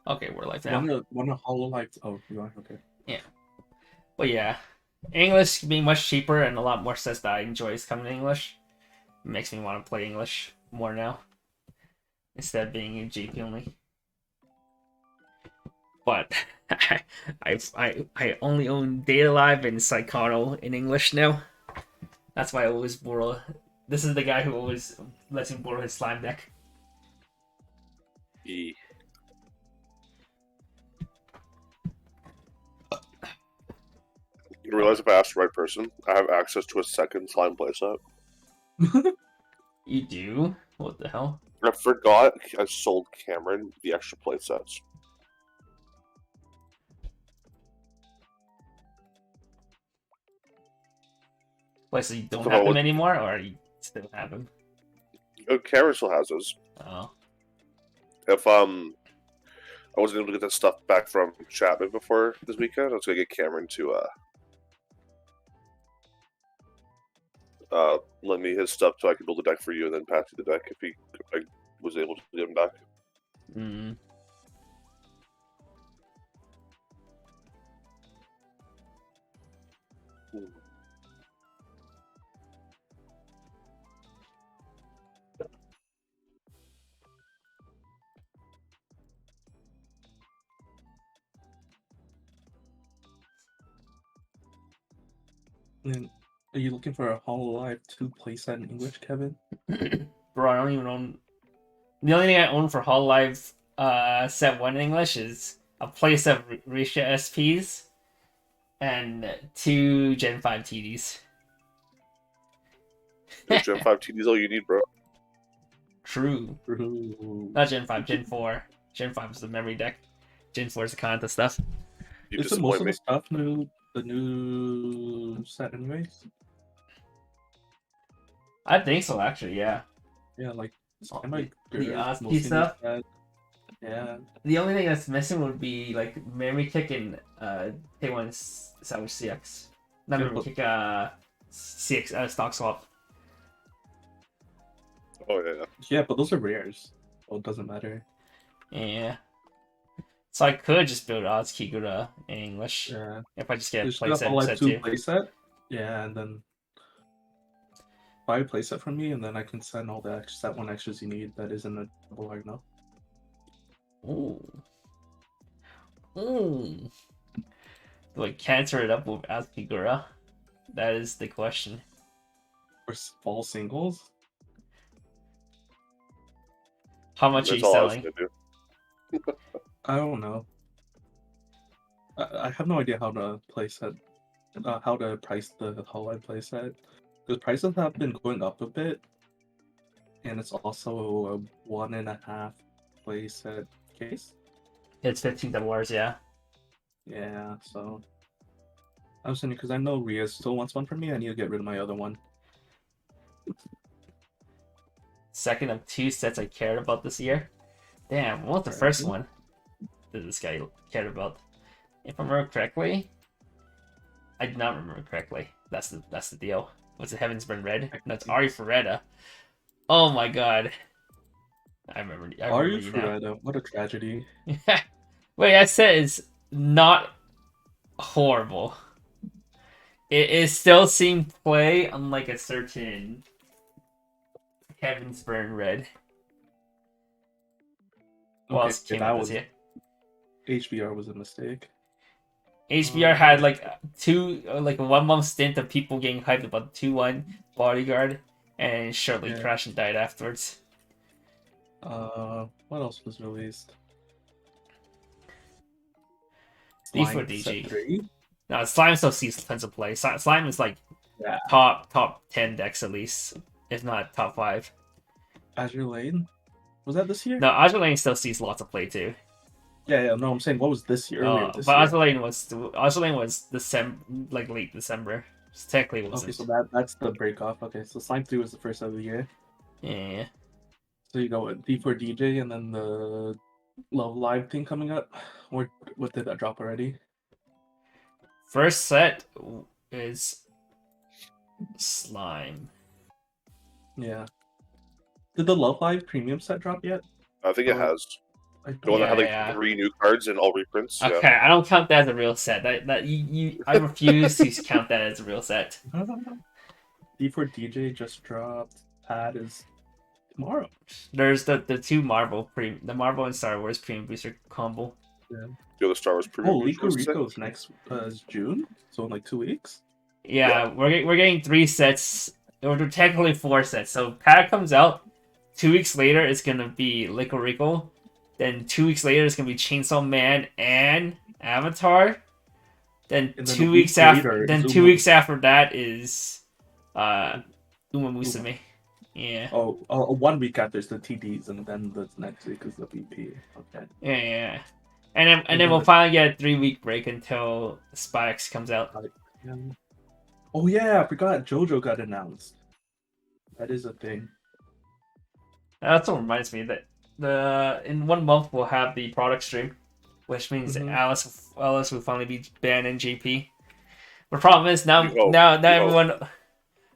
Okay, we're live now. One of Hololive. Oh, you are okay. Yeah. But yeah, English being much cheaper and a lot more sets that I enjoy is coming in English. It makes me want to play English more now instead of being in GP only. But I only own Data Live and Psychono in English now. That's why I always borrow. This is the guy who always lets me borrow his slime deck. E. You realize if I ask the right person, I have access to a second slime playset. You do? What the hell? I forgot I sold Cameron the extra playsets. Wait, so you don't So have them anymore, or you still have them? Cameron still has those. Oh. If I wasn't able to get that stuff back from Chapman before this weekend, I was gonna get Cameron to lend me his stuff so I could build a deck for you and then pass you the deck if I was able to get him back. Mm. And are you looking for a Hololive 2 playset in English, Kevin? Bro, I don't even own. The only thing I own for Hololive set 1 in English is a playset of Risha SPs and 2 Gen 5 TDs. Gen 5 TD's all you need, bro. True. Ooh. Not Gen 5, Gen 4. Gen 5 is the memory deck. Gen 4 is the content stuff. You Isn't most disappoint of me. the stuff the new set anyways? I think so, actually, yeah. Yeah, like Oh, the OSP stuff? Yeah. The only thing that's missing would be like memory kick and K1 Savage CX. Not Yeah, memory kick, CX stock swap. Oh yeah. Yeah, but those are rares. Oh, it doesn't matter. Yeah. So I could just build Odds Kigura in English. Yeah. If I just get a There's still playset Hololive set 2 too. playset. Yeah, and then buy a playset from me, and then I can send all the set 1 extras you need that isn't a double art now. Ooh. Ooh. Do I cancer it up with Odds Kigura? That is the question. For fall singles? How much are That's you all I was selling? gonna do. I don't know. I have no idea how to how to price the Hololive playset. Because prices have been going up a bit, and it's also a 1.5 playset case. It's 15 dollars, yeah. Yeah, so I was thinking because I know Ria still wants one from me. I need to get rid of my other one. Second of 2 sets I cared about this year. Damn, what was the first one that this guy cared about? If I remember correctly, I did not remember correctly. That's the deal. Was it Heaven's Burn Red? No, it's Ari Ferretta. Oh my god. I remember Are you you now. Ferretta? What a tragedy. Wait, I said it's not horrible. It is still seeing play unlike a certain Heaven's Burn Red. What Okay, else came that out this was year? HBR was a mistake. HBR had like a 1 month stint of people getting hyped about 2-1 Bodyguard and shortly crashed and died afterwards. What else was released? D4 Slime set DG. 3? No, Slime still sees tons of play. Slime is like Yeah. top 10 decks at least, if not top 5. Azure Lane? Was that this year? No, Azure Lane still sees lots of play too. Yeah, no, I'm saying what was this year? Earlier this but year. Azure Lane was December, like late December. Technically wasn't. Okay, so that's the break off. Okay, so Slime 3 was the first of the year. Yeah. So you go with D4 DJ and then the Love Live thing coming up. Or what did that drop already? First set is Slime. Yeah. Did the Love Live premium set drop yet? I think it has. The one that had like Yeah. 3 new cards and all reprints. Okay, Yeah. I don't count that as a real set. I refuse to count that as a real set. D4 DJ just dropped. Pad is tomorrow. There's the two the Marvel and Star Wars premium booster combo. The other Star Wars premium. Oh, booster Lico was sick. Rico's next is June, so in like 2 weeks. Yeah, we're getting 3 sets. Or technically 4 sets. So Pad comes out. 2 weeks later, it's gonna be Lico Rico. Then 2 weeks later, it's gonna be Chainsaw Man and Avatar. Then And then 2 a weeks week after, later then is 2 Uma. weeks after that is Uma Musume. Yeah. Oh, 1 week after is the TDs, and then the next week is the VP. Okay. Yeah. And then we'll finally get a 3-week break until Spy X comes out. Yeah. Oh yeah, I forgot JoJo got announced. That is a thing. That's what reminds me that in 1 month we'll have the product stream, which means Mhm. Alice will finally be banned in GP. The problem is now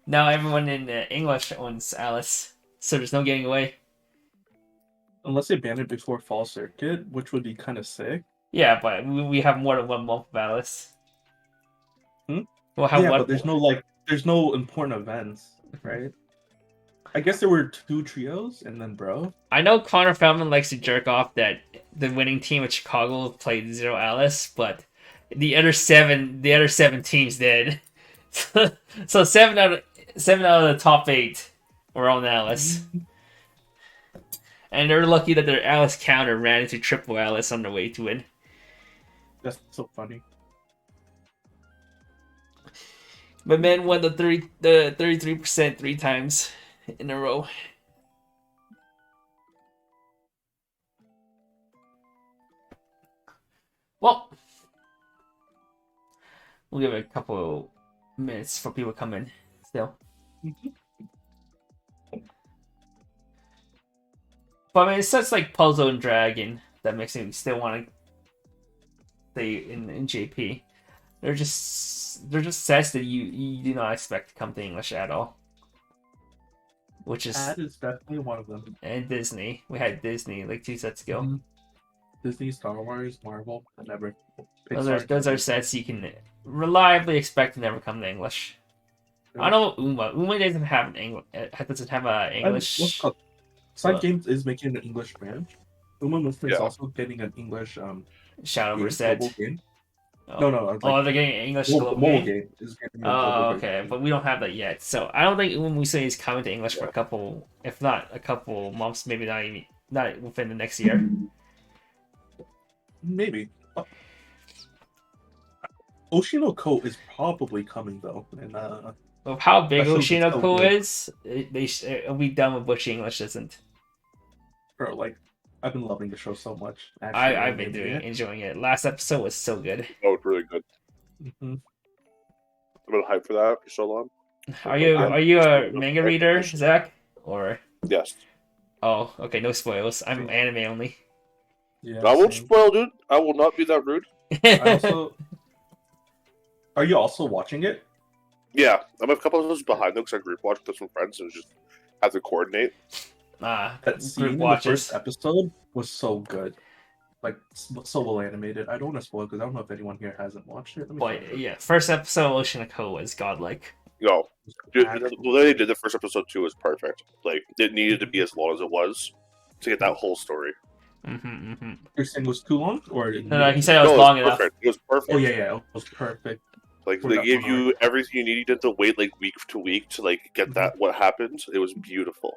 everyone in English owns Alice, so there's no getting away. Unless they ban it before Fall Circuit, which would be kind of sick. Yeah, but we have more than 1 month of Alice. Hmm? We'll have But there's no important events, right? I guess there were 2 trios and then Bro. I know Connor Feldman likes to jerk off that the winning team at Chicago played 0 Alice, but the other 7 teams did. So 7 out of the top 8 were on Alice. And they're lucky that their Alice counter ran into triple Alice on their way to win. That's so funny. But men won the 33% 3 times in a row. Well, we'll give it a couple minutes for people to come in still. But I mean, it's such like Puzzle and Dragon that makes me still want to stay in JP. They're just sets that you do not expect to come to English at all. Which is That is definitely one of them. And Disney. We had Disney like 2 sets ago. Mhm. Disney, Star Wars, Marvel, and never. Those are sets you can reliably expect to never come to English. I don't know Uma. Uma doesn't have an English. Doesn't have a English. Side Games is making an English branch. Uma Musume is Yeah. also getting an English Shadow game, Reset. mobile game. Oh. No. Oh, they're getting an English global mobile game. game is getting a Oh, global okay, game. but we don't have that yet. So I don't think Uma Musume is coming to English for a couple, if not a couple months, maybe not within the next year. Maybe. Oshino Ko is probably coming though, and Of how big That shows it's so Oshinoko good. is, it'll be done with Bush English isn't. bro, like I've been loving the show so much. I've been enjoying it. Last episode was so good. That was really good. Mm-hmm. I've been hyped for that for so long. Are you a manga reader, Zach? Or Yes. oh, okay, no spoils. I'm anime only. Yeah. I won't same. spoil, dude. I will not be that rude. I also. Are you also watching it? Yeah, I'm a couple of those behind though because I group watched with some friends and just have to coordinate. That scene group in the watches. first episode was so good, like so well animated. I don't want to spoil because I don't know if anyone here hasn't watched it. Let me But check. yeah, first episode of Oshinoko was godlike. No, dude, the way they did the first episode too was perfect. Like it needed to be as long as it was to get that whole story. You're saying it was too long, or No, he said it was No, long it was enough. perfect. It was perfect. Oh yeah, it was perfect. Like For they that gave one you everything you needed. You didn't have to wait like week to week to like get that what happened. It was beautiful.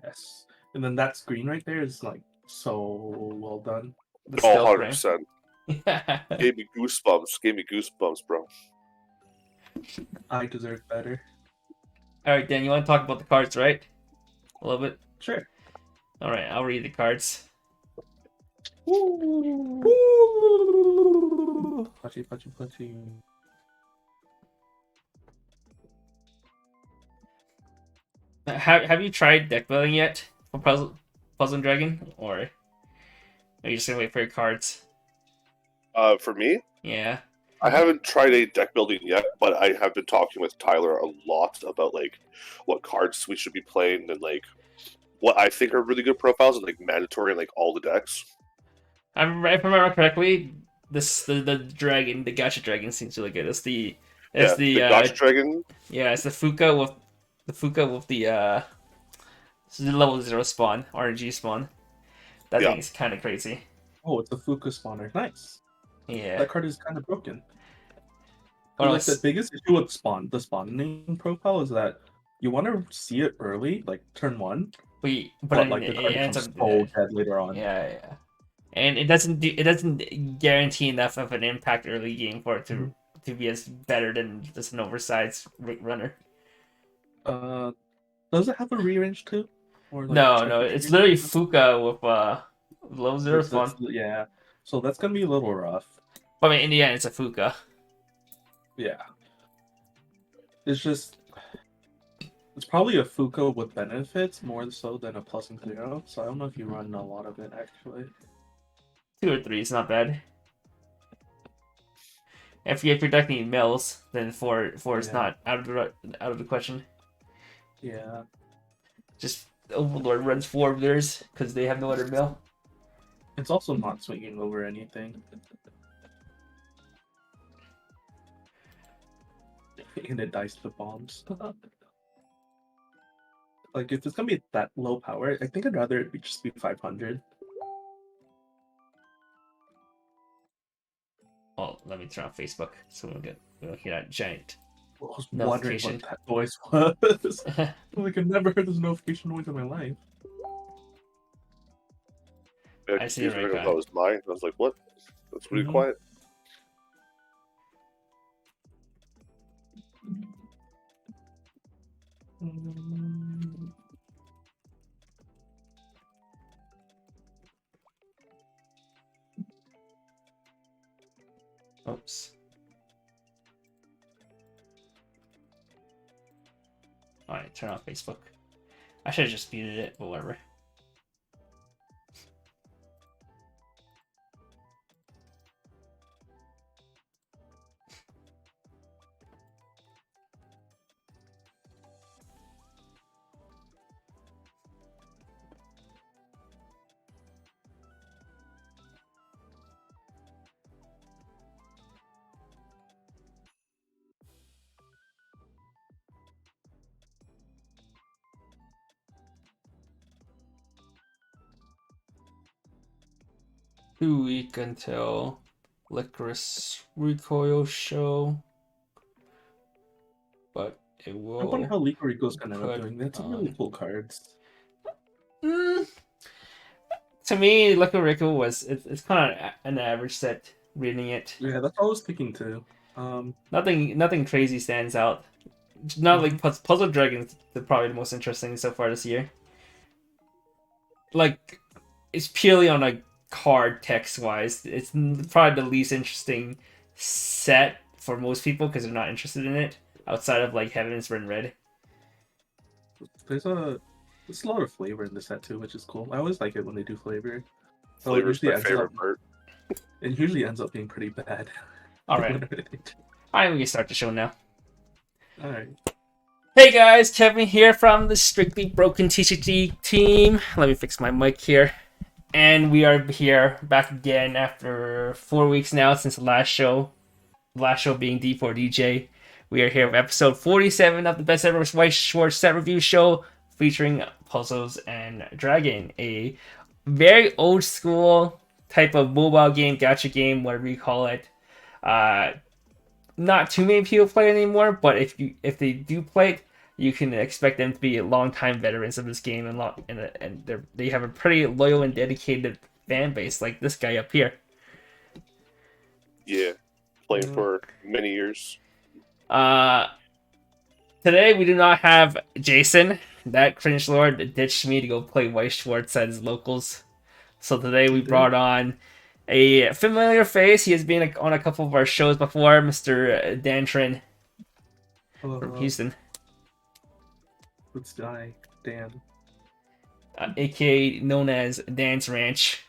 Yes, and then that screen right there is like so well done. The Oh, still 100%. frame. Gave me goosebumps. Gave me goosebumps, bro. I deserve better. All right, Dan, you want to talk about the cards, right? A little bit. Sure. All right, I'll read the cards. Punchy. Have you tried deck building yet for Puzzle and Dragon, or are you just gonna wait for your cards? For me, Yeah. I haven't tried a deck building yet, but I have been talking with Tyler a lot about like what cards we should be playing and like what I think are really good profiles and like mandatory in like all the decks. If I remember correctly, the dragon, the gacha dragon seems really good. It's Yeah, the the Gotcha Dragon. yeah, it's the Fuka with the level 0 spawn, RNG spawn. That Yeah, thing is kind of crazy. Oh, it's a Fuka spawner. Nice. Yeah. That card is kind of broken. What Because like the else? biggest issue with the spawning profile is that you want to see it early, like turn one, But but then like it the card ends becomes up so dead later on. yeah. And it doesn't guarantee enough of an impact early game for it Mhm. to be as better than just an oversized runner. Uh, does it have a rearrange too, or like a No, treacherous it's rearrange? literally Fuka with low zero That's spawn. yeah. So that's gonna be a little rough. But I mean, in the end, it's a Fuka. Yeah, it's just it's probably a Fuka with benefits more so than a plus and zero. So I don't know if you run a lot of it actually. 2 or 3 is not bad. If you're ducking mills, then four is Yeah, not out of the question. yeah. Just Overlord runs 4 of theirs because they have no other mill. It's also not swinging over anything. And it dies to bombs. Like if it's gonna be that low power, I think I'd rather it just be 500. Oh, let me turn on Facebook so we don't hear that giant I was wondering what notification. that voice was. Like I've never heard this notification noise in my life. I I see it confused me. right I thought now. it was mine. I was like, what? That's pretty Mhm. quiet. Mm, Oops. Alright, turn off Facebook. I should have just muted it, but whatever. Week until Licorice Recoil show, but it I wonder will how Rico's gonna end up put doing. That's some really on. cool cards. Mm, to me, Liquor Rico it's kind of an average set. Reading it, Yeah, that's what I was thinking too. nothing crazy stands out. Not Mhm. like Puzzle Dragons, probably the most interesting so far this year. Like it's purely on a card text wise. It's probably the least interesting set for most people because they're not interested in it outside of like Heaven's Run Red. There's a there's a lot of flavor in the set too, which is cool. I always like it when they do flavor. So Flavor's my favorite part. it usually ends up being pretty bad. All right, Literally. all right, we can start the show now. All right. Hey guys, Kevin here from the Strictly Broken TCG team. Let me fix my mic here. And we are here back again after 4 weeks now since the last show. The last show being D4DJ. We are here with episode 47 of the Best Ever Weiss Schwarz Set Review Show featuring Puzzles and Dragon. A very old school type of mobile game, gacha game, whatever you call it. Uh, Not too many people play it anymore, but if they do play it, you can expect them to be longtime veterans of this game and they have a pretty loyal and dedicated fan base, like this guy up here. Yeah, playing Yeah. for many years. Uh, Today we do not have Jason. That cringe lord ditched me to go play Weiss Schwarz at his locals. So today we brought on a familiar face. He has been on a couple of our shows before, Mr. Dantrin from Houston. Let's die. Dan. Aka known as Dance Ranch.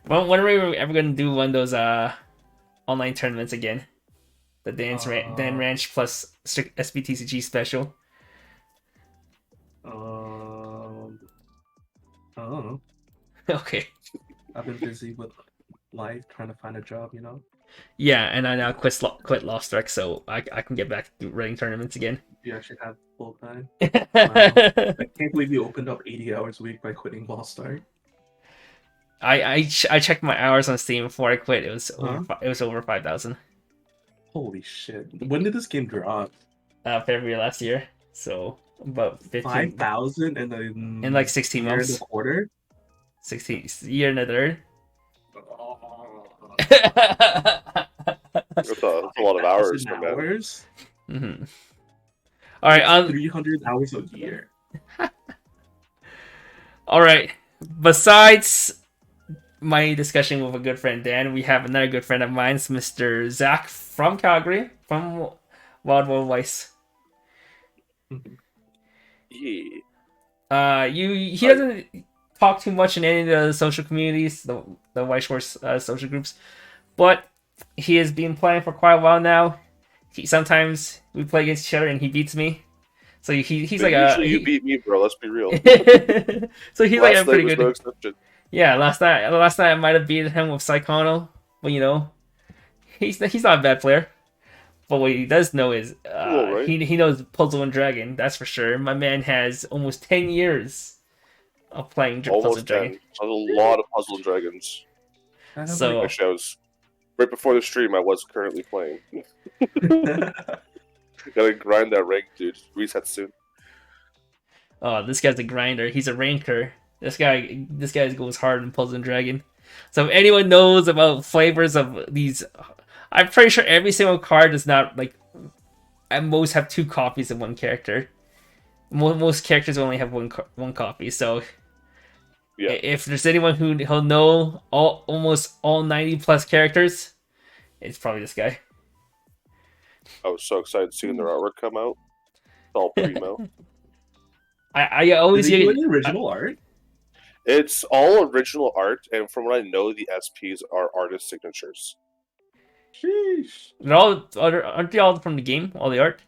When are we ever gonna do one of those online tournaments again? The Dan Ranch plus SBTCG special. I don't know. Okay. I've been busy with life, trying to find a job. Yeah, and I now quit Lost Ark, so I can get back to running tournaments again. You actually have full time. Wow. I can't believe you opened up 80 hours a week by quitting Lost Ark. I checked my hours on Steam before I quit. It was over 5,000. Holy shit! When did this game drop? February last year, so about 15. 5,000 in like 16 year months. and a quarter. 16 year and a third. That's a lot of hours, my man. Hours? Mm-hmm. All right, 300 hours a year. All right. Besides my discussion with a good friend Dan, we have another good friend of mine, Mr. Zach from Calgary, from Wild Weiss. Yeah. He doesn't talk too much in any of the social communities, the Weiss Schwarz social groups, but he has been playing for quite a while now. Sometimes we play against each other and he beats me. So he's But like you beat me, bro. Let's be real. So he's like a pretty good. No exception. Yeah, last night I might have beaten him with Psychono, but he's not a bad player. But what he does know is Cool, right? he knows Puzzle and Dragon. That's for sure. My man has almost 10 years of playing Puzzle and Almost Dragon. 10. A lot of Puzzle and Dragons. So Actually, I was right before the stream. I was currently playing. Gotta grind that rank, dude. Reset soon. oh, this guy's a grinder. He's a ranker. This guy goes hard in Puzzle and Dragon. So if anyone knows about flavors of these, I'm pretty sure every single card does not at most have 2 copies of one character. Most characters only have one copy. So Yeah. if there's anyone who'll know almost all 90 plus characters, it's probably this guy. I was so excited seeing their artwork come out. It's all primo. I always Did they do any original art? It's all original art, and from what I know, the SPs are artist signatures. Sheesh. aren't they all from the game? All the art?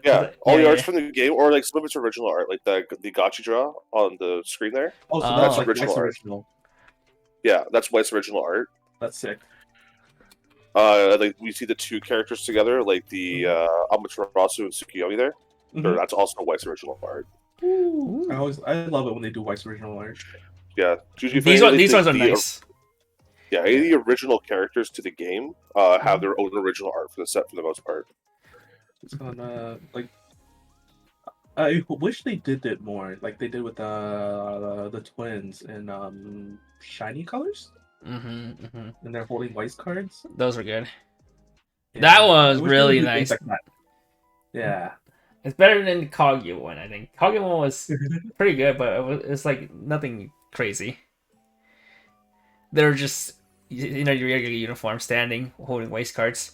Yeah, all the art's from the game, or like some of it's original art, like the gachi draw on the screen there. Oh, so Oh. that's like Original Weiss art. original. Yeah, that's Weiss original art. That's sick. Like we see the 2 characters together, like the Amaterasu and Tsukiyomi there. Mhm. That's also Weiss original art. I love it when they do Weiss original art. Yeah, usually if These any- ones are the- nice. Yeah, any of the original characters to the game have their own original art for the set for the most part. It's gonna I wish they did it more, like they did with the twins in shiny colors, and they're holding Weiss cards. Those were good. Yeah, That I was wish they really would do things nice. like that. Yeah. It's better than the Kaguya one, I think. Kaguya one was pretty good, but it's like nothing crazy. They're just your regular uniform, standing, holding waist cards,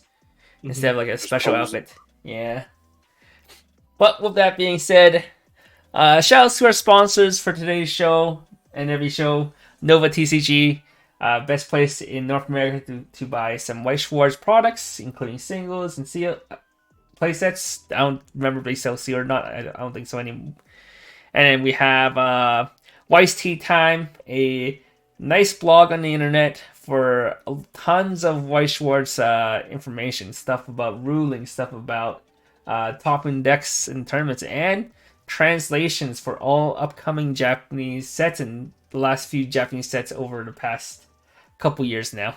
instead of like a special posing. outfit. Yeah. But with that being said, shout out to our sponsors for today's show and every show. Nova TCG, best place in North America to buy some Weiss Schwarz products, including singles and seal playsets. I don't remember if they sell seal or not. I don't think so anymore. And then we have Weiss Tea Time, a nice blog on the internet for tons of Weiss Schwarz information, stuff about ruling, stuff about topping decks and tournaments, and translations for all upcoming Japanese sets and the last few Japanese sets over the past couple years now.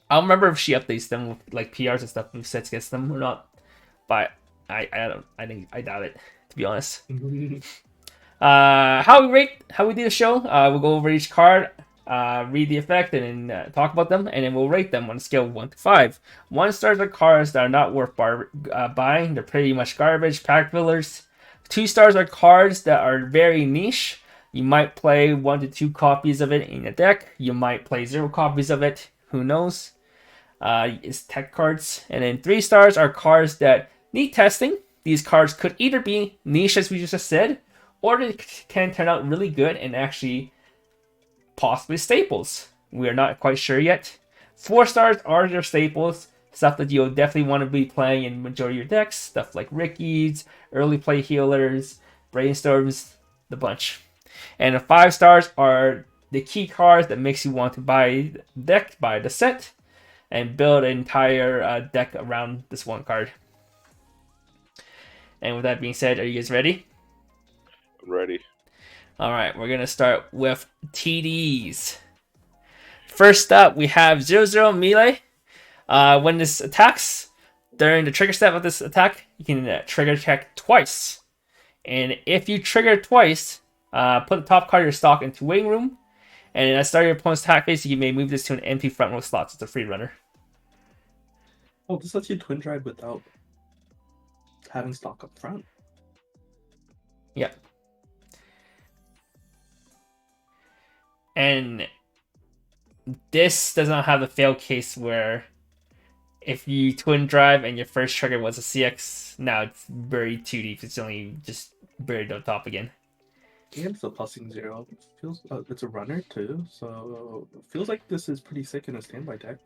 I don't remember if she updates them with like PRs and stuff, new sets gets them or not, but I doubt it, to be honest. How we do the show, we'll go over each card, read the effect, and then talk about them, and then we'll rate them on a scale of 1 to 5. 1 stars are cards that are not worth buying. They're pretty much garbage, pack fillers. 2 stars are cards that are very niche. You might play 1 to 2 copies of it in a deck. You might play 0 copies of it. Who knows? It's tech cards. And then 3 stars are cards that need testing. These cards could either be niche, as we just said, or they can turn out really good and actually possibly staples. We are not quite sure yet. 4 stars are your staples, stuff that you'll definitely want to be playing in majority of your decks, stuff like Ricky's, early play healers, brainstorms, the bunch. And the 5 stars are the key cards that makes you want to buy the deck, buy the set, and build an entire deck around this one card. And with that being said, are you guys ready? I'm ready. All right, we're gonna start with TDs. First up, we have 0-0 melee. When this attacks, during the trigger step of this attack, you can trigger check twice. And if you trigger twice, put the top card of your stock into waiting room. And at the start of your opponent's attack phase, you may move this to an empty front row slot. So it's a free runner. Oh, this lets you twin drive without having stock up front. Yep. And this does not have the fail case where if you twin drive and your first trigger was a CX, now it's buried too deep. It's only just buried on top again. And it's a +0. Feels it's a runner too, so it feels like this is pretty sick in a standby deck.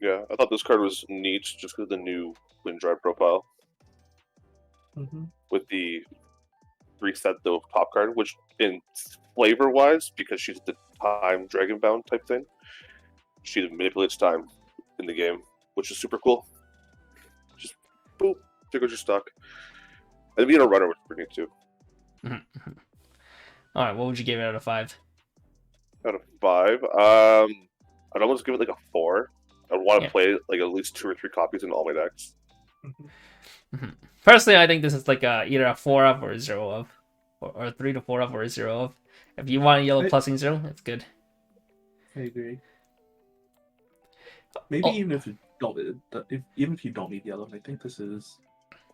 Yeah, I thought this card was neat just because of the new wind drive profile with the reset the top card, which in flavor wise, because she's the time dragon bound type thing, she manipulates time in the game, which is super cool. Just boop, there goes your stock. And being a runner was pretty neat too. All right, what would you give it out of 5? Out of 5, I'd almost give it like a 4. I'd want to play like at least 2 or 3 copies in all my decks. Personally, I think this is like either a 4 up or a 0 up, or 3 to 4 up or a 0 up. If you want a yellow +0, 0, that's good. I agree. Maybe even if you don't, even if you don't need yellow, I think this is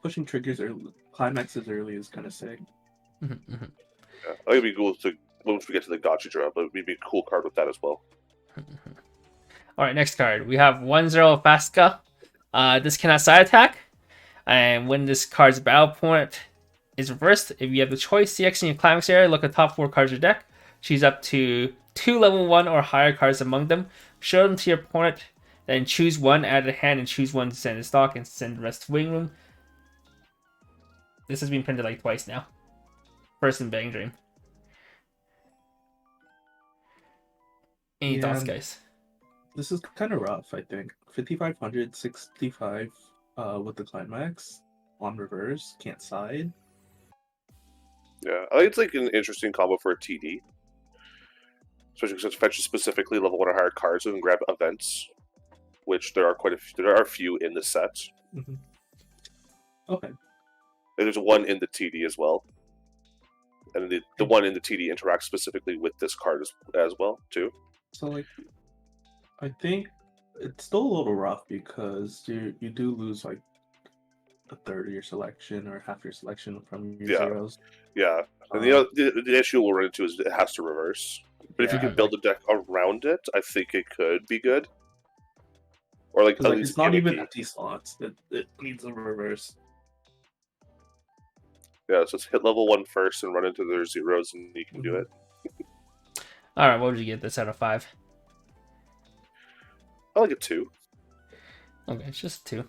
pushing triggers early, climaxes early is kind of sick. Yeah, I think it'd be cool to once we get to the gotcha draw, but it'd be a cool card with that as well. All right, next card. We have 1-0 Fasca. This cannot side attack. And when this card's battle point is reversed, if you have the choice CX in your climax area, look at the top 4 cards of your deck. Choose up to 2 level 1 or higher cards among them. Show them to your opponent. Then choose one, add a hand, and choose one to send to stock and send the rest to wing room. This has been printed like twice now. First in Bang Dream. Any thoughts, guys? This is kind of rough, I think. 5,500, 65 with the climax on reverse, can't side. Yeah, I think it's like an interesting combo for a TD. Especially because it fetches specifically level 1 or higher cards and grab events, which there are a few in the set. Okay. And there's one in the TD as well. And the one in the TD interacts specifically with this card as well, too. So, like, I think it's still a little rough because you do lose, like, a third of your selection or half your selection from your zeros. Yeah. And the issue we'll run into is it has to reverse. But if you can build a deck around it, I think it could be good. Or like, at least it's not even empty slots. It needs a reverse. Yeah, so it's hit level 1 first and run into their zeros and you can do it. Alright, what would you give this out of 5? I like a 2. Okay, it's just 2.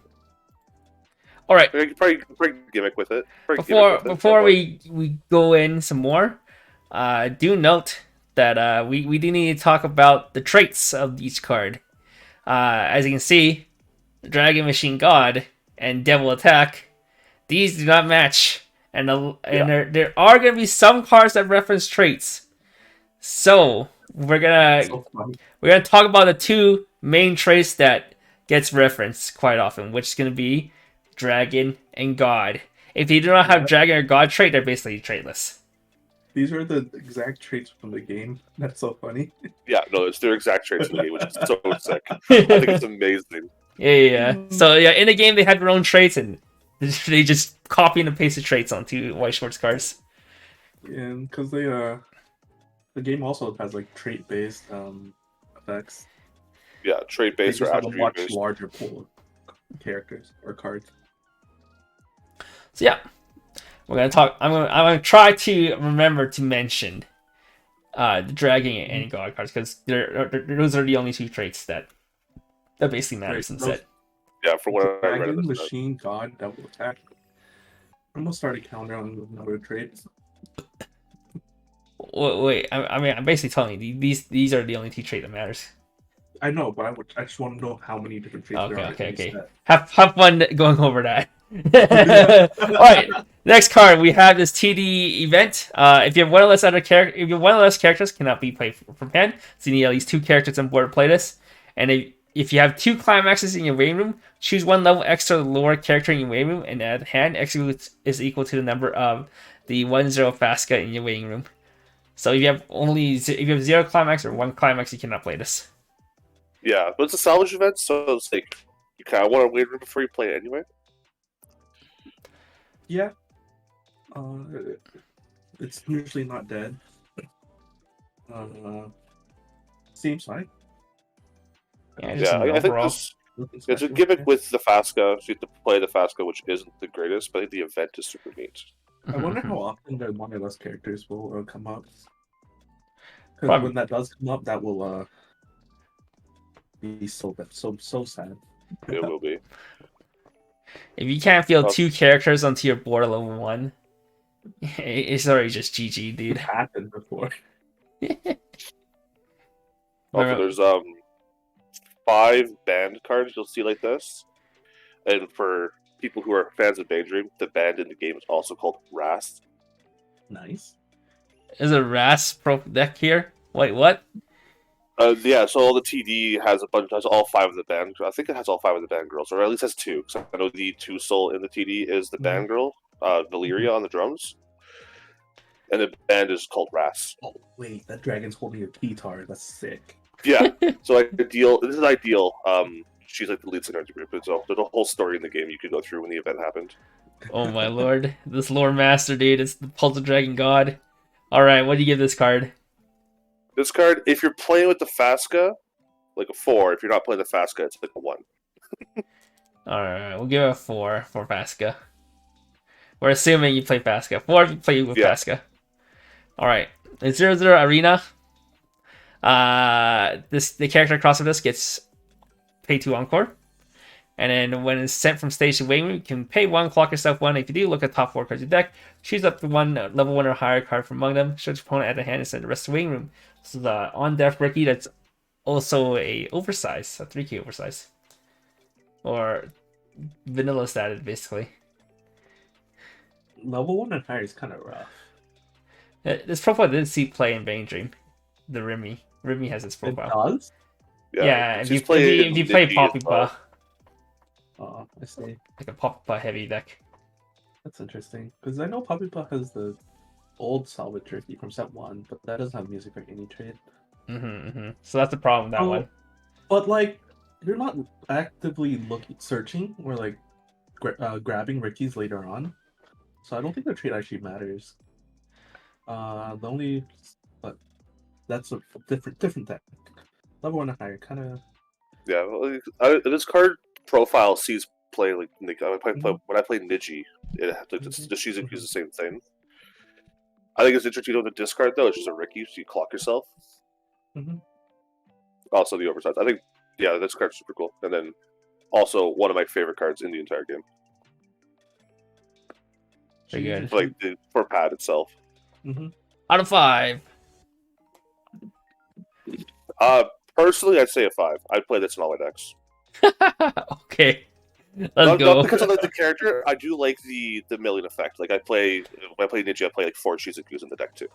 Alright. You could probably gimmick with it. Before we go in some more, do note that we do need to talk about the traits of each card. As you can see, Dragon Machine God and Devil Attack, these do not match. And there are going to be some cards that reference traits. So we're gonna talk about the 2 main traits that gets referenced quite often, which is gonna be Dragon and God. If you do not have Dragon or God trait, they're basically traitless. These are the exact traits from the game. That's so funny. Yeah, no, it's their exact traits in the game, which is so sick. I think it's amazing. Yeah. So yeah, in the game they had their own traits and they just copy and paste the traits onto Weiss Schwarz cards. And because the game also has like trait-based effects. Yeah, trait-based or attribute-based. Much larger pool of characters or cards. So yeah, we're gonna talk. I'm gonna try to remember to mention the Dragon and God cards because those are the only 2 traits that basically matters in the set. Yeah, for what I read. Dragon, Machine, God, Devil Attack. I'm gonna start a counter on another trade. Wait, I mean, I'm basically telling you these are the only two traits that matters. I know, but I just want to know how many different traits there Okay, are in okay, any okay. set. Have fun going over that. All right, next card we have this TD event. If you have one or less other character, if you have one or less characters, cannot be played from hand. So you need at least 2 characters on board to play this. And if you have 2 climaxes in your waiting room, choose 1 level extra lower character in your waiting room, and add hand X is equal to the number of the 1/0 Fasca in your waiting room. So if you have if you have 0 climax or 1 climax, you cannot play this. Yeah, but it's a salvage event, so it's like you kind of want to wait before you play it anyway. Yeah. It's usually not dead. Seems fine. Yeah, just Yeah, I think overall. this it's a gimmick with the Fasca. So you have to play the Fasca, which isn't the greatest, but I think the event is super neat. I wonder how often the one or less characters will come up. Because Probably. when that does come up, that will be so sad. It will be. If you can't field 2 characters onto your board at level 1, it's already just GG, It dude. happened before. Also, there's 5 band cards you'll see like this, and for people who are fans of Daydream, the band in the game is also called Wrath. Nice. Is a Ras pro deck here? Wait, what? Yeah, so all the TD has all 5 of the band. I think it has all 5 of the band girls, or at least has 2. So I know the 2 soul in the TD is the band girl, Valyria on the drums, and the band is called Wrath. Oh wait, that dragon's holding a guitar. That's sick. Yeah, so ideal. This is ideal. She's like the lead singer of the group. So there's a whole story in the game you could go through when the event happened. Oh my lord. This lore master, dude. It's the Puzzle Dragon God. Alright, what do you give this card? This card, if you're playing with the Fasca, like a 4. If you're not playing the Fasca, it's like a 1. Alright, we'll give it a 4 for Fasca. We're assuming you play Fasca. 4 if you play with Fasca. Alright, in 0/0 Arena, the character across of this gets pay 2 Encore. And then when it's sent from stage to waiting room, you can pay 1, clock yourself 1. If you do, look at top 4 cards of your deck. Choose up to 1 level 1 or higher card from among them. Show your opponent at the hand and send the rest to waiting room. This is the on-death Ricky that's also a 3K oversize. Or vanilla status, basically. Level 1 and higher is kind of rough. This profile didn't see play in Bane Dream. The Remy. Remy has this profile. It does? Yeah, if you play Poppy Paw. Oh, I see. Like a Poppy Paw heavy deck. That's interesting. Because I know Poppy Paw has the old salvage tricky from set 1, but that doesn't have music or any trade. So that's the problem with that one. But like, you're not actively searching or like grabbing Ricky's later on, so I don't think the trade actually matters. But that's a different deck. Level 1 and higher, kind of. Yeah, well, this card profile sees play like when I play Niji, the Shizuku is the same thing. I think it's interesting to know the discard though. It's just a Ricky, so you clock yourself. Also the oversize. I think this card's super cool. And then also one of my favorite cards in the entire game. Very good. Like for pad itself. Out of 5. Personally, I'd say a 5. I'd play this in all my decks. Okay. Let's go. Not because I like the character. I do like the million effect. Like when I play Ninja, I play like 4 Shizukus in the deck too.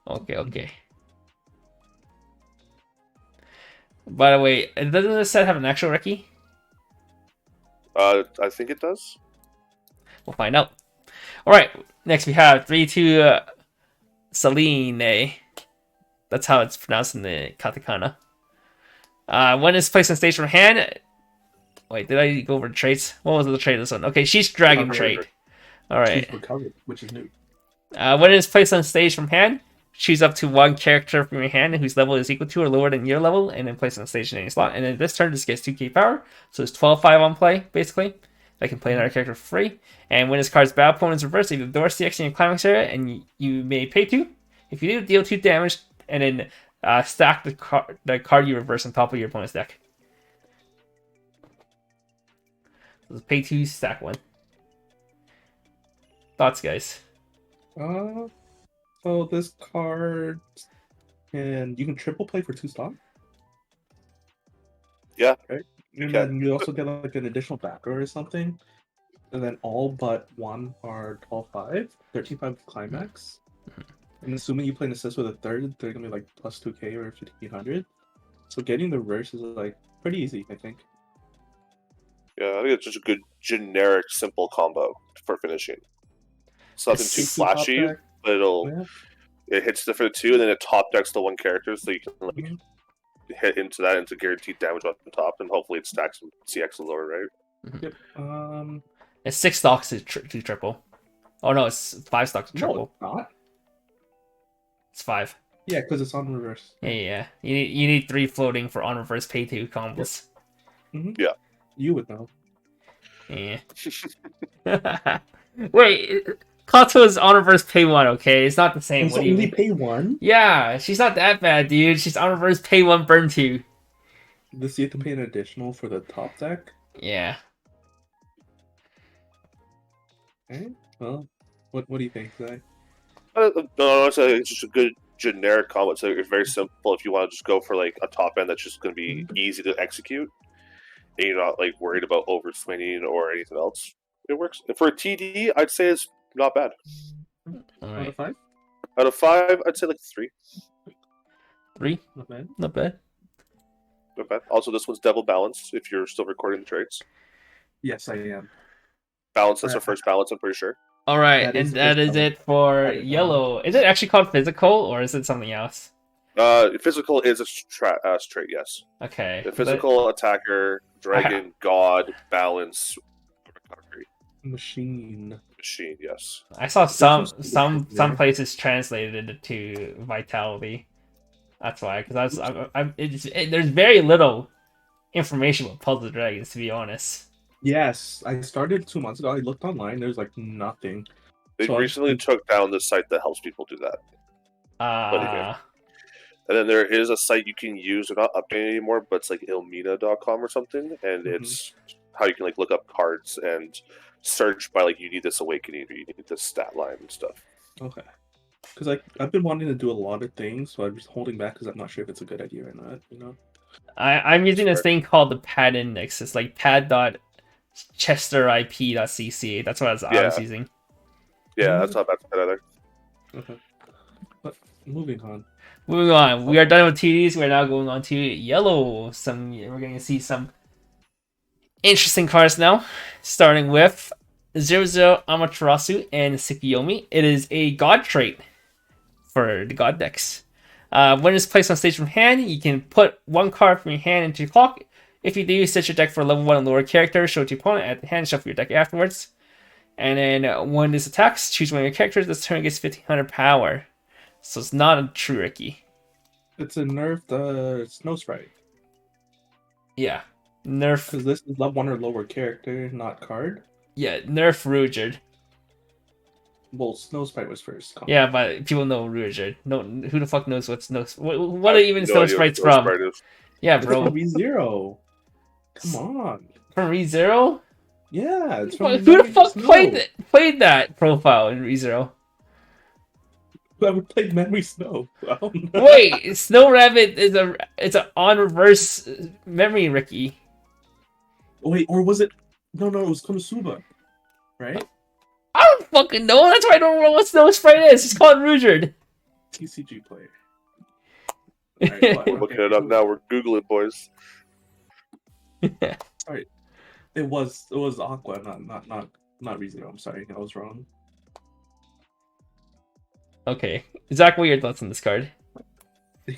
Okay. By the way, doesn't this set have an actual Ricky? I think it does. We'll find out. Alright, next we have 3/2 Selene. That's how it's pronounced in the katakana. When it's placed on stage from hand. Wait, did I go over the traits? What was the trait of this one? Okay, she's dragon trait. Alright. She's recovered, which is new. When it's placed on stage from hand, choose up to 1 character from your hand whose level is equal to or lower than your level, and then place on stage in any slot. And then this turn, this gets 2k power, so it's 12/5 on play, basically. I can play another character for free. And when this card's battle opponent's reversed, you have the door CX in your climax area, and you may pay 2. If you do, deal 2 damage, and then stack the card you reverse on top of your opponent's deck. So pay 2, stack 1. Thoughts, guys? So this card you can triple play for 2 stock. Yeah. Right. You And can. then you also get like an additional backer or something. And then all but one are 12-5, 13-5 climax. And assuming you play an assist with a third, they're gonna be like plus 2k or 1500. So getting the verse is like pretty easy, I think. Yeah, I think it's just a good generic, simple combo for finishing. It's nothing too It's- flashy, but Yeah. it hits the for the 2, and then it top decks the 1 character, so you can like Mhm. hit into that into guaranteed damage off the top, and hopefully it stacks some CX lower, right? Yep. It's 6 stocks to triple. Oh no, it's 5 stocks to No, triple. it's not. It's 5. Yeah, because it's on reverse. Yeah. You need 3 floating for on reverse pay 2 combos. You would know. Yeah. Wait, Kato's on reverse pay 1, okay? It's not the same. And What so do you only mean? pay 1? Yeah, she's not that bad, dude. She's on reverse pay 1, burn 2. Does you have to pay an additional for the top deck? Yeah. Okay. Well, what do you think, Zach? No, it's just a good generic combo. So it's very simple. If you want to just go for like a top end that's just going to be easy to execute, and you're not like worried about overswinging or anything else, it works. And for a TD, I'd say it's not bad. All Out right. of 5? Out of 5, I'd say like 3. 3. Not bad. Not bad. Not bad. Also, this one's double balance. If you're still recording the trades, Yes, I am. balance. That's the first balance. I'm pretty sure. All right, That is and that is physical. it for That is yellow. Is it actually called physical, or is it something else? Physical is a trait. Yes. Okay. The physical attacker, dragon, god, balance, recovery, Machine. machine. Yes. I saw some some there. places translated it to vitality. That's why, because there's very little information about puzzle dragons, to be honest. Yes, I started 2 months ago. I looked online. There's like nothing. They So recently took down the site that helps people do that. Uh, And then there is a site you can use. They're not updating anymore, but it's like ilmina.com or something, and it's how you can like look up cards and search by like you need this awakening or you need this stat line and stuff. Okay. Because I've been wanting to do a lot of things, so I'm just holding back because I'm not sure if it's a good idea or not. You know. I'm using this Sure. thing called the pad index. It's like pad.chesterip.cca. That's what I was using. Yeah, that's not bad either. Okay. But moving on. Moving on, we are done with TDs. We're now going on to yellow. We're going to see some interesting cards now, starting with 0-0 Amaterasu and Tsukiyomi. It is a god trait for the god decks. When it's placed on stage from hand, you can put 1 card from your hand into your clock. If you do, set your deck for a level 1 and lower character, show it to your opponent at the hand, shuffle your deck afterwards. And then when this attacks, choose one of your characters. This turn gets 1500 power. So it's not a true Ricky. It's a nerfed Snow Sprite. Yeah. Nerf. Because this is level 1 or lower character, not card. Yeah, nerf Ruijerd. Well, Snow Sprite was first. Yeah, but people know Ruijerd. No, who the fuck knows what are even No Snow idea what Sprites Snow from? Sprite is. Yeah, It's bro. from ReZero. Come on. From ReZero? Yeah, it's Who from the fuck Snow. played that profile in ReZero? Whoever played Memory Snow. I don't know. Wait, Snow Rabbit is a on reverse memory Ricky. Wait, or was it? No, it was Konosuba, right? I don't fucking know. That's why I don't know what Snow Sprite is. It's called Ruijerd. TCG player. We're looking it up now. We're Googling, boys. Sorry, it was Aqua, not ReZero. I'm sorry, I was wrong. Okay, Zach, what are your thoughts on this card?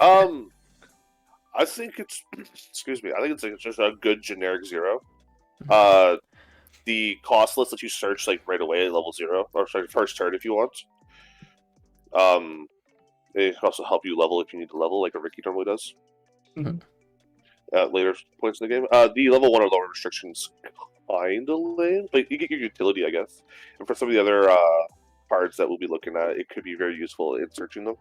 I think it's excuse me. I think it's like just a good generic 0. The cost list that you search like right away at level 0, or sorry, first turn if you want. It can also help you level if you need to level, like a Ricky normally does. Mhm. At later points in the game, the level 1 or lower restrictions kind of lame, but you get your utility, I guess. And for some of the other cards that we'll be looking at, it could be very useful in searching them.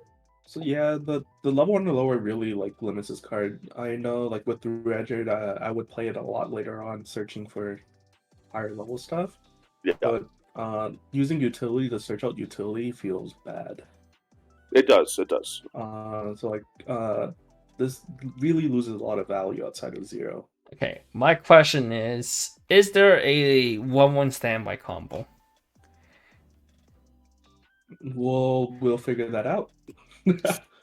So yeah, the level 1 or lower really like limits this card. I know, like with the Ruijerd, I would play it a lot later on, searching for higher level stuff. Yeah. But Using utility to search out utility feels bad. It does. It does. So like this really loses a lot of value outside of zero. Okay, my question is there a 1-1 standby combo? We'll figure that out. I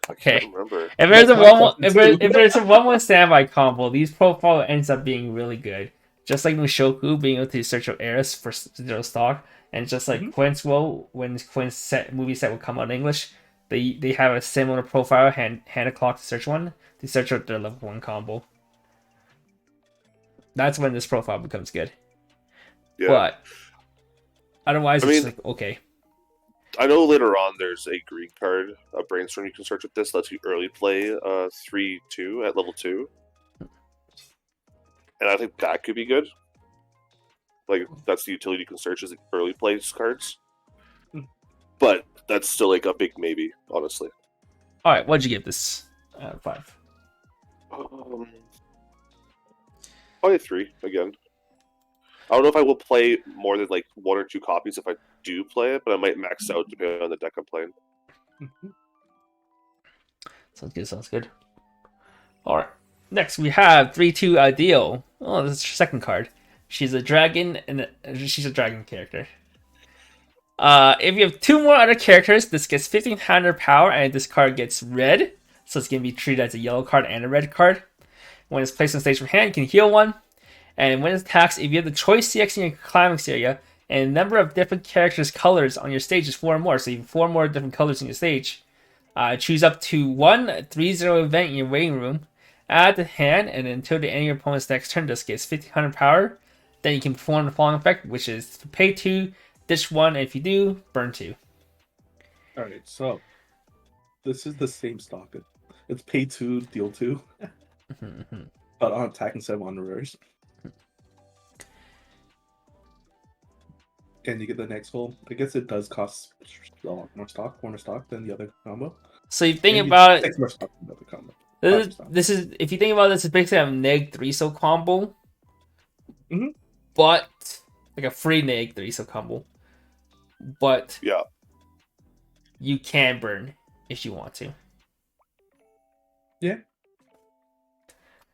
Okay. can't remember. If there's That's a my 1-1 question too. if there's a 1-1 standby combo, these profile ends up being really good. Just like Mushoku being able to search out Eris for zero stock, and just like Quinn's will when Quinn's movie set will come out in English, they have a similar profile hand a clock to search one to search out their level 1 combo. That's when this profile becomes good. Yeah. But otherwise, I it's mean, just like okay. I know later on there's a green card, a brainstorm you can search with this. Lets you early play 3/2 at level 2. And I think that could be good. Like, that's the utility you can search as early plays cards. But that's still like a big maybe, honestly. All right, what'd you give this out of 5? Probably 3 again. I don't know if I will play more than like 1 or 2 copies if I do play it, but I might max out depending on the deck I'm playing. Sounds good. Sounds good. All right. Next, we have 3/2 Ideal. Oh, this is her second card. She's a dragon, and she's a dragon character. If you have 2 more other characters, this gets 1500 power, and this card gets red, so it's gonna be treated as a yellow card and a red card. When it's placed on stage from hand, you can heal 1. And when it attacks, if you have the choice CX in your climax area, and a number of different characters' colors on your stage is 4 or more, so you have 4 more different colors in your stage. Choose up to 1 3/0 event in your waiting room, add to hand, and until the end of your opponent's next turn, this gets 1500 power. Then you can perform the following effect, which is to pay 2, ditch 1, and if you do, burn 2. Alright, so this is the same stock. It's pay 2, deal 2. But on attack instead of on reverse. And you get the next hole. I guess it does cost a lot more stock than the other combo. So you think Maybe about it. 6 more stock than the other combo. This is if you think about this, it's basically a neg 3-so combo. Mhm. But like a free neg 3-so combo. But Yeah. you can burn if you want to. Yeah.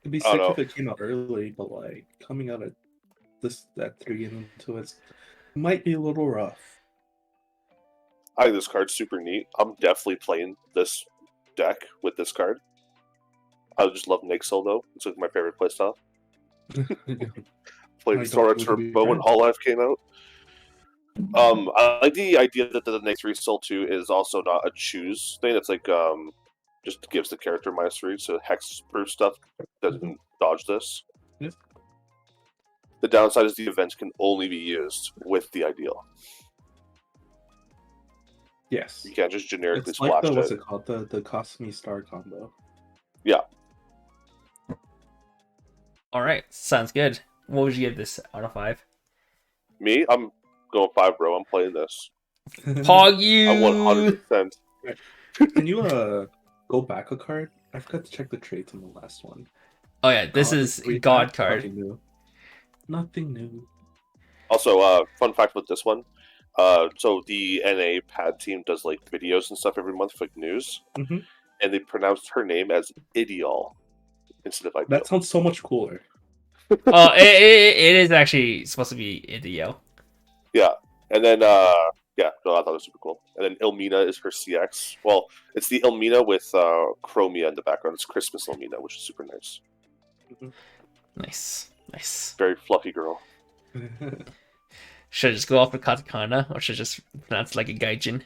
It'd be I sick don't if it came out early, but like coming out at that 3 into it might be a little rough. I think this card's super neat. I'm definitely playing this deck with this card. I just love Nixel though. It's like my favorite playstyle. Played Sora Turbo when Hololive came out. I like the idea that the next 3 Soul 2 is also not a choose thing. It's like just gives the character -3, so hex proof stuff doesn't dodge this. Yep. The downside is the event can only be used with the ideal. Yes. You can't just generically It's like splash what's it. it called? The Cosme Star combo. Yeah. Alright, sounds good. What would you give this out of 5? Me, I'm going 5, bro. I'm playing this. Pog you! I 100%. Can you go back a card? I forgot to check the traits on the last one. Oh yeah, this is God card. Nothing new. Nothing new. Also, fun fact with this one. So the NA pad team does like videos and stuff every month for like, news, and they pronounced her name as Ideal instead of Ideal. That sounds so much cooler. Oh, it is actually supposed to be Ideal. Yeah, and then I thought it was super cool. And then Ilmina is her CX. Well, it's the Ilmina with Chromia in the background. It's Christmas Ilmina, which is super nice. Nice. Very fluffy girl. Should I just go off with katakana, or should I just pronounce like a gaijin?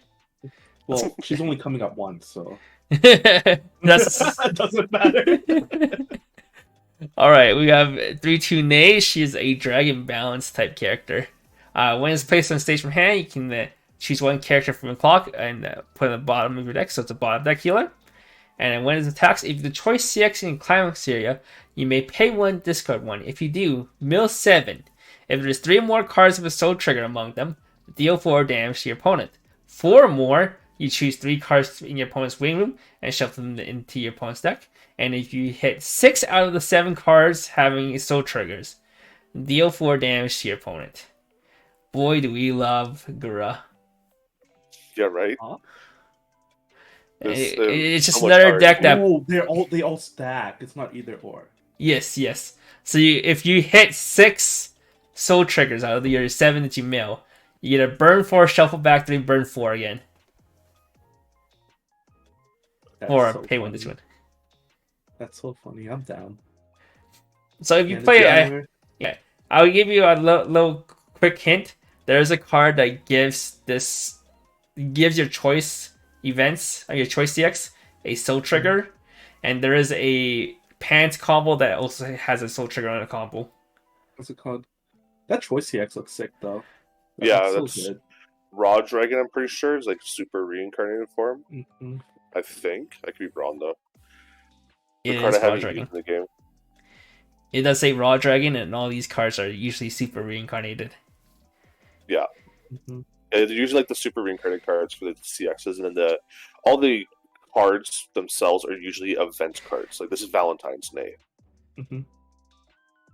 Well, she's only coming up once, so That's that doesn't matter. Alright, we have 3/2 Nei. She is a dragon balance type character. When it's placed on stage from hand, you can choose 1 character from the clock and put it on the bottom of your deck, so it's a bottom deck healer. And when it attacks, if the choice CX in climax area, you may pay 1, discard 1. If you do, mill 7. If there's 3 more cards with a soul trigger among them, deal 4 damage to your opponent. 4 more, you choose 3 cards in your opponent's wing room and shuffle them into your opponent's deck. And if you hit 6 out of the 7 cards having soul triggers, deal 4 damage to your opponent. boy, do we love Gura. Yeah, right. Huh? It's just so much another deck RNG. that Oh, they all stack. It's not either or. yes. So if you hit 6 soul triggers out of your 7 that you mill, you get a burn 4, shuffle back 3, burn 4 again. That's Or so pay 1 funny. this one. That's so funny. I'm down. So if you And play, it's I'll give you a little quick hint. There's a card that gives your choice events or your choice CX a soul trigger, and there is a pants combo that also has a soul trigger on a combo. what's it called? That choice CX looks sick though. Yeah, so that's good. Raw Dragon. I'm pretty sure is like super reincarnated form. Hmm. I think I could be wrong though. The It card I is Raw haven't Dragon. used in the game. It does say Raw Dragon, and all these cards are usually super reincarnated. Yeah, Hmm. they're usually like the super reincarnated cards for the CXs, and then all the cards themselves are usually event cards. Like this is Valentine's Day. Hmm.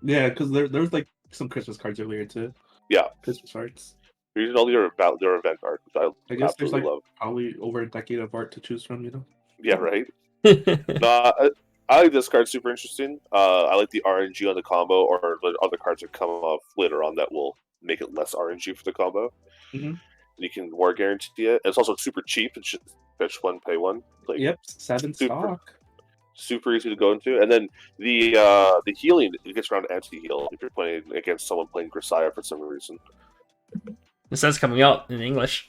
Yeah, because there's like some Christmas cards earlier too. Yeah, Christmas arts. they're using all their event art, which I I guess there's absolutely like love. probably over a decade of art to choose from. Yeah, right. No, I like this card. Super interesting. I like the RNG on the combo, or the other cards that come off later on that will make it less RNG for the combo. Hmm. You can war guarantee it. It's also super cheap. It's just fetch 1, pay 1. Like Yep, 7 super- stock. super easy to go into. And then the healing, it gets around anti-heal if you're playing against someone playing Grisaya for some reason. This is coming out in English.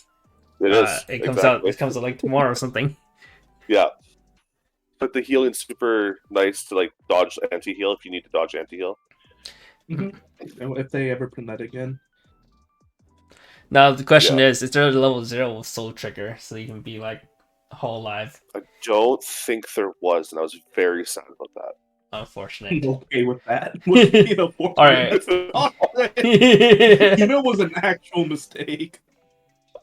It is. It comes exactly. out. It comes out like tomorrow or something. Yeah. But the healing's super nice to like dodge anti-heal if you need to dodge anti-heal. And if they ever print that again, Now the question is there a level 0 soul trigger so you can be like whole live? I don't think there was, and I was very sad about that. Unfortunate. I'm okay with that. Would be the All right. It was an actual mistake.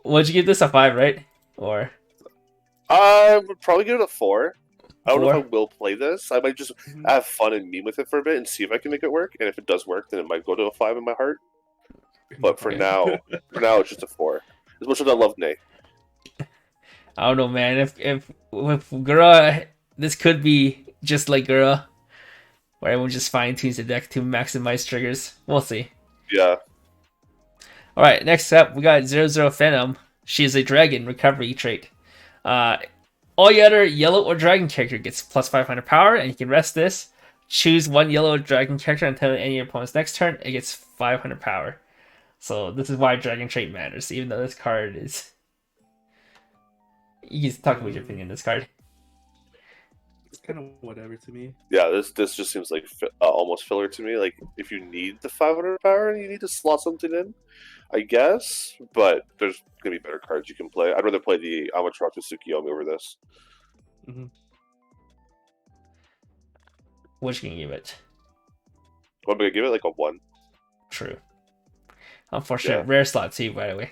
Would you give this a 5, right? Or I would probably give it a 4. I don't know if 4? I will play this. I might just have fun and meme with it for a bit and see if I can make it work. And if it does work, then it might go to a 5 in my heart. But for Okay. now, it's just a 4. As much as I love Nay. I don't know, man. If with Gura, this could be just like Gura, where everyone just fine tunes the deck to maximize triggers. We'll see. Yeah. All right, next up we got 00 Phantom. She is a dragon recovery trait. All your other yellow or dragon character gets plus 500 power, and you can rest this. Choose one yellow dragon character until the end of your opponent's next turn. It gets 500 power. So this is why dragon trait matters, even though this card is. You can talk about your opinion on this card. It's kind of whatever to me. Yeah, this just seems like almost filler to me. Like, if you need the 500 power and you need to slot something in, I guess. But there's going to be better cards you can play. I'd rather play the Amaterasu Tsukiyomi over this. Which can you give it? What am I going to give it? Like a 1. True. Unfortunate. Yeah. Rare slot too, by the way.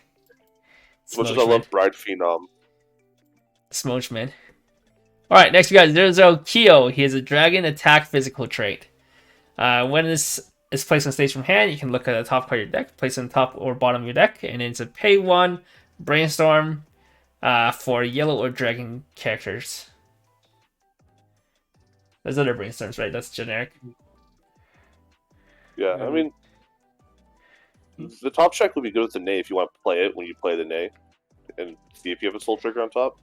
As much as I love Bride Phenom. Smochman. Alright, next we got 00 Kyo. He has a dragon attack physical trait. When this is placed on stage from hand, you can look at the top card of your deck, place it on top or bottom of your deck, and it's a pay 1 brainstorm for yellow or dragon characters. There's other brainstorms, right? That's generic. Yeah, I mean, the top check would be good with the Nay if you want to play it when you play the Nay. And see if you have a Soul Trigger on top.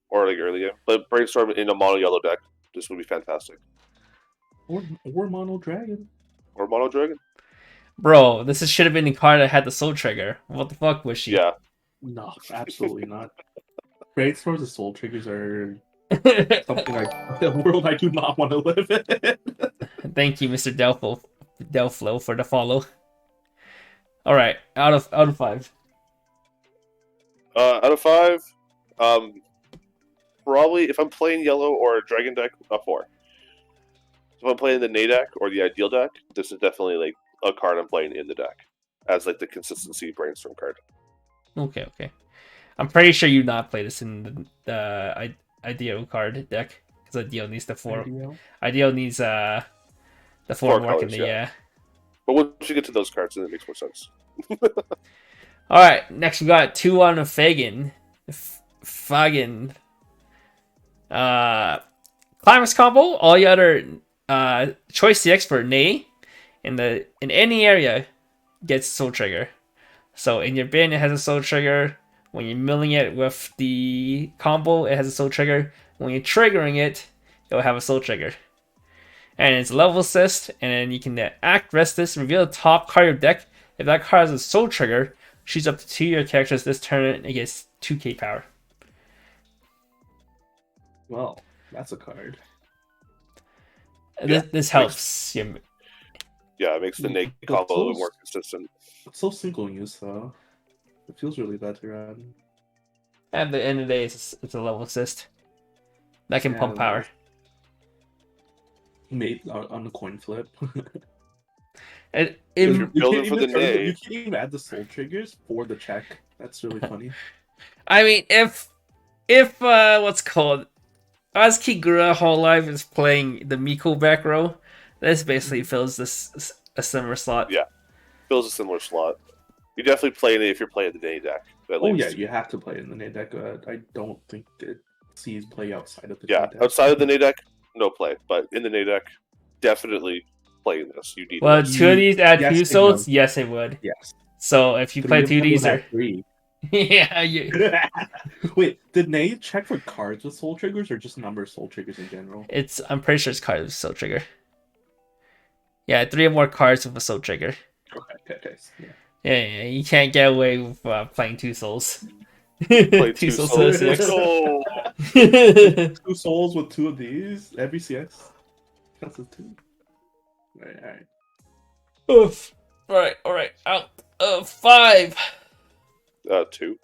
Or like early game. But brainstorm in a mono yellow deck. This would be fantastic. Or mono dragon. Or mono dragon. Bro, this should have been the card that had the soul trigger. What the fuck was she? Yeah. No, absolutely not. Brainstorms and soul triggers are something like a world I do not want to live in. Thank you, Mr. Delflo, for the follow. All right, out of 5. Out of 5, probably if I'm playing yellow or a dragon deck, a 4. If I'm playing the Nay deck or the ideal deck, this is definitely like a card I'm playing in the deck as like the consistency brainstorm card. Okay. I'm pretty sure you not play this in the ideal card deck because ideal needs the 4. Ideal needs the 4 Four mark in colors, the yeah. But once you get to those cards, then it makes more sense. All right, next we got 2 on a Fagin. Fagin. Climax combo. All the other choice CX for Nay in any area gets soul trigger. So in your bin, it has a soul trigger. When you're milling it with the combo, it has a soul trigger. When you're triggering it, it'll have a soul trigger. And it's level assist, and then you can act restless, reveal the top card of your deck. If that card has a soul trigger, shoots up to 2 of your characters this turn, and it gets 2k power. Well, that's a card. This helps. Yeah, it makes the Nay But combo a little those- more consistent. It's so single use though. It feels really bad to run. At the end of the day, it's a level assist. That can Yeah, pump power. Made on the coin flip. It, If you're it, building for the you Nay, can't even add the soul triggers for the check. That's really funny. I mean, if what's called as Kigura Whole Life is playing the Miko back row, this basically fills this a similar slot. Yeah. fills a similar slot. You definitely play it if you're playing the Nay deck. At Oh least. yeah, you have to play in the Nay deck. I don't think it sees play outside of the Yeah, Nay deck. outside of the Nay deck, no play. But in the Nay deck, definitely playing this. You need Well, this. 2 of these add Yes, 2 I souls. know. Yes, it would. Yes. So if you play 2 of these, or 3. yeah, you, Wait, did Nay check for cards with soul triggers or just number of soul triggers in general? I'm pretty sure it's cards with soul trigger. Yeah, 3 or more cards with a soul trigger. Okay. Yeah. Yeah, you can't get away with playing 2 souls. Play 2 souls. souls. Let's go. 2 souls with 2 of these every CS. That's a 2. Alright. Oof. All right. Out of 5. 2.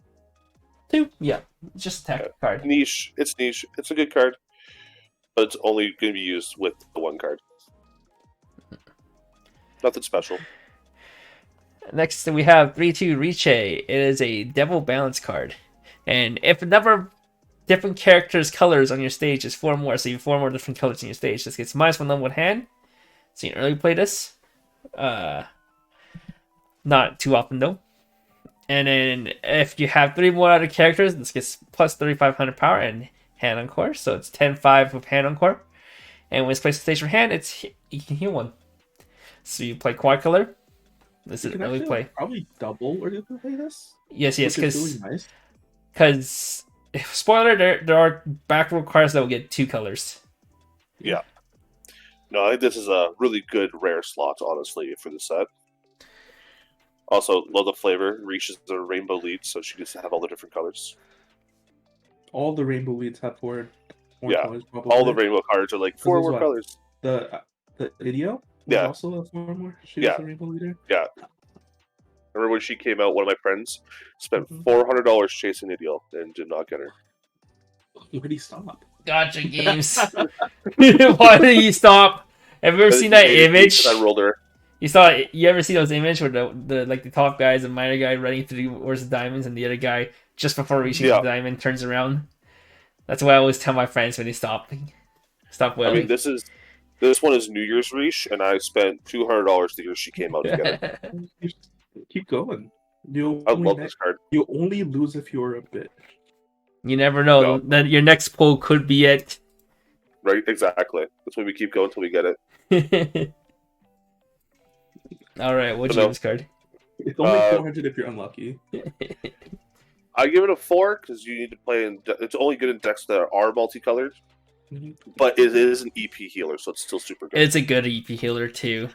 2. Yeah, just attack card. Niche. It's niche. It's a good card, but it's only going to be used with the 1 card. Nothing special. Next, we have 3/2 Riche. It is a Devil Balance card. And if the number of different characters' colors on your stage is 4 more, so you have 4 more different colors in your stage, this gets -1 level in hand. So you can early play this. Not too often, though. And then if you have 3 more other characters, this gets plus 3,500 power and hand encore. So it's 10-5 with hand encore. And when it's placed on stage for hand, you can heal 1. So you play quad color. This is You an can early actually, play. like, probably double or you can play this. Yes, Which is because really nice. spoiler, there are back row cards that will get 2 colors. No, I think this is a really good rare slot, honestly, for the set. Also, love the flavor. Reaches the rainbow lead, so she gets to have all the different colors. All the rainbow leads have 4 more Yeah, colors. Probably. All the rainbow cards are like 4 there's more what? colors. The Idio. Yeah. Also a 4 more. She Yeah. was the rainbow leader. Yeah. Remember when she came out, one of my friends spent Mhm. $400 chasing Ideal and did not get her. Where did he stop? Gotcha games. Why did you stop? Have you ever seen that image? I rolled her. You ever see those images where the top guy is a minor guy running through towards the diamonds and the other guy just before reaching the diamond turns around? That's what I always tell my friends when they stop wailing. I mean, this one is New Year's Reach, and I spent $200 the year she came out to get it. Keep going. You I only, love this card. you only lose if you're a bitch. You never know. No. Then your next pull could be it. Right? Exactly. That's why we keep going until we get it. All right, what'd you So give this card? It's only 400 if you're unlucky. I give it a 4 because you need to play in. It's only good in decks that are multicolored, Mhm. but it is an EP healer, so it's still super good. It's a good EP healer too.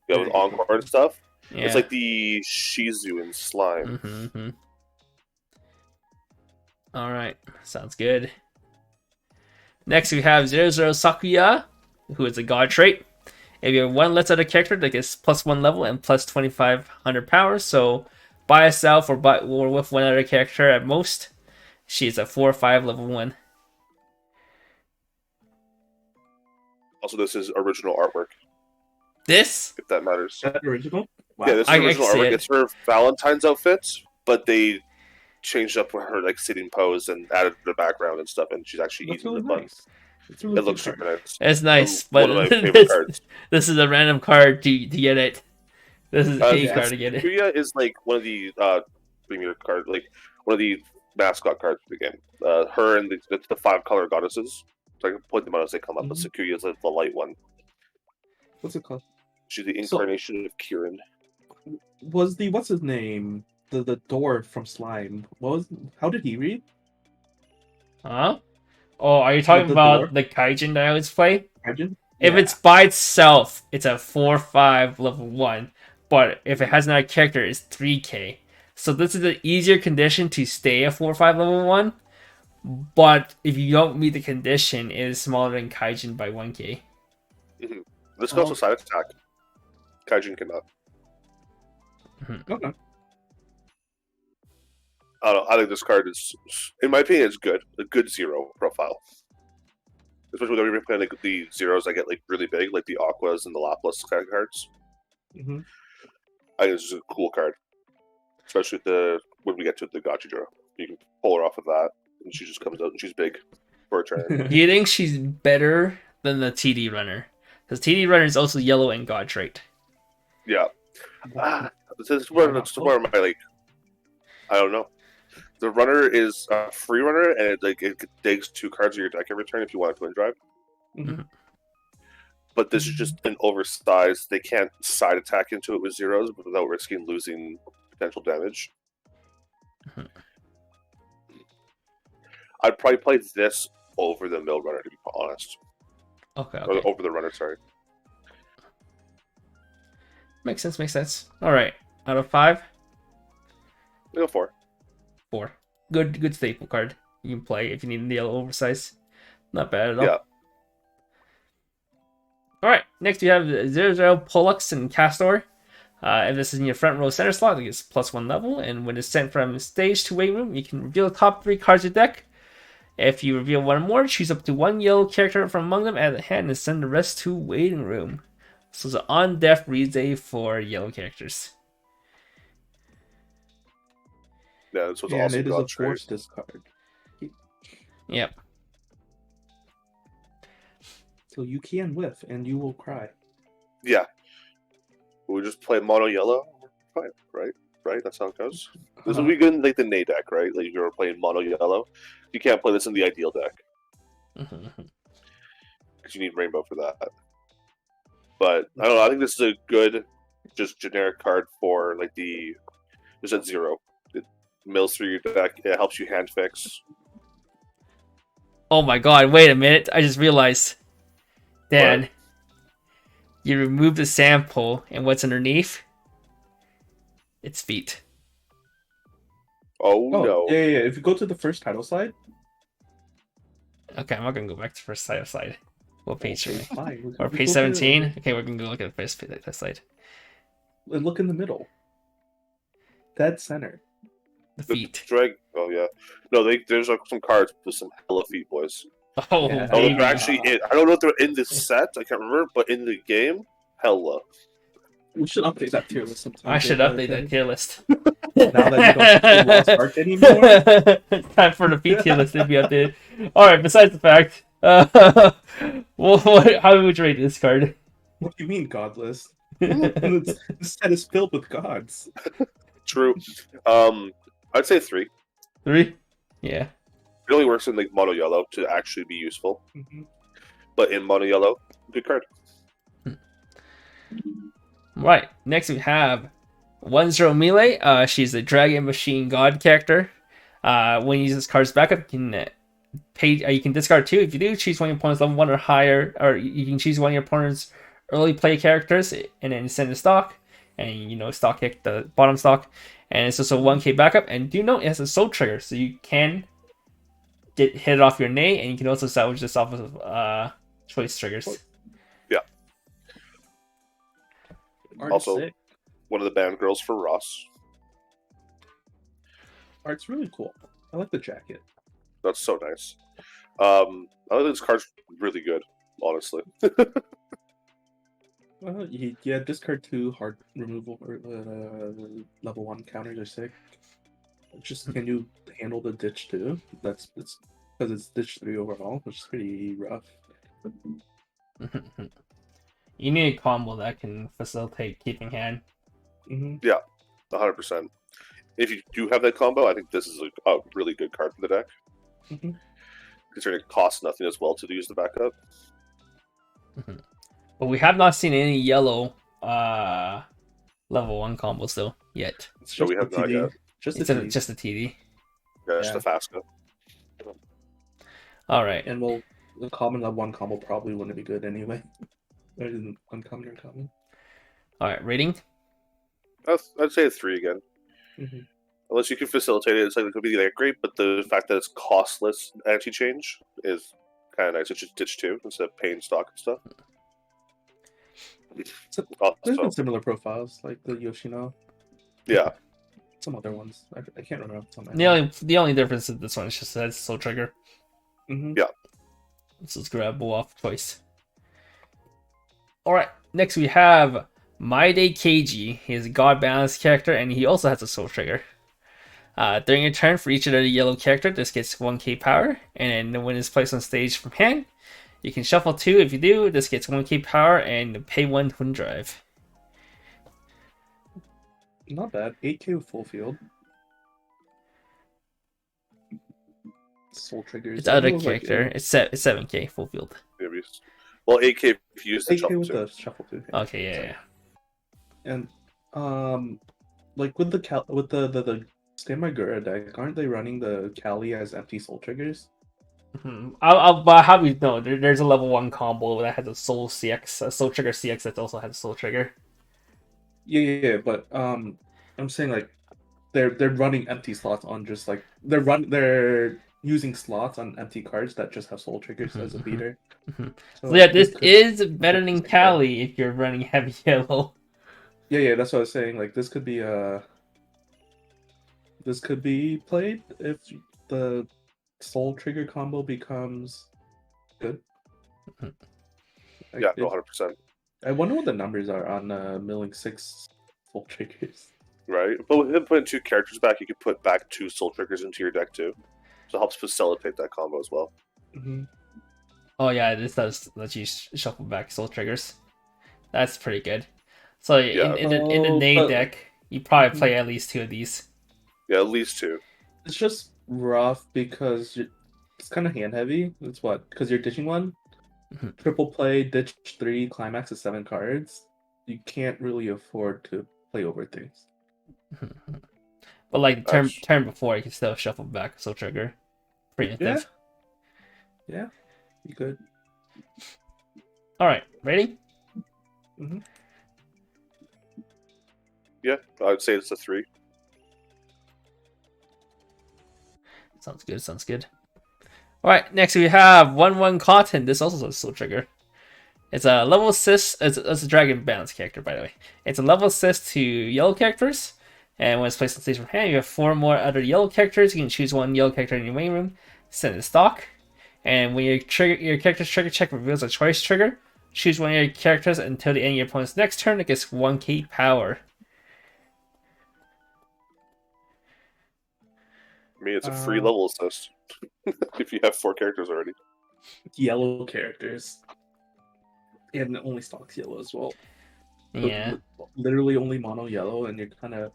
Yeah, with Encore and stuff. Yeah. It's like the Shizu in Slime. Mm-hmm. All right, sounds good. Next, we have 00 Sakuya, who is a god trait. If you have 1 less other character, that gets +1 level and plus 2,500 power. So by herself or with 1 other character at most, she's a 4 or 5 level 1. Also, this is original artwork, This? if that matters. Is that original? Wow. Yeah, this is I can original see artwork. it. It's her Valentine's outfit, but they changed up her like sitting pose and added the background and stuff, and she's actually That's eating really the bun. nice. It's really It looks cute super nice. It's nice, One but of my favorite cards. this is a random card to get it. This is a yeah. card to get it. Sakuya is like one of the premier card, like one of the mascot cards for the game. Her and the 5-color goddesses. So I can point them out as they come up. But Sakuya is like the light one. What's it called? She's the incarnation of Kieran. Was the what's his name? The dwarf from Slime. How did he read? Huh? Oh, are you talking The about dwarf? the Kaijin that I always play? Kaijin? If Yeah. it's by itself, it's a 4/5 level 1. But if it has another character, it's 3k. So this is an easier condition to stay a 4/5 level 1. But if you don't meet the condition, it is smaller than Kaijin by 1k. This goes to side attack. Kaijin cannot. Okay. I don't know. I think this card is, in my opinion, it's good. A good 0 profile. Especially when you're playing like the zeros that get like really big, like the Aquas and the Laplas kind of cards. Mm-hmm. I think this is a cool card. Especially when we get to the Gotcha draw. You can pull her off of that, and she just comes out and she's big for a turn. Do you think she's better than the TD runner? Because TD runner is also yellow and God trait. Yeah. This is where my like. I don't know. The runner is a free runner, and it digs 2 cards of your deck every turn if you want to twin drive. Mm-hmm. But this is just an oversized. They can't side attack into it with zeros without risking losing potential damage. I'd probably play this over the mill runner, to be honest. Okay. Or over the runner, sorry. Makes sense. Alright. Out of 5? Go 4. 4. Good staple card. You can play if you need the yellow oversize. Not bad at all. Yeah. Alright, next we have 0 Pollux and Castor. If this is in your front row center slot, it gets +1 level, and when it's sent from stage to waiting room, you can reveal the top 3 cards of your deck. If you reveal 1 or more, choose up to 1 yellow character from among them, add the hand, and send the rest to waiting room. So it's an on-death reday for yellow characters. Yeah, this was And also it is a God trait. force discard. Yep. So you can whiff and you will cry. Yeah. We just play mono yellow. Fine, right? Right? That's how it goes. This would be good in like the Nay deck, right? Like if you're playing mono yellow. You can't play this in the ideal deck. Because you need rainbow for that. But I don't know, I think this is a good just generic card for like just at 0. It mills through your deck, it helps you hand fix. Oh my god, wait a minute. I just realized. Dan, What? you remove the sample, and what's underneath? It's feet. Oh no. Yeah. If you go to the first title slide. Okay, I'm not gonna go back to first side. What page are we? Fine. Or page 17? Okay, we're gonna go look at the first slide. And look in the middle. Dead center. The feet. Oh yeah. No, there's like some cards with some hella feet, boys. Oh, Yeah. Oh, baby. they're actually I don't know if they're in the set, I can't remember, but in the game, hella. We should update that tier list sometime. I should update that tier list. Now that you don't see Lost Ark anymore. Time for the feet tier list to be updated. Alright, besides the fact, how would you rate this card? What do you mean, godless? This set is filled with gods. True. I'd say 3. 3? Yeah. It only works in like mono yellow to actually be useful. Mhm. But in mono yellow, good card. Right. Next we have 1-0 Melee. She's a Dragon Machine God character. When you use this card's backup, you can you can discard 2. If you do, choose one of your opponent's level 1 or higher, or you can choose one of your opponent's early play characters and then send a stock, and stock kick the bottom stock. And it's also 1k backup. And do note it has a soul trigger, so you can hit it off your Nay, and you can also salvage this off of choice triggers. Yeah. Art's Also, sick. one of the band girls for Ross. Art's really cool. I like the jacket. That's so nice. I think this card's really good, honestly. Yeah, discard 2 hard removal or level 1 counters are sick. Just can you handle the ditch too? It's because it's ditch 3 overall, which is pretty rough. You need a combo that can facilitate keeping hand. Hmm. 100%. If you do have that combo, I think this is a really good card for the deck. Hmm. Considering it costs nothing as well to use the backup. But we have not seen any yellow level 1 combos though yet. So we have not yet. Just It's the TD. just a TD. Yeah, it's the Fasca. All right. And well, the common level 1 combo probably wouldn't be good anyway. There isn't uncommon or common. All right. Rating. I'd say a 3 again. Hmm. Unless you can facilitate it, it's like it could be like great, but the fact that it's costless anti-change is kind of nice. It's just ditch 2 instead of paying stock and stuff. There's been Also, similar profiles like the Yoshino, yeah, some other ones. I can't remember. The only difference is this one is just that it's Soul Trigger. Hmm. Yeah. So it's grabbable off twice. All right. Next we have Maide Keiji. He is a God Balance character, and he also has a Soul Trigger. During your turn, for each other yellow character, this gets 1k power, and then when it's placed on stage from hand, you can shuffle 2. If you do, this gets 1k power and pay 1 Twin Drive. Not bad. 8k full field. Soul triggers. It's other character. It's 7k full field. maybe. Well, 8k if you use the 8k shuffle with too. the shuffle too. Okay, yeah. And like with the Stamagura deck, aren't they running the Kali as empty soul triggers? But how do we know? There's a level 1 combo that has a Soul CX, a Soul Trigger CX that also has a Soul Trigger. Yeah, but I'm saying like they're running empty slots on just like they're using slots on empty cards that just have soul triggers as a beater. So yeah, this could- is better than Kali if you're running heavy yellow. Yeah, that's what I was saying. Like this could be played if the soul trigger combo becomes good. Like, Yeah, no, 100%. I wonder what the numbers are on milling 6 soul triggers. Right, but with him putting 2 characters back, you could put back 2 soul triggers into your deck too. So it helps facilitate that combo as well. Mm-hmm. Oh yeah, this does let you shuffle back Soul Triggers. That's pretty good. So Yeah. in the Nade deck, you probably play at least 2 of these. Yeah, at least 2. It's just rough because it's kind of hand heavy. It's what? Because you're ditching 1. Mhm. Triple play, ditch 3, climax is 7 cards. You can't really afford to play over things. But like the turn before, you can still shuffle back Soul Trigger. Preemptive. Yeah, you could. All right, ready? Mm-hmm. Yeah, I'd say it's a 3. Sounds good. Sounds good. All right, next we have 1/1 Cotton. This also has Soul Trigger. It's a level assist. It's a Dragon Balance character, by the way. It's a level assist to yellow characters, and when it's placed on stage from hand, you have 4 more other yellow characters. You can choose 1 yellow character in your main room, send it stock, and when your character's trigger check reveals a choice trigger, choose 1 of your characters until the end of your opponent's next turn. It gets 1k power. I mean, it's a free level assist if you have 4 characters already. Yellow characters. And it only stocks yellow as well. Yeah. Literally only mono yellow, and you're kind of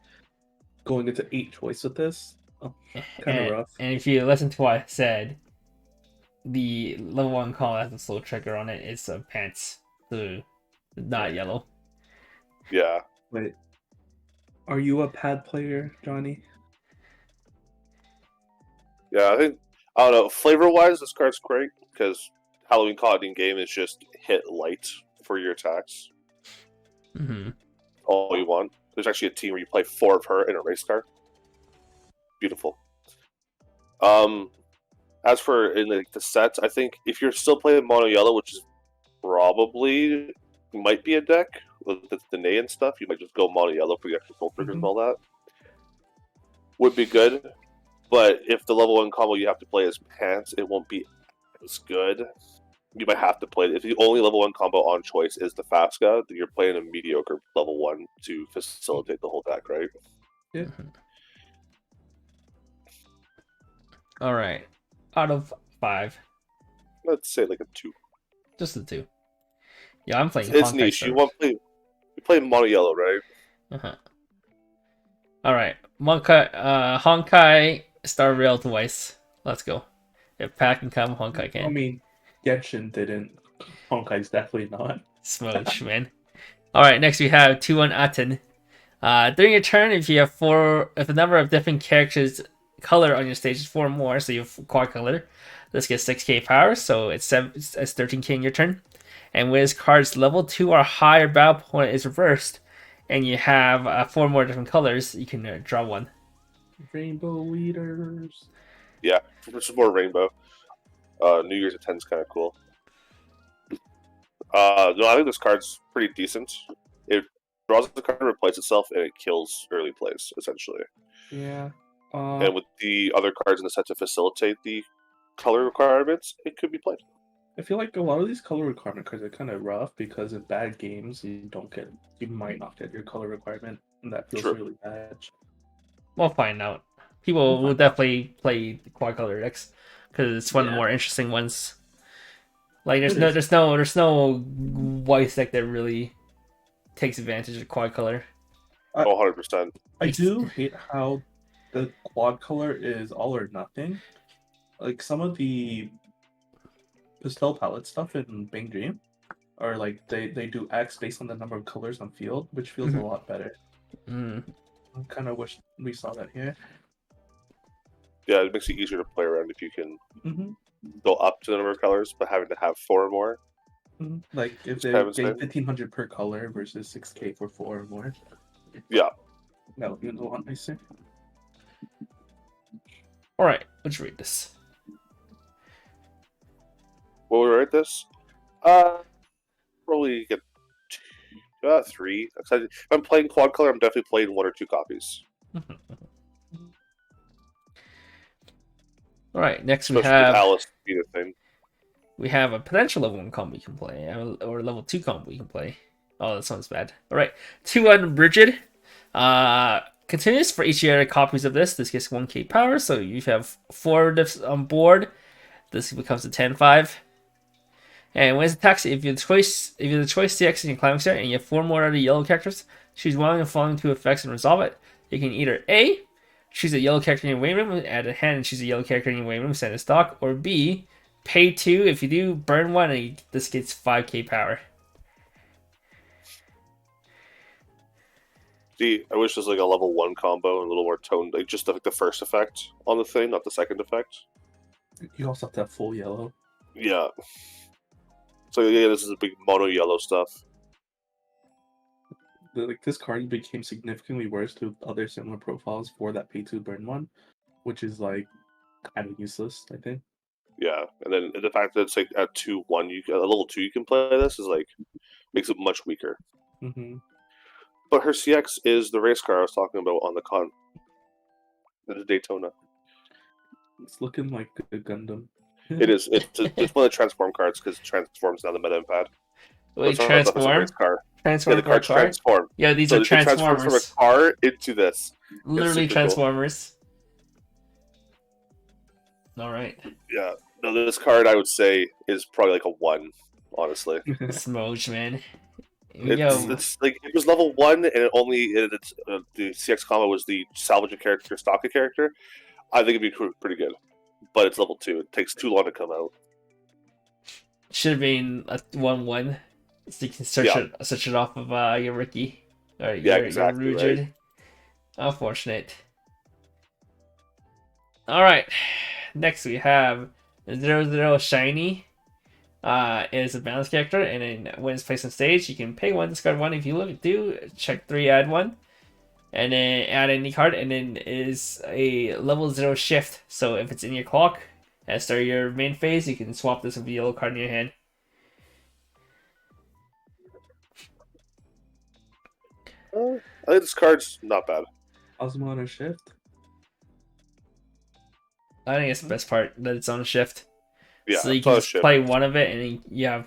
going into 8 choice with this. Kind of rough. And if you listen to what I said, the level 1 call has a Soul Trigger on it. It's a pants, so not yellow. Yeah. Wait. Are you a pad player, Johnny? Yeah, I don't know. Flavor-wise, this card's great because Halloween Cotton game is just hit light for your attacks. Mm-hmm. All you want. There's actually a team where you play 4 of her in a race car. Beautiful. As for in the sets, I think if you're still playing mono yellow, which is probably might be a deck with the Nay and stuff, you might just go mono yellow for the extra soul triggers and all that. Would be good. But if the level 1 combo you have to play is Pants, it won't be as good. You might have to play it. If the only level 1 combo on choice is the Fasca, then you're playing a mediocre level 1 to facilitate the whole deck, right? Yeah. All right. Out of 5. Let's say like a 2. Just the 2. Yeah, I'm playing It's Honkai niche. Star. You play mono yellow, right? Uh-huh. All right, Honkai Star Rail Weiss. Let's go. If Pack can come, Honkai I can. mean, Genshin didn't. Honkai's definitely not. Smooch, man. All right, next we have 2-1 Aten. During your turn, if the number of different characters color on your stage is 4 or more, so you have quad color, this gets 6k power, so it's 13k in your turn. And when his card's level 2 or higher battle point is reversed, and you have 4 more different colors, you can draw 1. Rainbow leaders. Yeah, this is more rainbow. New Year's at 10 is kind of cool. No, I think this card's pretty decent. It draws the card to replace itself, and it kills early plays, essentially. Yeah. And with the other cards in the set to facilitate the color requirements, it could be played. I feel like a lot of these color requirement cards are kind of rough because in bad games you might not get your color requirement, and that feels True. really bad. We'll find out. People will definitely play the quad color decks because it's one of the Yeah. more interesting ones. Like It there's no Weiss deck that really takes advantage of quad color. 100%. I do hate how the quad color is all or nothing. Like some of the pastel palette stuff in Bang Dream are like they do X based on the number of colors on field, which feels a lot better. Mm. I kind of wish we saw that here. Yeah, it makes it easier to play around if you can Mm-hmm. go up to the number of colors, but having to have 4 or more. Mm-hmm. Like if It's they kind of gave insane. 1,500 per color versus 6k for 4 or more. Yeah. That would be a lot nicer. All right, let's read this. What would we rate this? Probably get 3. If I'm playing quad color, I'm definitely playing 1 or 2 copies. All right, next we Especially with have Alice being a thing. a potential level 1 combo you can play, or level 2 combo you can play. Oh, that sounds bad. All right, 2-1 Brigid. Continuous for each of your copies of this. This gets 1k power, so you have 4 diffs on board. This becomes a 10-5. And when it attacks, if you're the choice CX in your climax area and you have 4 more other yellow characters, choose one of the following 2 effects and resolve it. You can either A, choose a yellow character in your waiting room, add a hand and choose a yellow character in your waiting room, send a stock, or B, pay 2. If you do, burn 1 and this gets 5k power. See, I wish there's like a level 1 combo and a little more toned, like just like the first effect on the thing, not the second effect. You also have to have full yellow. Yeah. So yeah, this is a big mono yellow stuff. Like this card became significantly worse to other similar profiles for that pay to burn one, which is like kind of useless, I think. Yeah, and then the fact that it's like at 2-1, a level 2 you can play this is like makes it much weaker. Mm-hmm. But her CX is the race car I was talking about on the con. The Daytona. It's looking like a Gundam. It is. It's one of the transform cards because transforms now the meta pad. Wait, It's not a transform? race car. Transform Yeah, the for a cards car? transform. Yeah, these So are it transforms Transformers. from a car into this. Literally super cool. Transformers. Alright. Yeah. No, this card I would say is probably like a 1, honestly. Smooch, man. It's like it was level 1 and the CX combo was the salvage a character, stock a character. I think it'd be pretty good. But it's level 2. It takes too long to come out. Should have been a 1-1. So you can search it off of your Ricky. Or your Rugid. Right. Unfortunate. Alright. Next we have 0-0 Shiny. Is a balance character, and then when it's placed on stage, you can pay 1, discard 1. If you do, check 3, add 1. And then add any card, and then is a level 0 shift. So if it's in your clock, at the start of your main phase, you can swap this with the yellow card in your hand. I think this card's not bad. Osmotic Shift. I think it's the best part, that it's on a shift. Yeah, So you can just play one of it, and then you have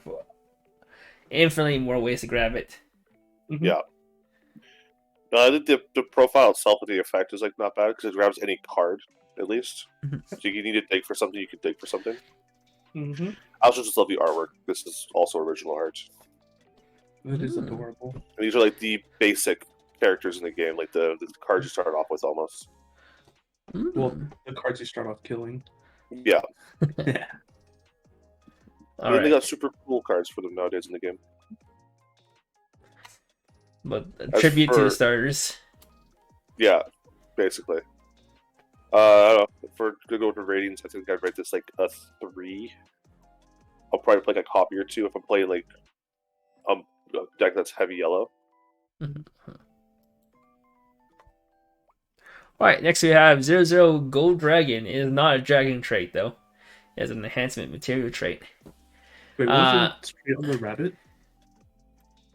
infinitely more ways to grab it. Mm-hmm. Yeah. No, I think the profile itself of the effect is like not bad because it grabs any card at least. So you need to dig for something, you can dig for something. Mm-hmm. I also just love the artwork. This is also original art. It is adorable. And these are like the basic characters in the game, like the cards you start off with almost. Well, Mm. the cards you start off killing. Yeah. Yeah. All And then they right, got super cool cards for them nowadays in the game. but a As tribute to the for- starters. Yeah, basically. I don't know. If we're gonna go to ratings, I think I'd rate this like a 3. I'll probably play like a copy or two if I'm playing like a deck that's heavy yellow. Alright, next we have 00 Gold Dragon. It is not a dragon trait though. It has an enhancement material trait. Wait, what was it? Straight on the rabbit?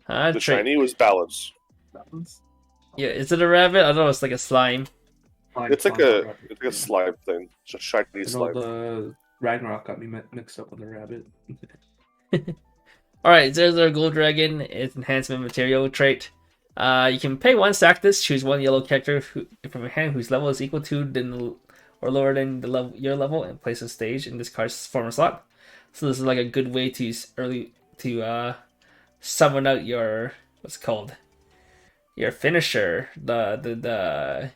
The shiny was balance. Balance? Yeah, is it a rabbit? I don't know, it's like a slime. It's like a slime thing. It's a shiny I know slime. the Ragnarok got me mixed up with the rabbit. Alright, 00 Gold Dragon is enhancement material trait. You can pay 1 sack this, choose 1 yellow character from your hand whose level is equal to or lower than your level, and place a stage in this card's former slot. So this is like a good way to summon out your your finisher, the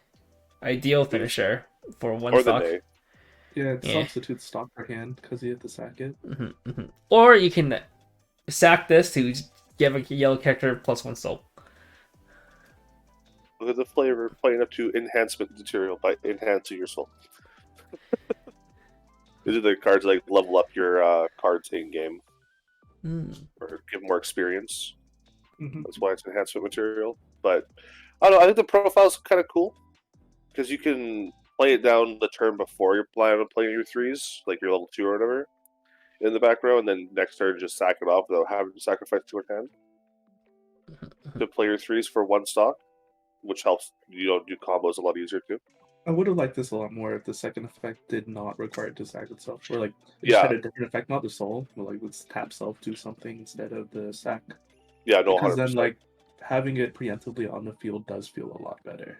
ideal finisher for 1 Or stock. the Nay. Yeah, it Yeah. substitutes stock per hand because you have to sack it. Or you can sack this to give a yellow character plus 1 soul. Look at the flavor playing up to enhancement material by enhancing your soul. These are the cards like level up your cards in game or give more experience. Mm-hmm. That's why it's enhancement material. But I don't know. I think the profile's kind of cool because you can play it down the turn before you're planning on playing your 3s, like your level 2 or whatever, in the back row, and then next turn just sack it off without having to sacrifice 2 in hand to play your 3s for 1 stock, which helps do combos a lot easier too. I would have liked this a lot more if the second effect did not require it to sack itself, or like it Yeah. had a different effect, not the soul, but like let's tap self do something instead of the sack. Yeah, no, Because 100%. then like having it preemptively on the field does feel a lot better.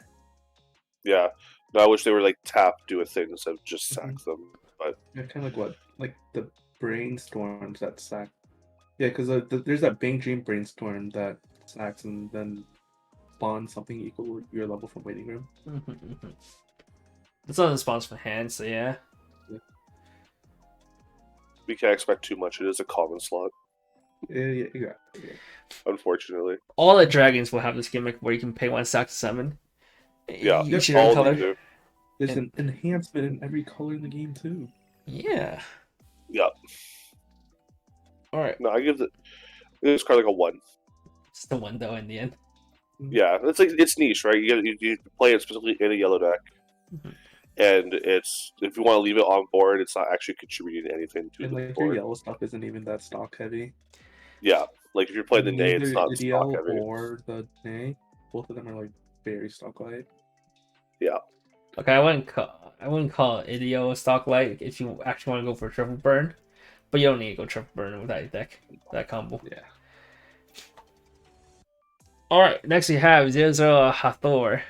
Yeah. No, I wish they were like tap, do a thing instead of just sack them. But Yeah, kind of like what, like the brainstorms that sack. Yeah, because there's that Bang Dream brainstorm that sacks and then spawns something equal to your level from waiting room. It's not the spawns from hand, so yeah. we can't expect too much. It is a common slot, Yeah. unfortunately. All the dragons will have this gimmick where you can pay 1 sack to summon. Yeah, Each all color. of them do. There's an enhancement in every color in the game too. Yeah. Yeah. All right. No, I give this card like a 1. It's the 1 though in the end. Yeah, it's niche, right? You play it specifically in a yellow deck, and it's if you want to leave it on board, it's not actually contributing anything to And the like your board. yellow stuff isn't even that stock heavy. Yeah, like if you're playing the Nay, it's Neither not the stock DL heavy. or the Nay. Both of them are like very stock light. Yeah, Okay, I wouldn't call it Idio a stock light if you actually want to go for a triple burn, but you don't need to go triple burn with that deck, that combo. Yeah. All right, next we have 00 Hathor.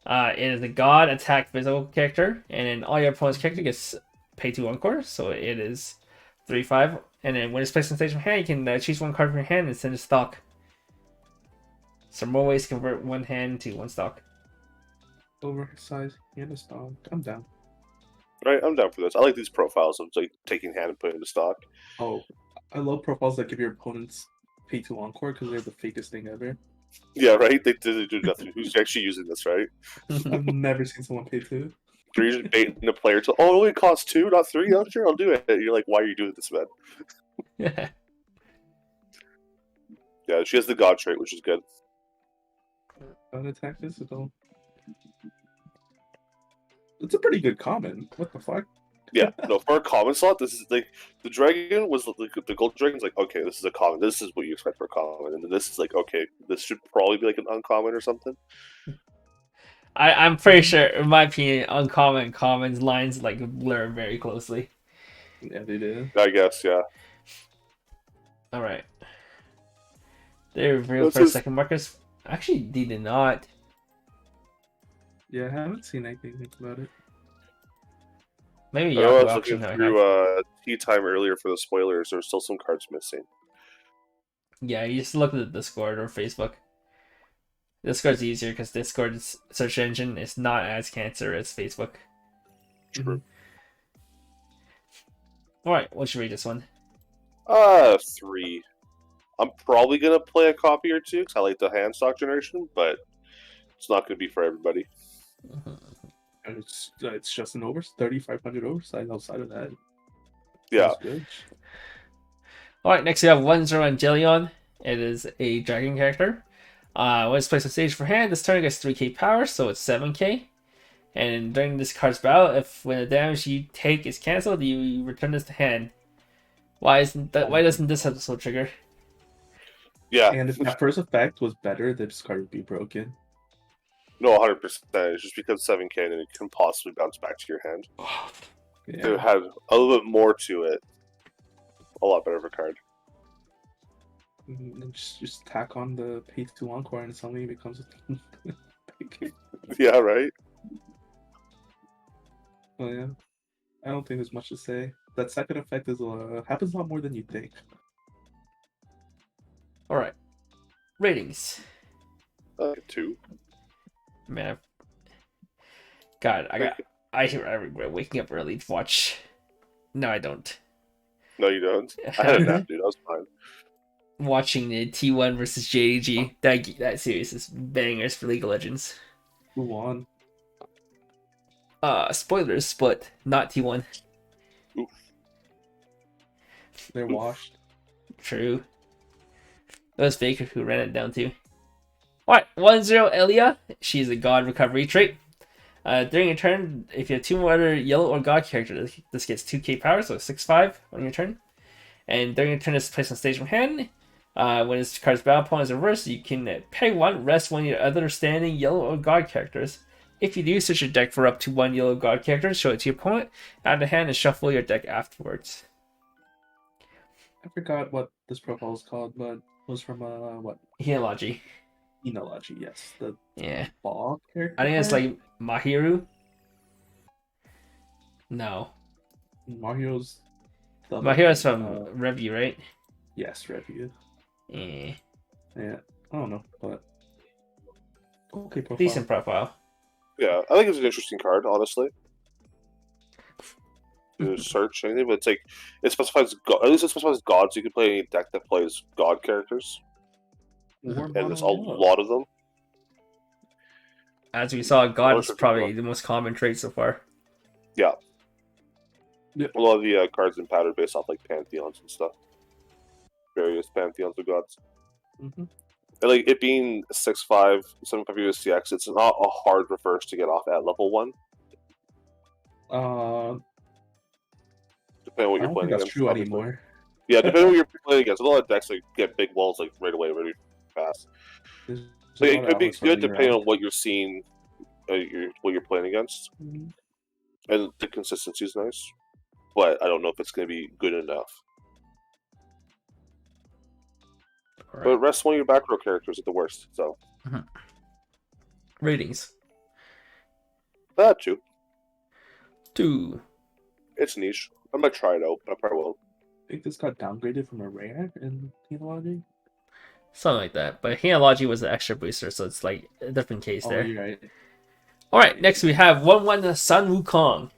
It is a god attack physical character, and then all your opponent's character gets pay 2 encore, so it is 3/5. And then when it's placed on stage from hand, you can choose 1 card from your hand and send a stock. So more ways to convert 1 hand to 1 stock. Oversized and a stock. I'm down. right. I'm down for this. I like these profiles of like taking hand and putting into stock. Oh, I love profiles that give your opponents pay 2 encore because they're the fakest thing ever. Yeah, right. They do nothing. Who's actually using this, right? I've never seen someone pay 2. They're usually baiting the player to, oh, it only costs 2, not 3. Oh, sure, I'll do it. And you're like, why are you doing this, man? Yeah. Yeah, she has the god trait, which is good. Don't attack physical. It's a pretty good common. What the fuck? Yeah, no, for a common slot, this is like the dragon was like the gold dragon's like, okay, this is a common. This is what you expect for a common, and then this is like, okay, this should probably be like an uncommon or something. I'm pretty sure, in my opinion, uncommon and commons lines like blur very closely. Yeah, they did. I guess, yeah. All right. They revealed for second markers. Actually, they did not. Yeah, I haven't seen anything about it. Maybe I know I Yahoo was auction. looking through tea time earlier for the spoilers. There were still some cards missing. Yeah, you just look at the Discord or Facebook. Discord's easier because Discord's search engine is not as cancerous as Facebook. True. Alright, what should we rate this one? 3. I'm probably gonna play a copy or two because I like the hand stock generation, but it's not gonna be for everybody. And it's just an 3,500 oversight outside of that. Yeah. That's good. Alright, next we have 1-0 Angelion. It is a dragon character. When it's placed on stage for hand, this turn gets 3k power, so it's 7k. And during this card's battle, if when the damage you take is cancelled, you return this to hand. Why doesn't this have a soul trigger? Yeah. And if that first effect was better, this card would be broken. No, 100%. It's just because 7k and it can possibly bounce back to your hand. If it had a little bit more to it, a lot better of a card. And just tack on the pay to encore and suddenly it becomes a Yeah, right? Oh yeah. I don't think there's much to say. That second effect is happens a lot more than you think. Alright. Ratings. 2. Man, God, I regret waking up early to watch. No, I don't. No, you don't. I had a nap, dude. I was fine. Watching the T1 versus JDG. That series is bangers for League of Legends. Who won? Spoilers, but not T1. Oof. They're washed. True. It was Faker who ran it down too. Alright, 1-0 Elia. She's a god recovery trait. During your turn, if you have 2 more other yellow or god characters, this gets 2k power, so 6-5 on your turn. And during your turn, it's placed on stage from hand. When this card's battle point is reversed, you can pay 1, rest 1 of your other standing yellow or god characters. If you do, search your deck for up to 1 yellow god character, show it to your opponent, add the hand, and shuffle your deck afterwards. I forgot what this profile is called, but it was from what? Heology. Enology, yes. The Yeah. ball character. I think it's like Mahiru. No. Mario's Mahiru's from Review, right? Yes, Review. Yeah. Yeah. I don't know, but okay profile. Decent profile. Yeah, I think it's an interesting card, honestly. To search anything, but it's like it specifies at least it specifies gods. You can play any deck that plays god characters, and there's a lot of them. As we saw, God is Most probably the most common trait so far. Yeah. Yeah. A lot of the cards in pattern based off like pantheons and stuff. Various pantheons of gods. Mm-hmm. And like it being 6/5, 7/5 USCX, it's not a hard reverse to get off at level 1. Depending on what I you're don't playing think that's against. true obviously. anymore. Yeah, depending on what you're playing against. A lot of decks like get big walls like right away, really fast. So it could be good depending on what you're seeing, what you're playing against, and the consistency is nice. But I don't know if it's going to be good enough. Right. But rest 1 of your back row characters at the worst. So Ratings. that too. 2. It's niche. I might try it out, but I probably won't. I think this got downgraded from a rare in Henology. Something like that. But Henology was an extra booster, so it's like a different case there. You're right. Alright, next we have 1-1 Sun Wukong.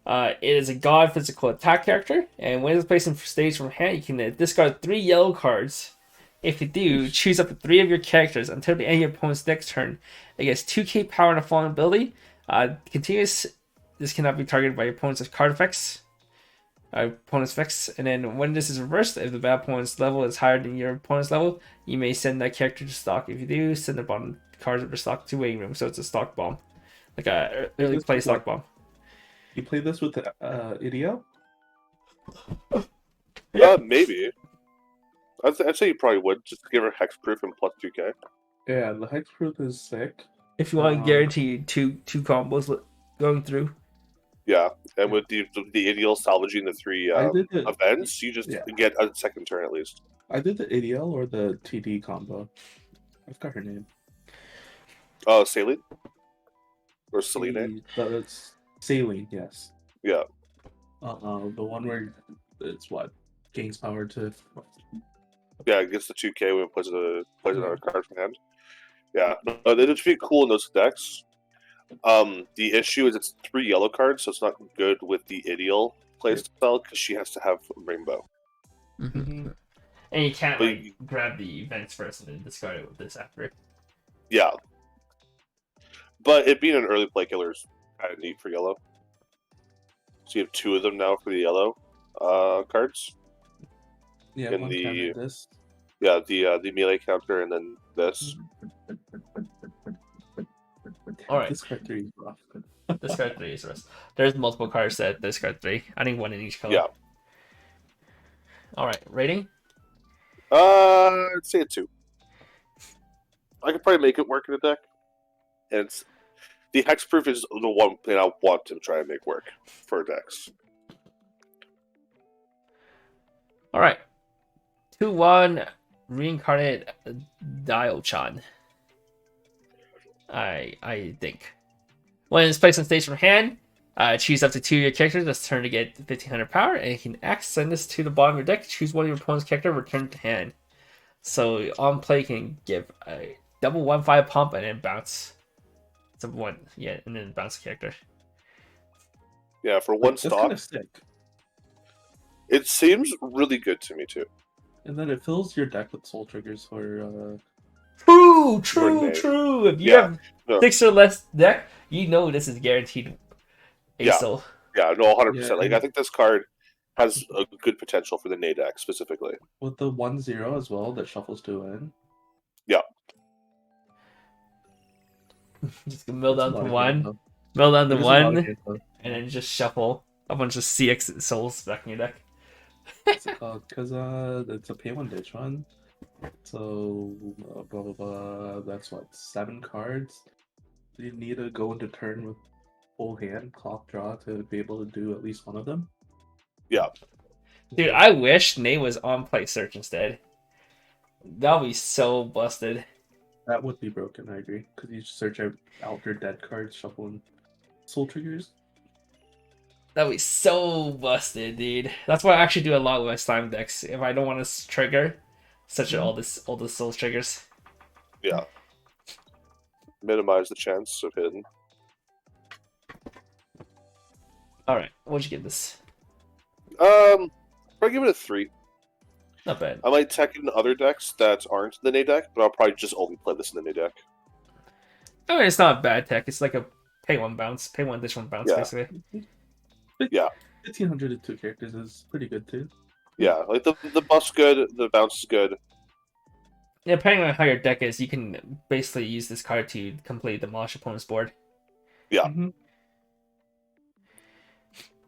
It is a god physical attack character, and when it's placed on stage from hand, you can discard 3 yellow cards. If you do, choose up to 3 of your characters until the end of your opponent's next turn. It gets 2k power and a fallen ability. Continuous. This cannot be targeted by your opponent's card effects. Opponent's effects. And then when this is reversed, if the battle opponent's level is higher than your opponent's level, you may send that character to stock. If you do, send the bottom cards of the stock to waiting room. So it's a stock bomb. Like a early play stock bomb. You play this with Idio? Maybe. I'd say you probably would. Just give her hexproof and plus 2k. Yeah, the hexproof is sick. If you want to guarantee two combos going through. Yeah, and with the ideal salvaging the 3 events, you just get a second turn at least. I did the ADL or the TD combo. I forgot her name. Oh, Saline? Or Selene? It's Saline, yes. Yeah. The one where it's what? Gains power to... Yeah, it gets the 2k when it plays another card from hand. Yeah, it'd be cool in those decks. The issue is it's 3 yellow cards, so it's not good with the ideal playstyle because she has to have rainbow. And you can't But like grab the events first and then discard it with this after. yeah, but it being an early play killer is kind of neat for yellow. So you have 2 of them now for the yellow cards. Yeah, In one the- counter this. Yeah, the melee counter and then this. All right. This card 3 is rough. Discard 3 is rest. There's multiple cards that discard 3. I think 1 in each color. Yeah. All right, rating. I'd say a 2. I could probably make it work in a deck. And the hexproof is the one thing I want to try and make work for decks. All right, 2/1 reincarnate Diochan. I think when it's placed on stage from hand, choose up to 2 of your characters this turn to get 1500 power, and you can X send this to the bottom of your deck. Choose one of your opponent's character, return it to hand. So on play, you can give a double 1/5 pump and then bounce. It's a 1, yeah, and then bounce the character. Yeah, for 1 That's stock, kind of sick. it seems really good to me too. And then it fills your deck with soul triggers for True. Renee. If you Yeah, have no. 6 or less deck, you know this is guaranteed Yeah. ASO. Yeah, no, 100%. Yeah, Like, and- I think this card has a good potential for the Nay deck specifically. with the 1/0 as well that shuffles 2 in. Just mill That's a down lot to of 1, game, though. mill down to It is a lot 1, of game, though. and then just shuffle a bunch of CX souls back in your deck. What's it called? Because it's a pay 1 ditch one. So blah blah blah. That's what 7 cards. You need to go into turn with full hand clock draw to be able to do at least one of them. Yeah. Dude, I wish Nay was on play search instead. That would be so busted. That would be broken. I agree. Because you search out your dead cards, shuffling soul triggers. That would be so busted, dude. That's why I actually do a lot with my slime decks. If I don't want to trigger, such all the soul triggers. Yeah. Minimize the chance of hitting. All right, what'd you give this? Probably give it a 3. Not bad. I might tech in other decks that aren't the Nay deck, but I'll probably just only play this in the Nay deck. I mean, it's not a bad tech. It's like a pay 1 bounce, pay 1 dish 1 bounce, Yeah. basically. Yeah. 1500 to 2 characters is pretty good too. Yeah, like the buff's good, the bounce is good. Yeah, depending on how your deck is, you can basically use this card to completely demolish opponent's board. Yeah. Mhm.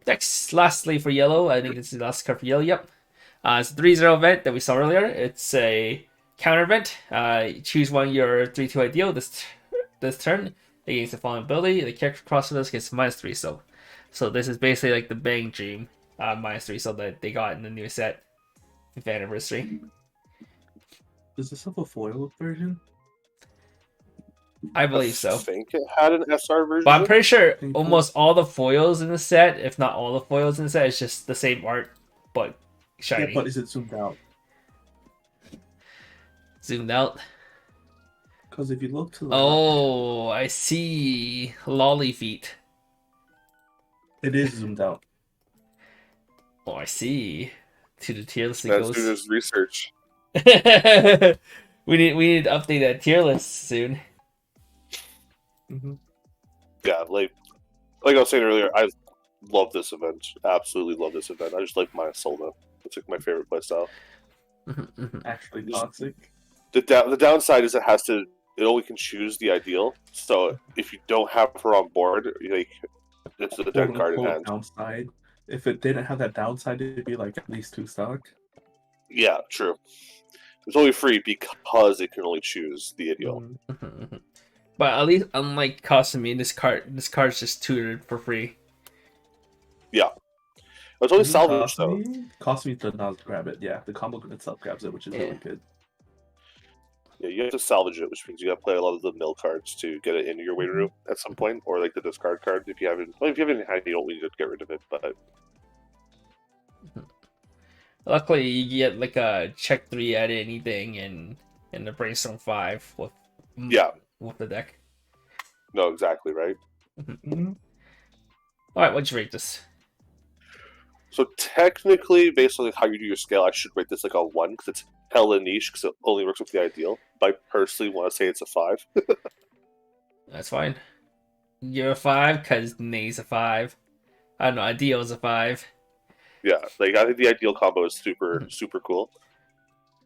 Next, lastly for yellow, I think this is the last card for yellow. Yep. It's a 3/0 event that we saw earlier. It's a counter event. Choose one of your 3/2 ideal this turn against the following ability. The character crossing this gets -3 so. So this is basically like the Bang Dream -3 so that they got in the new set, 5th anniversary. Does this have a foil version? I believe so. I think it had an SR version. But I'm pretty sure Think almost all the foils in the set, if not all the foils in the set, is just the same art, but shiny. Yeah, but is it zoomed out? Zoomed out. Because if you look to the Oh, I see. Lolly feet. left, it is zoomed out. Oh, I see. To the tier list it That's goes. through this research. we need to update that tier list soon. Mm-hmm. Yeah, like I was saying earlier, I love this event. Absolutely love this event. I just like my Solna. It's like my favorite playstyle. Actually Just- toxic. The downside is it only can choose the ideal. So if you don't have her on board, like it's a dead card in Quote, hand. downside. If it didn't have that downside, it'd be like at least 2 stock. Yeah, true. It's only free because it can only choose the ideal. Mhm. But at least unlike Kasumi, this card's just tutored for free. It's only salvage though. Kasumi does not grab it. Yeah, the combo itself grabs it, which is Yeah. really good. Yeah, you have to salvage it, which means you got to play a lot of the mill cards to get it into your waiting room at some point, or like the discard card if you haven't. Well, if you haven't had, you don't need to get rid of it. But Luckily, you get like a check 3 at anything and the brainstorm 5 with Yeah. with the deck. No, exactly right. Mhm. All right, what'd you rate this? So technically, based on how you do your scale, I should rate this like a 1 because it's hella niche because it only works with the ideal. But I personally want to say it's a 5. That's fine. You're a 5 because Nay's a 5. I don't know. Ideal is a 5. Yeah, like I think the ideal combo is super cool.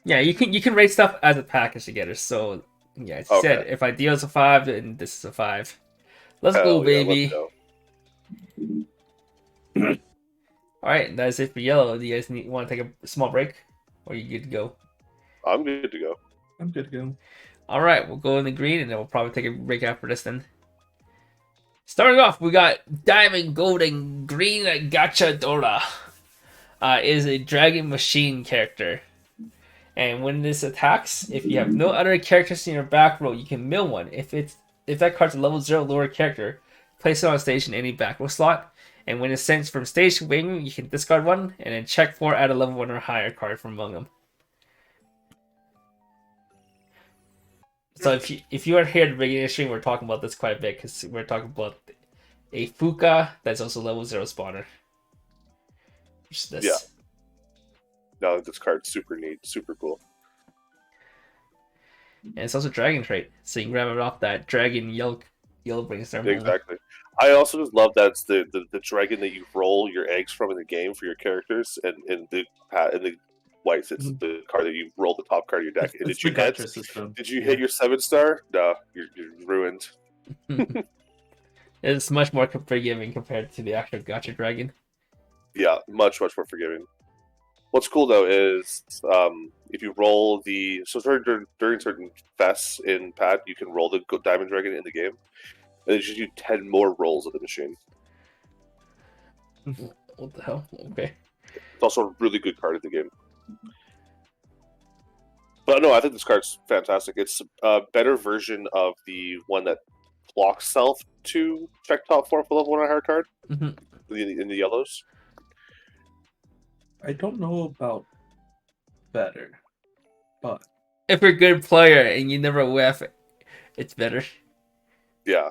Yeah, you can rate stuff as a package together. So yeah, as you said, Okay. if Ideal is a 5, then this is a 5. Let's go, Hell yeah, let's baby. go. All right, that's it for yellow. Do you guys want to take a small break, or are you good to go? I'm good to go. I'm good to go. All right, we'll go in the green, and then we'll probably take a break after this. Then, starting off, we got Diamond, Gold, and Green Gachadora. Is a Dragon Machine character, and when this attacks, if you have no other characters in your back row, you can mill one. If that card's a level 0 lower character, place it on stage in any back row slot. And when it's sent from stage to wing, you can discard one and then check 4 add a level 1 or higher card from among them. So if you are here at the beginning of the stream, we're talking about this quite a bit because we're talking about a Fuka that's also level 0 spawner. Which is this. Yeah. No, this card's super neat, super cool. And it's also Dragon trait, so you can grab it off that Dragon Yellow Brainstorm. Exactly. I also just love that it's the dragon that you roll your eggs from in the game for your characters, and in the whites, it's the card that you roll the top card of your deck. And It's did you the hit? gacha system. Did you hit your 7-star? No, you're ruined. It's much more forgiving compared to the actual Gacha Dragon. Yeah, much more forgiving. What's cool though is if you roll during certain fests in Pat, you can roll the Diamond Dragon in the game, and it gives you 10 more rolls of the machine. What the hell? Okay. It's also a really good card in the game. But no, I think this card's fantastic. It's a better version of the one that blocks self to check top 4 for level 1 or higher card in the yellows. I don't know about better, but if you're a good player and you never whiff, it's better. Yeah.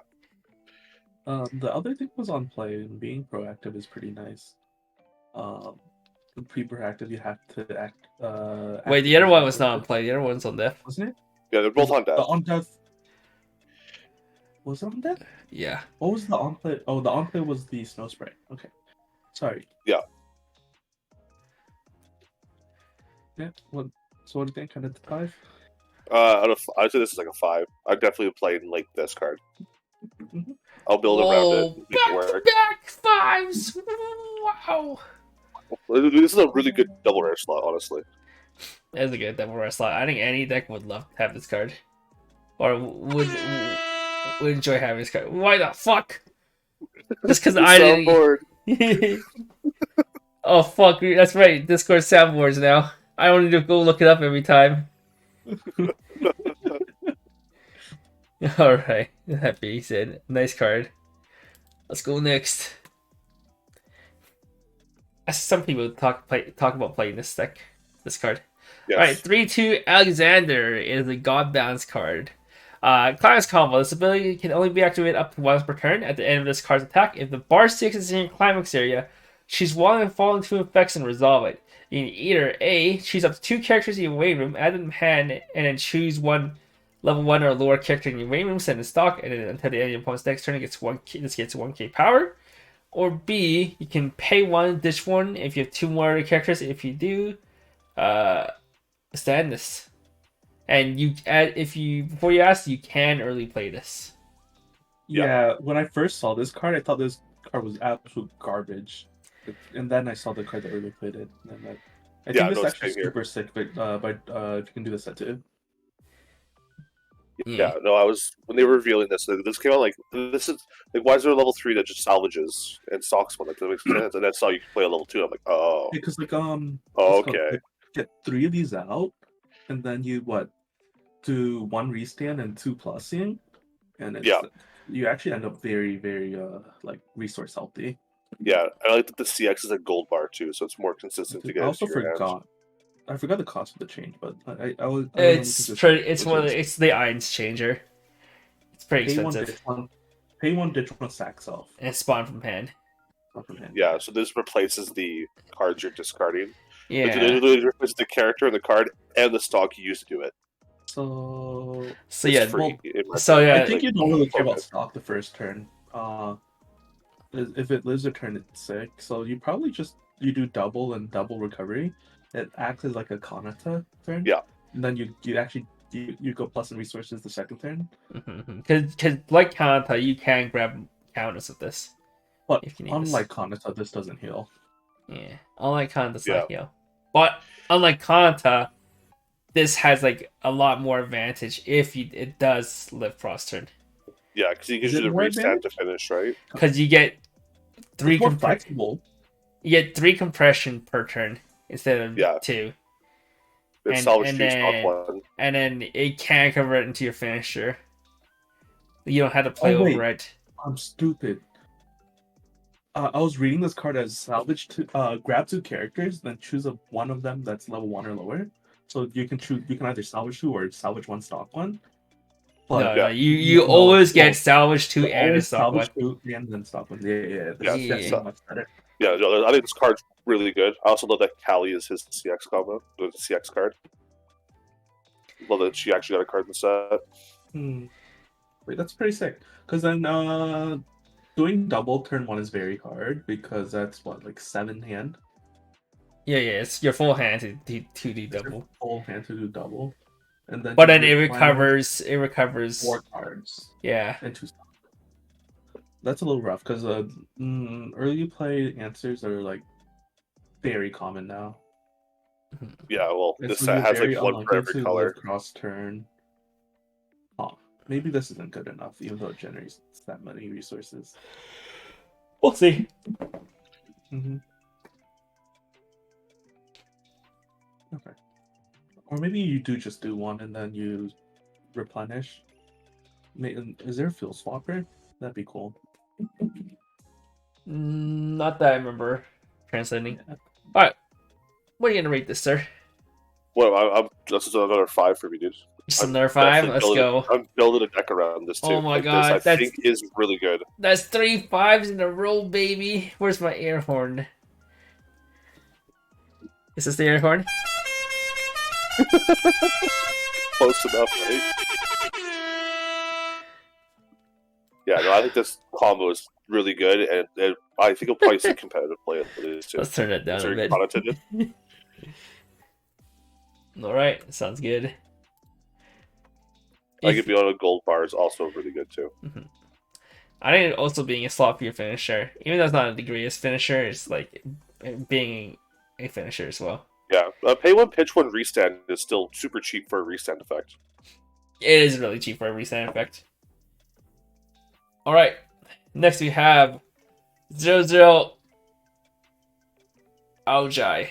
The other thing was on play, and being proactive is pretty nice. Pre-proactive, you have to act. Wait, the other one was not on play. The other one's on death, wasn't it? Yeah, they're both on death. The on death. Was it on death? Yeah. What was the on play? Oh, the on play was the snow spray. Okay, sorry. Yeah. Yeah. What? So what do you think? Kind of 5? I'd say this is like a 5. I'd definitely play like this card. Mm-hmm. I'll build around it. Make it work. Back 5s. Wow. This is a really good double rare slot, honestly. That's a good double rare slot. I think any deck would love to have this card, or would enjoy having this card. Why the fuck? Just because I didn't. Oh fuck! That's right. Discord soundboards now. I don't need to go look it up every time. All right. That being said, nice card. Let's go next. Some people talk about playing this deck, this card. Yes. All right, 3/2 Alexander is a God Balance card. Climax combo. This ability can only be activated up to once per turn. At the end of this card's attack, if the bar 6 is in your climax area, choose one and fall into effects and resolve it. You can either A, choose up to 2 characters in your waiting room, add them hand, and then choose one level 1 or lower character in your waiting room, send in stock, and then until the end of your opponent's next turn, it gets 1k power. Or B, you can pay 1, ditch 1 if you have 2 more characters. If you do, stand this. And before you ask, you can early play this. Yeah, when I first saw this card, I thought this card was absolute garbage. And then I saw the card that early played it. And I think this is actually super sick, but if you can do this set too. Yeah, no, I was when they were revealing this came out like this is like why is there a level 3 that just salvages and stocks one? Like that makes sense, and that's how you can play a level 2. I'm like, oh, because like okay, get 3 of these out, and then you do 1 restand and 2 plussing, and you actually end up very very like resource healthy. Yeah, I like that the CX is a gold bar too, so it's more consistent to get. I also forgot I forgot the cost of the change, but I don't know. It's pretty. It's one. It's the Irons changer. It's pretty pay one expensive. ditch one, pay one ditch one sacks off. And it's spawned from hand. From hand. Yeah, so this replaces the cards you're discarding. Yeah. It literally replaces the character and the card and the stock you used to do it. So So It's yeah. free. I think you don't really care about stock the first turn. If it lives a turn, it's sick. So you probably you do double and double recovery. It acts as like a Kanata turn. Yeah. And then you actually go plus in resources the second turn. Because like Kanata, you can grab counters with this. But if you need unlike Kanata, this doesn't heal. Yeah. Unlike Kanata's not heal. But unlike Kanata, this has like a lot more advantage if it does live cross turn. Yeah, because you can do the restand to finish, right? Because you get three flexible. You get 3 compression per turn instead of 2. It's salvage 2, stock 1. And then it can convert into your finisher. You don't have to play over it. I'm stupid. I was reading this card as salvage grab 2 characters, then choose one of them that's level 1 or lower. So you can either salvage 2 or salvage 1 stock 1. But, no, you always get salvage 2 and a stock 1. Salvage 2 and then stock 1. Yeah. That's so much better. Yeah, I think this card's really good. I also love that Callie is his CX combo, the CX card. Love that she actually got a card in the set. Wait, that's pretty sick. Because then doing double turn 1 is very hard because that's like 7 hand. Yeah, it's your full hand to do double. Full hand to do double. And then but then it recovers 4 cards. Yeah. And 2 stock. That's a little rough because early play answers are like very common now. Yeah, well, this set has like 1 for every color. Cross turn. Oh, maybe this isn't good enough, even though it generates that many resources. We'll see. Okay. Or maybe you do just do 1 and then you replenish. Is there a fuel swapper? That'd be cool. Not that I remember translating. Yeah. All right, what are you gonna rate this, sir? Well, this is another 5 for me, dude. Just another 5. Let's go. I'm building a deck around this too. Oh my god, this, I think is really good. That's 3 5s in a row, baby. Where's my air horn? Is this the air horn? Close enough, right? Yeah, no, I think this combo is really good, and I think it'll probably see competitive play at this too. Let's turn it down a bit. Alright, sounds good. I could be on a gold bar is also really good too. I think it also being a sloppier finisher, even though it's not a degrees finisher, it's like being a finisher as well. Yeah, pay 1, pitch 1, restand is still super cheap for a restand effect. It is really cheap for a restand effect. Alright, next we have 00 Aojai.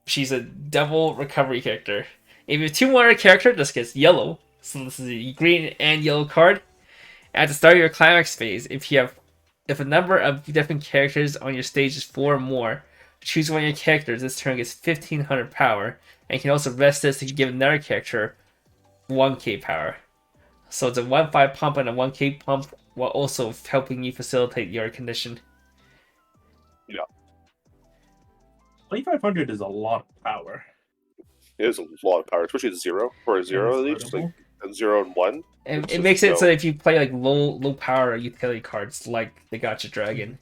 She's a devil recovery character. If you have 2 more character, this gets yellow. So this is a green and yellow card. At the start of your climax phase, if a number of different characters on your stage is 4 or more, choose one of your characters. This turn gets 1500 power, and you can also rest this if you give another character 1k power. So it's a 1/5 pump and a 1k pump, while also helping you facilitate your condition. Yeah. 2500 is a lot of power. It is a lot of power, especially 0 for a 0 at least, like a 0 and 1. And it makes it so if you play like low power utility cards like the Gotcha Dragon.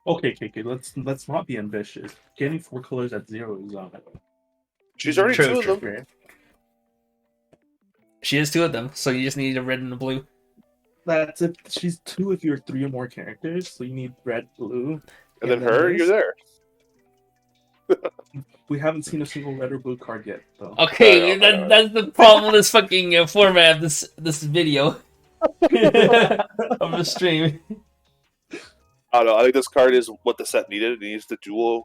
Okay. Let's not be ambitious. Getting 4 colors at 0 is on it. She's already 2 of them. She is 2 of them, so you just need a red and a blue. That's it. She's 2 if you're 3 or more characters, so you need red, blue. And then her, you're there. We haven't seen a single red or blue card yet, though. Okay, that's the problem with this fucking format of this video. Of the stream. I don't know, I think this card is what the set needed. It needs the 2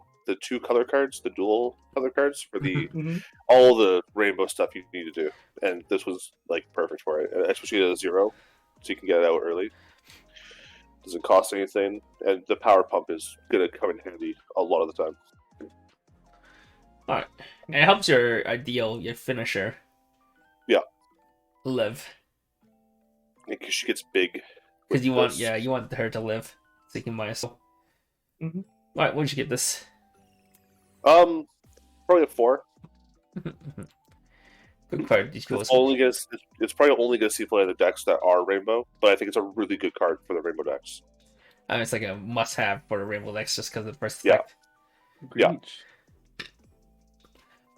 color cards, the dual color cards for the all the rainbow stuff you need to do. And this was like perfect for it, especially at a 0, so you can get it out early. Doesn't cost anything, and the power pump is gonna come in handy a lot of the time. Alright. And it helps your your finisher. Yeah. Live. Because she gets big. Because you want, this. you want her to live. So you can buy a soul. Mhm. Alright, what'd you get this? Probably a 4. Good card. Did you It's probably only gonna see play the decks that are rainbow, but I think it's a really good card for the rainbow decks. It's like a must-have for the rainbow decks just because of the first Yeah. effect. Agreed.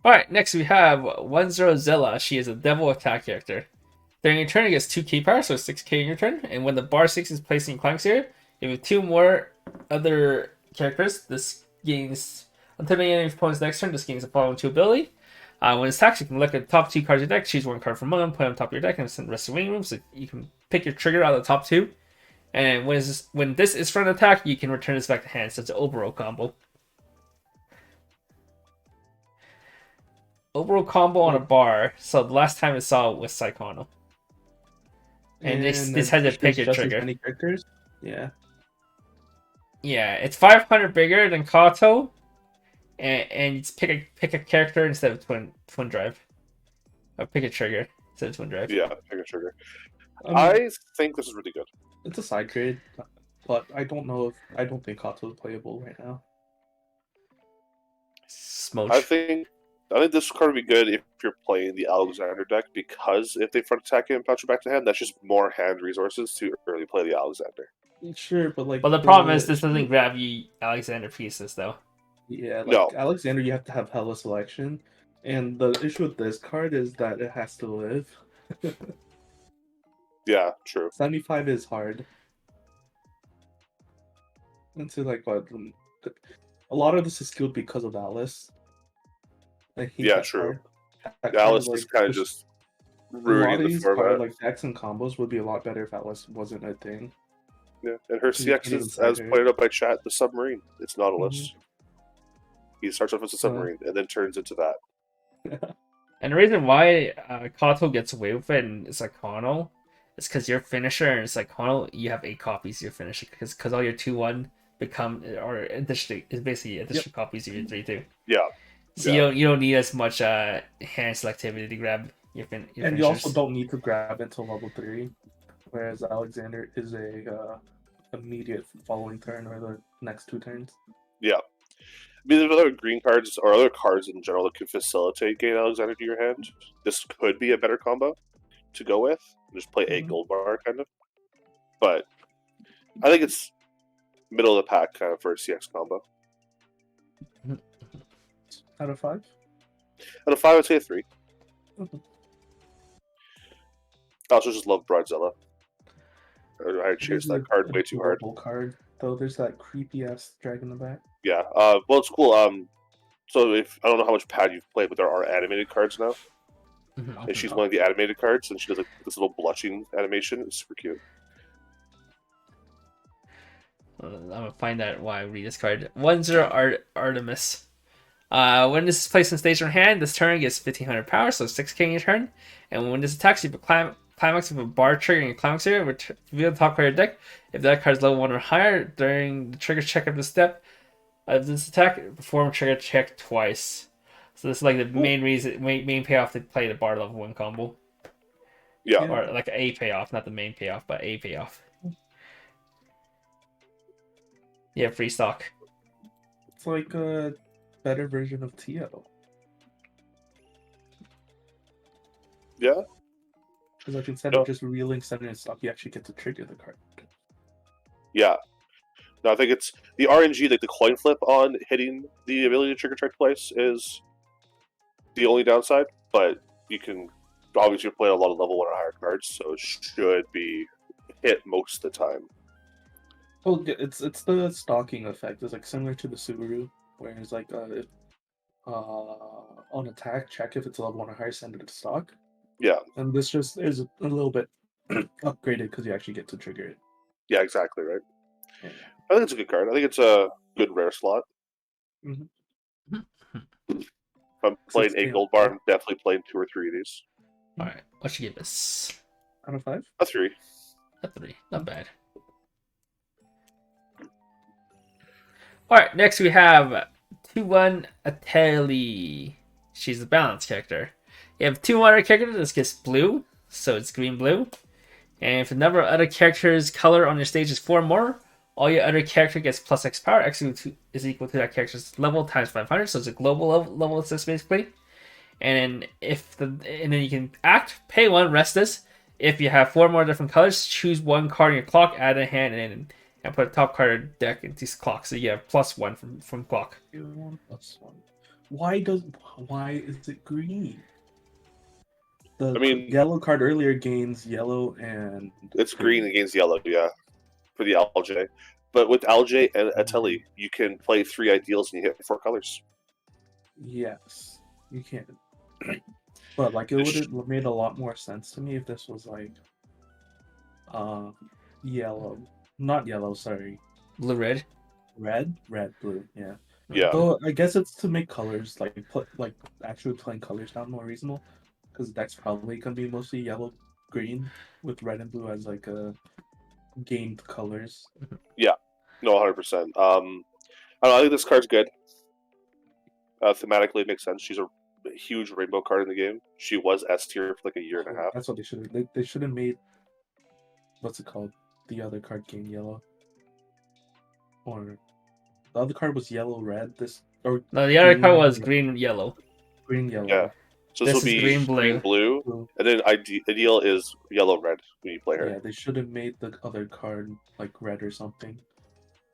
Alright, next we have 1-0 Zilla. She is a devil attack character. During your turn, it gets 2 key power, so 6k in your turn. And when the bar 6 is placed in your clank sphere, if you have 2 more other characters, this gains. Until the end of your opponent's next turn, this gains the following 2 ability. When it's attacks, you can look at the top 2 cards of your deck, choose 1 card from among them, put it on top of your deck, and send the rest of the wing room. So you can pick your trigger out of the top 2. And when this is for an attack, you can return this back to hand. So it's an overall combo. Overall combo on a bar. So the last time I saw it was Psychono. And this had to pick your trigger. Many characters? Yeah. Yeah, it's 500 bigger than Kato, and it's pick a character instead of twin drive, or pick a trigger instead of twin drive. Yeah, pick a trigger. I think this is really good. It's a side grade, but I don't think Kato is playable right now. Smoke. I think this card would be good if you're playing the Alexander deck, because if they front attack it and bounce it back to hand, that's just more hand resources to early play the Alexander. Sure, but like. Well, the problem is this doesn't grab you Alexander pieces though. Yeah, like No. Alexander, you have to have hella selection, and the issue with this card is that it has to live. Yeah, true. 75 is hard. Into like what? A lot of this is skilled because of Alice. I hate Yeah, that true. card. Alice Like, is kind of just a lot ruining of the these format. like decks and combos would be a lot better if Alice wasn't a thing. Yeah, and her You can't CX even is, fight as her. pointed out by chat, the submarine. It's Nautilus. Mm-hmm. He starts off as a submarine and then turns into that. And the reason why Kato gets away with it in Psychono is because your finisher in Psychono, you have 8 copies of your finisher, because all your 2-1 become, or additional, is basically additional copies of your 3-2. Yeah. So you don't need as much hand selectivity to grab your finishers. And you also don't need to grab until level 3, whereas Alexander is a immediate following turn or the next 2 turns. Yeah. I mean, there's other green cards or other cards in general that can facilitate getting Alexander to your hand. This could be a better combo to go with. Just play 8 gold bar, kind of. But I think it's middle of the pack kind of for a CX combo. Out of 5? Out of 5, I'd say a 3. Mhm. I also just love Broadzilla. I chased that card way too hard. Card, though there's that creepy ass dragon in the back. Yeah. Well, it's cool. So if I don't know how much pad you've played, but there are animated cards now, and she's one of the animated cards, and she does like this little blushing animation. It's super cute. I'm gonna find out why I read this card. 1-0 Artemis. When this is placed in stage or hand, this turn gets 1500 power, so 6k in your turn. And when this attacks, you put climax with a bar trigger in your climax area, reveal the top card of your deck. If that card is level 1 or higher, during the trigger check of the step of this attack, perform trigger check twice. So this is like the main payoff to play the bar level 1 combo. Yeah. Or like a payoff, not the main payoff, but a payoff. Yeah, free stock. It's like a better version of Tio. Yeah. Because like instead of just reeling 7 in stock, you actually get to trigger the card. Yeah. No, I think it's the RNG, like the coin flip on hitting the ability to trigger check twice is the only downside, but you can obviously play a lot of level 1 or higher cards, so it should be hit most of the time. Well, it's the stalking effect. It's like similar to the Subaru, where it's like on attack, check if it's a level 1 or higher, send it to stock. Yeah. And this just is a little bit upgraded because you actually get to trigger it. Yeah, exactly, right? Yeah. I think it's a good card. I think it's a good rare slot. Mm-hmm. If I'm playing 8 gold bar, I'm definitely playing 2 or 3 of these. Alright, what should you give this? Out of 5? A 3. A 3, not bad. Alright, next we have 2-1 Ateli. She's a balance character. You have 2 other characters, this gets blue, so it's green-blue. And if the number of other characters' color on your stage is 4 or more, all your other character gets plus X power. X is equal to that character's level times 500, so it's a global level assist basically. And then you can act, pay 1, rest this. If you have 4 more different colors, choose 1 card in your clock, add a hand, and put a top card of your deck into this clock. So you have +1 from clock. 1 + 1. Why is it green? The yellow card earlier gains yellow and it's green against yellow, yeah, for the LJ. But with LJ and Ateli, you can play 3 ideals and you hit 4 colors. Yes, you can. But like, it would have made a lot more sense to me if this was like, yellow, not yellow, sorry, Blue, red, blue, yeah. Yeah. So I guess it's to make colors like actually playing colors sound more reasonable, because that's probably gonna be mostly yellow, green, with red and blue as like a gained colors. Yeah, no, 100%. I think this card's good. Thematically, it makes sense. She's a huge rainbow card in the game. She was S tier for like a year and a half. That's what they should have. They should have made, what's it called? The other card gained yellow. Or the other card was yellow red. No, the other card was green yellow. Green yellow. Yeah. So this will be green blue, and then ideal is yellow red when you play her. Yeah, they should have made the other card like red or something,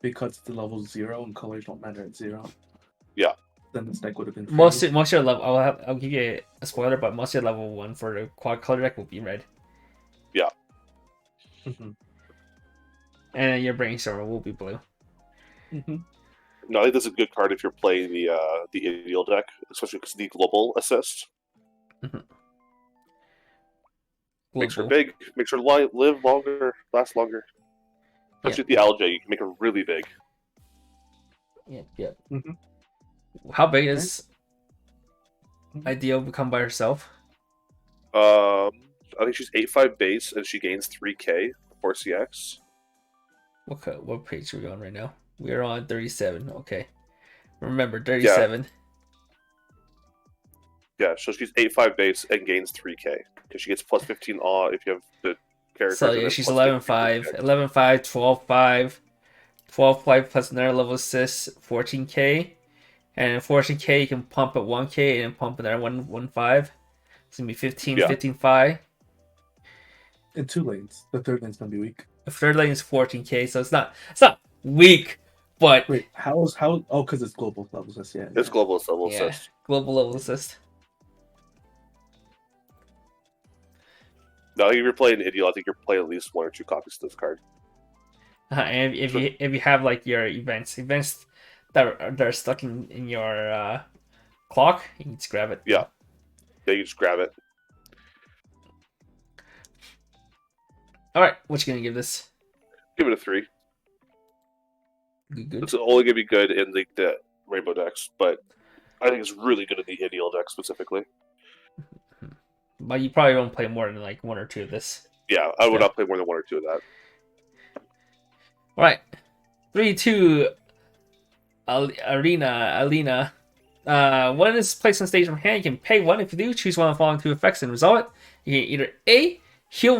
because the level 0 and colors don't matter at 0. Yeah. Then this deck would have been free. Most of your level, I'll give you a spoiler, but most of your level 1 for the quad color deck will be red. Yeah. Mm-hmm. And your brainstormer will be blue. Mm-hmm. No, I think this is a good card if you're playing the ideal deck, especially because of the global assist. Mm-hmm. Makes her big. Makes her live longer, last longer. Especially with the LJ, you can make her really big. Yeah. Mm-hmm. How big is Ideal become by herself? I think she's 8.5 base, and she gains 3k for CX. What page are we on right now? We are on 37. Okay. Remember, 37. Yeah, so she's 8.5 base and gains 3k because she gets plus 15 awe if you have the character. So yeah, she's 11.5, 11.5, 12.5, 12.5 plus another level assist, 14k, and 14k you can pump at 1k and then pump another 1.5. It's gonna be 15, 15.5. In 2 lanes, the 3rd lane's gonna be weak. The 3rd lane is 14k, so it's not weak, but wait, how? Oh, because it's global level assist. Yeah, it's global level assist. Global level assist. No, if you're playing Ideal, I think you're playing at least 1 or 2 copies of this card. And if you have like your events that are stuck in your clock, you can just grab it. Yeah, you just grab it. All right, what you gonna give this? Give it a 3. Good. It's only gonna be good in the rainbow decks, but I think it's really good in the Ideal deck specifically. But you probably won't play more than like 1 or 2 of this. Yeah, I would not play more than 1 or 2 of that. All right, 3-2. Alina. When it's placed on stage from hand, you can pay 1. If you do, choose one of the following 2 effects and resolve it. You can either A, heal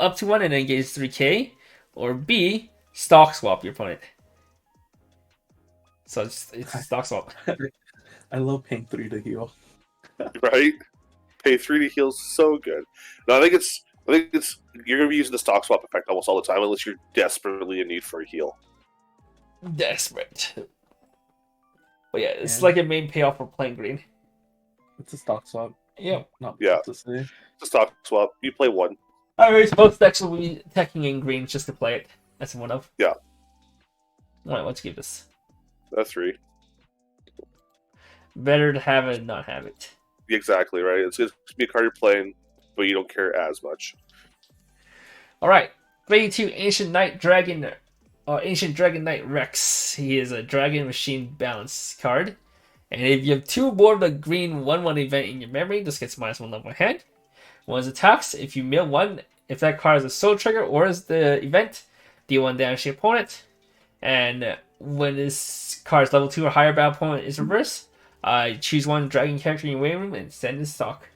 up to 1 and then engage 3k, or B, stock swap your opponent. So it's a stock swap. I love paying 3 to heal. Right? Pay 3 to heal is so good. No, I think it's you're gonna be using the stock swap effect almost all the time unless you're desperately in need for a heal. Desperate. But yeah, it's like a main payoff for playing green. It's a stock swap. Yeah. To say. It's a stock swap. You play 1. Alright, both decks will be attacking in green just to play it. That's one of. Yeah. Alright, let's give this. A 3. Better to have it than not have it. Exactly, right? It's gonna be a card you're playing, but you don't care as much. Alright. 3-2 Ancient Dragon Knight Rex. He is a Dragon Machine Balance card. And if you have 2 more of the green 1/1 event in your memory, this gets -1 level ahead. When it attacks, if you mill 1, if that card is a soul trigger or is the event, deal 1 damage to your opponent. And when this card's level 2 or higher, battle opponent is reversed. Choose one dragon character in your waiting room and send this stock.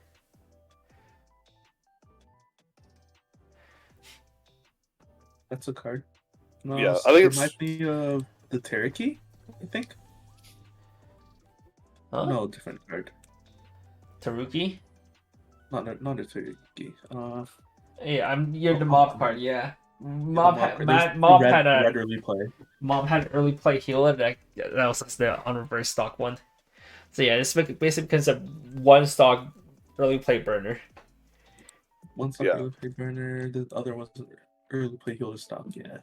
That's a card. No, Yeah, I think reminds me of the Teriki, I think. Huh? No, different card. Taruki? Not a Teriki. Yeah, you're the mob card, yeah. Mob had red early play. Mob had an early play healer that was the unreversed stock one. So yeah, this basically becomes a one stock early play burner. One stock early play burner, the other one's early play healer stock, yeah.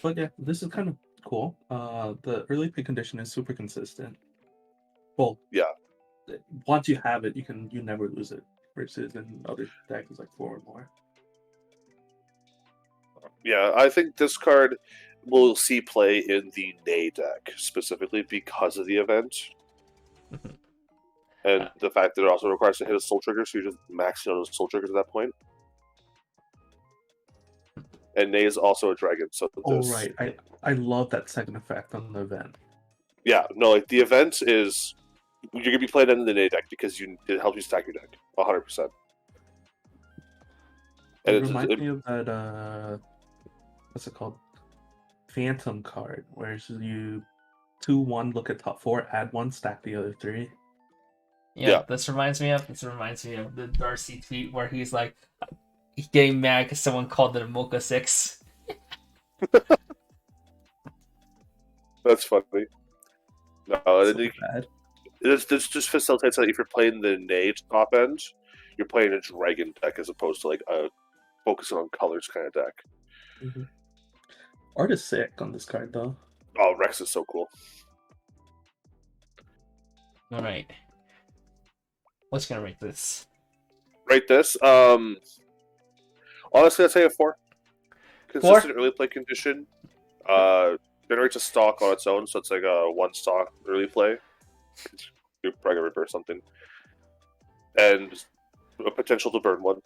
But yeah, this is kind of cool. The early play condition is super consistent. Well, Yeah. Once you have it, you never lose it. Versus in other decks like 4 or more. Yeah, I think this card will see play in the Nay deck specifically because of the event. And the fact that it also requires to hit a soul trigger, so you're just maxing out those soul triggers at that point. And Nay is also a dragon, so right. I love that second effect on the event. Yeah, no, like the event is you're gonna be playing it in the Nay deck because it helps you stack your deck 100%. And It reminds me of that what's it called? Phantom card, where you 2-1 look at top 4, add 1, stack the other 3. Yeah, this reminds me of the Darcy tweet where he's like getting mad because someone called it a Mocha 6. That's funny. No, Bad. This just facilitates that if you're playing the Nay top end, you're playing a dragon deck as opposed to like a focusing on colors kind of deck. Mm-hmm. Art is sick on this card though. Oh, Rex is so cool. All right. What's gonna rate this? Rate this. Honestly, I'd say a 4. Consistent early play condition. Generates a stock on its own, so it's like a 1 stock early play. You're probably gonna reverse something, and a potential to burn one.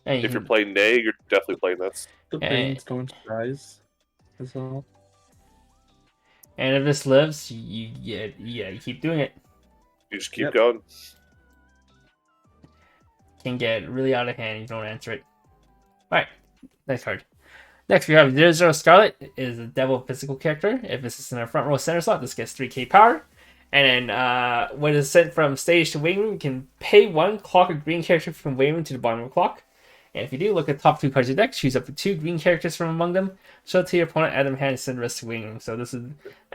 If you're playing Nay, you're definitely playing this. The brain's going to rise as well. And if this lives, you keep doing it. You just keep going. Can get really out of hand if you don't answer it. Alright, next card. Next we have 0 Scarlet is a devil physical character. If this is in a front row center slot, this gets 3k power. And then when it's sent from stage to waiting room, you can pay 1, clock a green character from waiting room to the bottom of the clock. And if you do, look at the top 2 cards of your deck, choose up to 2 green characters from among them, show it to your opponent, add them hand, and send the rest to waiting room. So this is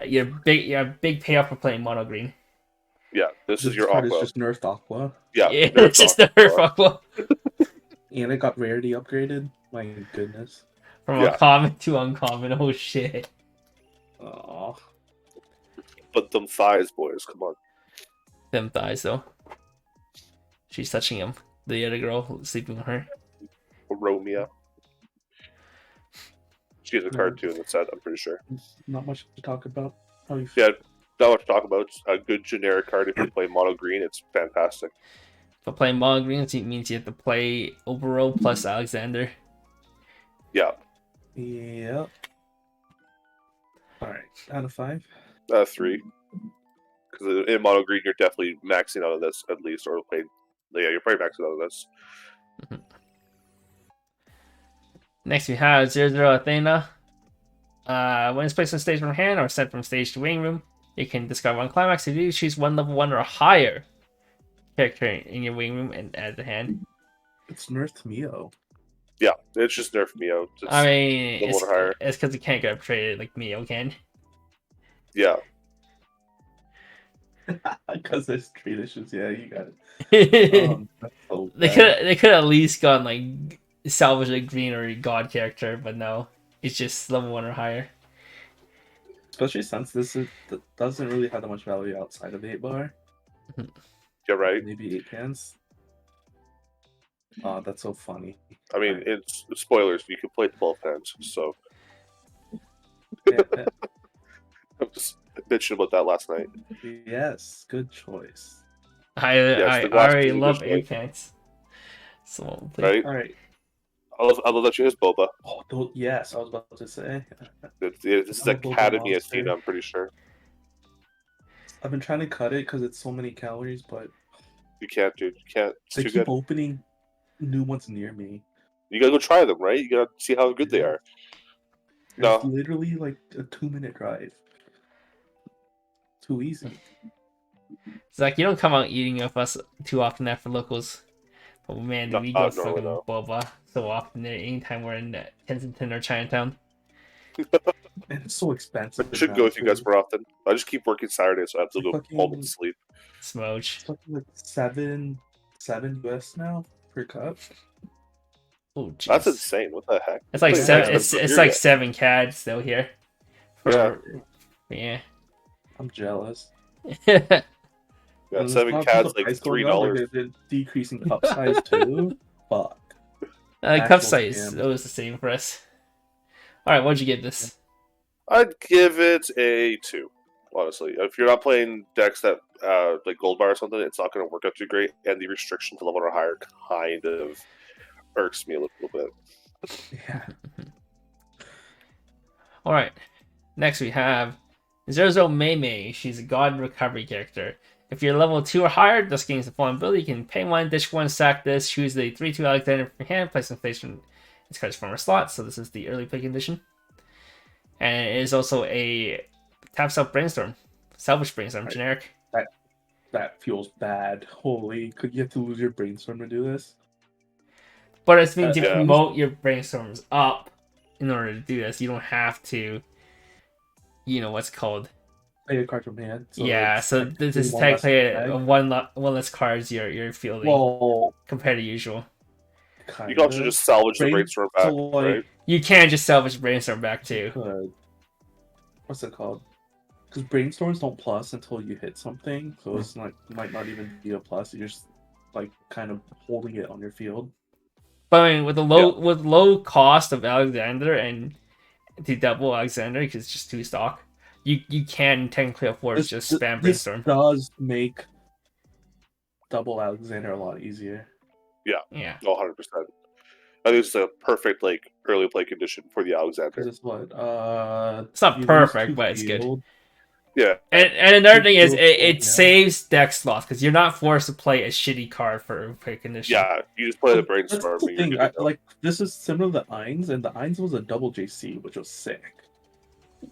your big payoff for playing mono green. Yeah, this is your card Aqua. Is just nerfed Aqua. Yeah, it's just the nerf Aqua. And it got rarity upgraded. My goodness. From uncommon to uncommon. Oh shit. Oh. But them thighs, boys, come on. Them thighs, though. She's touching him. The other girl sleeping with her. Romeo. She has a card too in the set, I'm pretty sure. Not much to talk about. Yeah, not much to talk about. It's a good generic card if you play mono green. It's fantastic. But playing mono green means you have to play Obero plus Alexander. Yeah. Yep. Alright, out of 5? 3. Because in mono green, you're definitely maxing out of this at least, or playing. Yeah, you're probably maxing out of this. Next, we have 0 Athena. When it's placed on stage from hand or sent from stage to waiting room, you can discard 1 climax. If you choose 1 level 1 or higher character in your waiting room and add the hand. It's nerfed Mio. Yeah, it's just nerfed Mio. I mean, it's because it can't get upgraded like Mio can. Yeah. Because there's traditions, yeah, you got it. So they could at least gone like salvage a green or a god character, but no, it's just level 1 or higher. Especially since this doesn't really have that much value outside of 8 bar. Yeah, right. Maybe 8 hands. Oh, that's so funny. I mean, it's spoilers. You can play 12 hands, so. Yeah. I was bitching about that last night. Yes, good choice. I already love 8 hands. So right. All right. I'll let you his Boba. Oh, yes, I was about to say. This is I'm a Boba Academy monster. Athena, I'm pretty sure. I've been trying to cut it because it's so many calories, but You can't, dude. You can't. It's they too keep good. opening new ones near me. You gotta go try them, right? You gotta see how good they are. It's No. literally like a 2-minute drive. Too easy. Zach, you don't come out eating with us too often after locals. But man, do we go Not normally, fucking though. boba so often there anytime we're in Kensington or Chinatown. And it's so expensive. I should now, go with you guys too. more often. I just keep working Saturdays, so I have to It's go fucking- home and sleep. Smoge. It's fucking like seven US now per cup. Oh, jeez. That's insane. What the heck? It's like Wait, seven. that's It's beer like yet. 7 CAD still here. Yeah. I'm jealous. Yeah, And 7 it's not CAD's just the like price going $3. up, like they're decreasing cup size too. Fuck. Cup Actual size, scam. it was the same for us. Alright, what'd you give this? I'd give it a 2. Honestly, if you're not playing decks that like Gold Bar or something, it's not going to work out too great, and the restriction to level or higher kind of irks me a little bit. Yeah. Alright. Next we have Zerzo Mei. She's a god recovery character. If you're level 2 or higher, this gains the following ability. You can pay 1, dish 1, sack this, choose the 3/2 Alexander from your hand, place and place from its card's former slot. So this is the early play condition. And it is also a tap self brainstorm. Salvage brainstorm, Right. generic. That feels bad. Holy, could you have to lose your brainstorm to do this? But it's meant to Yeah. promote your brainstorms up in order to do this. You don't have to, what's it called? Play a card from hand. Yeah, it's so technically this is one less technically bag. one less cards you're fielding Well, compared to usual. kind You can also just salvage the brainstorm back, right? You can just salvage brainstorm back too. What's it called? Because brainstorms don't plus until you hit something, so it's like might not even be a plus. You're just like kind of holding it on your field. But I mean, with the low cost of Alexander and to double Alexander because it's just 2 stock, you can technically afford to just spam This brainstorm. does make double Alexander a lot easier. Yeah. 100%. I think it's a perfect like early play condition for the Because Alexander. it's what? It's not you lose perfect, 2 but it's good. field. Yeah, And another thing is Field it now. saves deck slots because you're not forced to play a shitty card for a condition. yeah. You just play the That's brainstorm. the and you're thing. good to go. Like this is similar to Eins, and the Eins was a double JC, which was sick.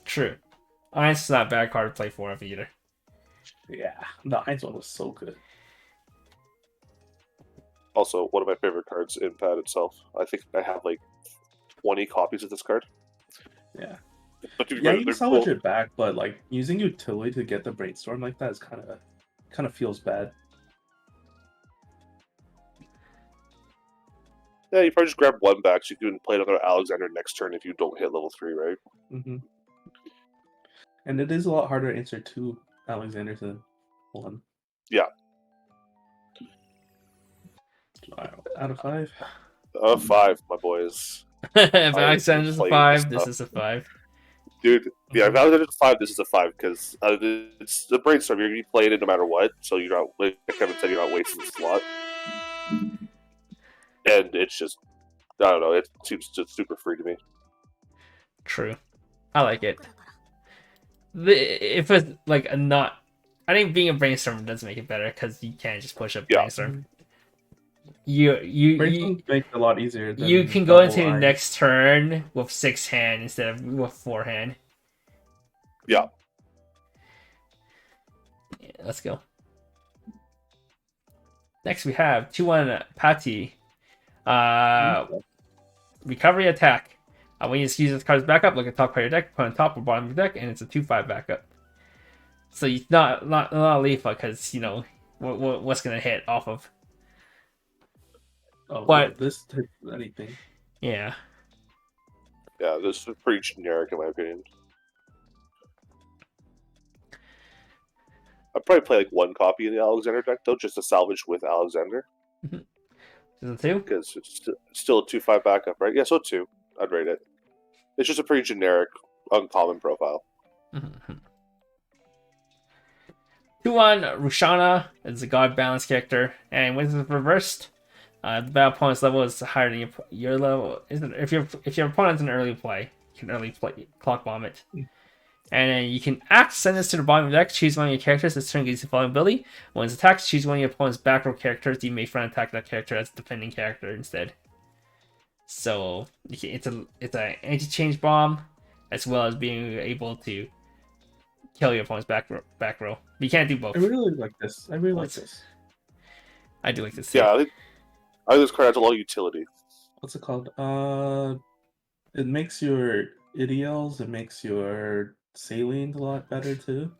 True. It's not a bad card to play for either. Yeah, the Eins one was so good. Also, one of my favorite cards in Pad itself. I think I have like 20 copies of this card. Yeah. But to be Yeah, fair, you they're can salvage cool. it back, but like using utility to get the brainstorm like that is kind of feels bad. Yeah, you probably just grab 1 back so you can play another Alexander next turn if you don't hit level 3, right? Hmm. And it is a lot harder to answer 2 Alexander than 1. Yeah. Out of 5. 5, my boys. If I Alexander's a played 5, this this stuff. is a 5. Dude, yeah, if Mhm. Alexander's a 5, this is a 5 because it's the brainstorm. You're going to be playing it no matter what, so you're not, like Kevin said, you're not wasting the slot. And it's just, I don't know, it seems just super free to me. True. I like it. If it's like a not... I think being a brainstorm does make it better because you can't just push up Yeah. brainstorm. You Brainstorm makes it a lot easier. Than you can go double into the Eins. next turn with 6 hand instead of with 4 hand. Yeah. Let's go. Next we have 2/1 Patty. Recovery attack. When you use this card's backup, look at top part of your deck, put on top or bottom of your deck, and it's a 2/5 backup. So it's not lethal because what's gonna hit off of. Oh, But- yeah, this hits anything. Yeah. Yeah, this is pretty generic in my opinion. I'd probably play like 1 copy of the Alexander deck though, just to salvage with Alexander, Is it 2? because it's still a 2/5 backup, right? Yeah, so 2. I'd rate it. It's just a pretty generic, uncommon profile. 2/1 Rushana is a god balance character, and when it's reversed, The battle opponent's level is higher than your level. If your opponent's an early play, you can early play clock bomb it. And then you can send this to the bottom of the deck, choose one of your characters, this turn gives you following ability. When it's attacked, choose one of your opponent's back row characters. You may front attack that character as a defending character instead. So it's an anti-change bomb, as well as being able to kill your opponent's back row. But you can't do both. I really like this. I really like this. I do like this too. Yeah, I think this card has a lot of utility. What's it called? It makes your ideals, it makes your saline a lot better too.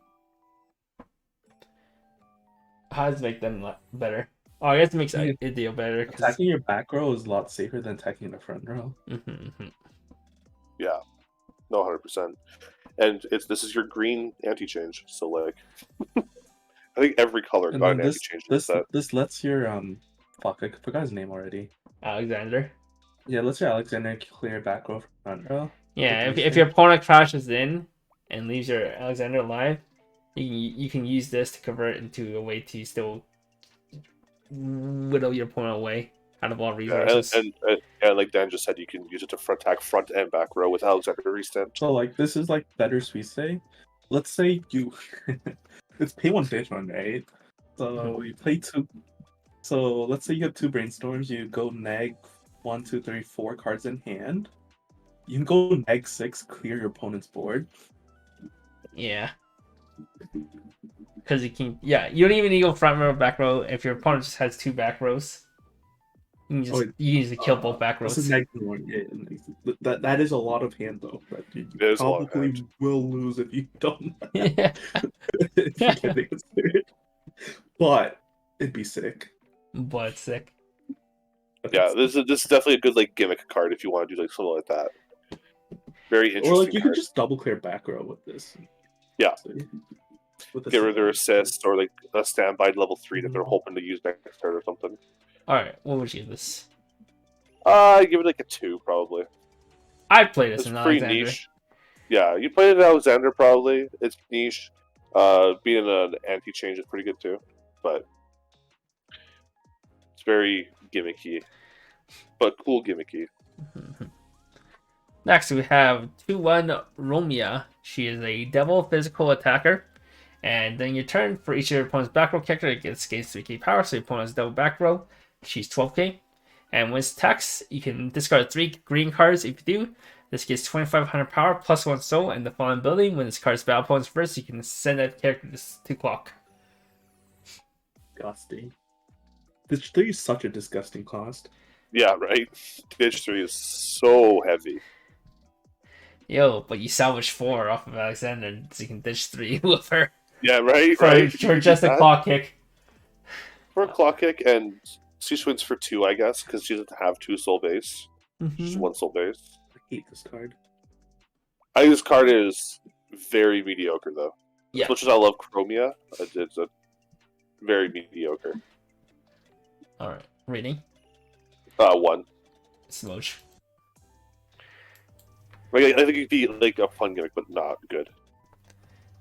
How does it make them better? Oh, I guess it makes ideal better. Attacking your back row is a lot safer than attacking the front row. Yeah, no, 100%. And this is your green anti-change, so like, I think every color got an anti-change in this set. This lets your fuck, I forgot his name already. Alexander. Yeah, let's your Alexander clear back row, front row. Yeah, if your opponent crashes in and leaves your Alexander alive, you can use this to convert into a way to still whittle your opponent away out of all resources. And like Dan just said, you can use it to attack front and back row with Alexander restamp. So like this is like better sweet say. Let's say you it's pay one bitch one, right? So you play two. So let's say you have 2 brainstorms, you go neg 1, 2, 3, 4 cards in hand. You can go neg 6, clear your opponent's board. Yeah. Because you can, you don't even need to go front row, back row. If your opponent just has 2 back rows, you can just kill both back rows. That's a neg 1. Yeah, that is a lot of hand though. But you probably will lose if you don't. Yeah. If you can't make it clear. But it'd be sick. But it's sick. Yeah, this is definitely a good like gimmick card if you want to do like something like that. Very interesting. Or like you could just double clear back row with this. Yeah. Get rid of their assist or like a standby level 3 that they're hoping to use next turn or something. Alright, what would you give this? I give it like a 2 probably. I played this it's in pretty Alexander. Niche. Yeah, you played it in Alexander probably. It's niche. Being an anti-change is pretty good too. But it's very gimmicky. But cool gimmicky. Next, we have 2/1 Romia. She is a devil physical attacker. And then your turn, for each of your opponent's back row character, it gains 3k power, so your opponent's double back row. She's 12k. And when it's attacks, you can discard 3 green cards. If you do, this gets 2500 power plus 1 soul. And the following ability, when this card's battle opponent's first, you can send that character to clock. Disgusting. Ditch 3 is such a disgusting cost. Yeah, right? Ditch 3 is so heavy. Yo, but you salvage 4 off of Alexander, so you can ditch 3 with her. Yeah, right? For just a clock kick. For a clock kick, and she swings for 2, I guess, because she doesn't have 2 soul base. She's 1 soul base. I hate this card. I think this card is very mediocre, though. Yeah. As much as I love Chromia, it's a very mediocre. Alright, rating? 1. Smooch. I think it'd be like a fun gimmick, but not good.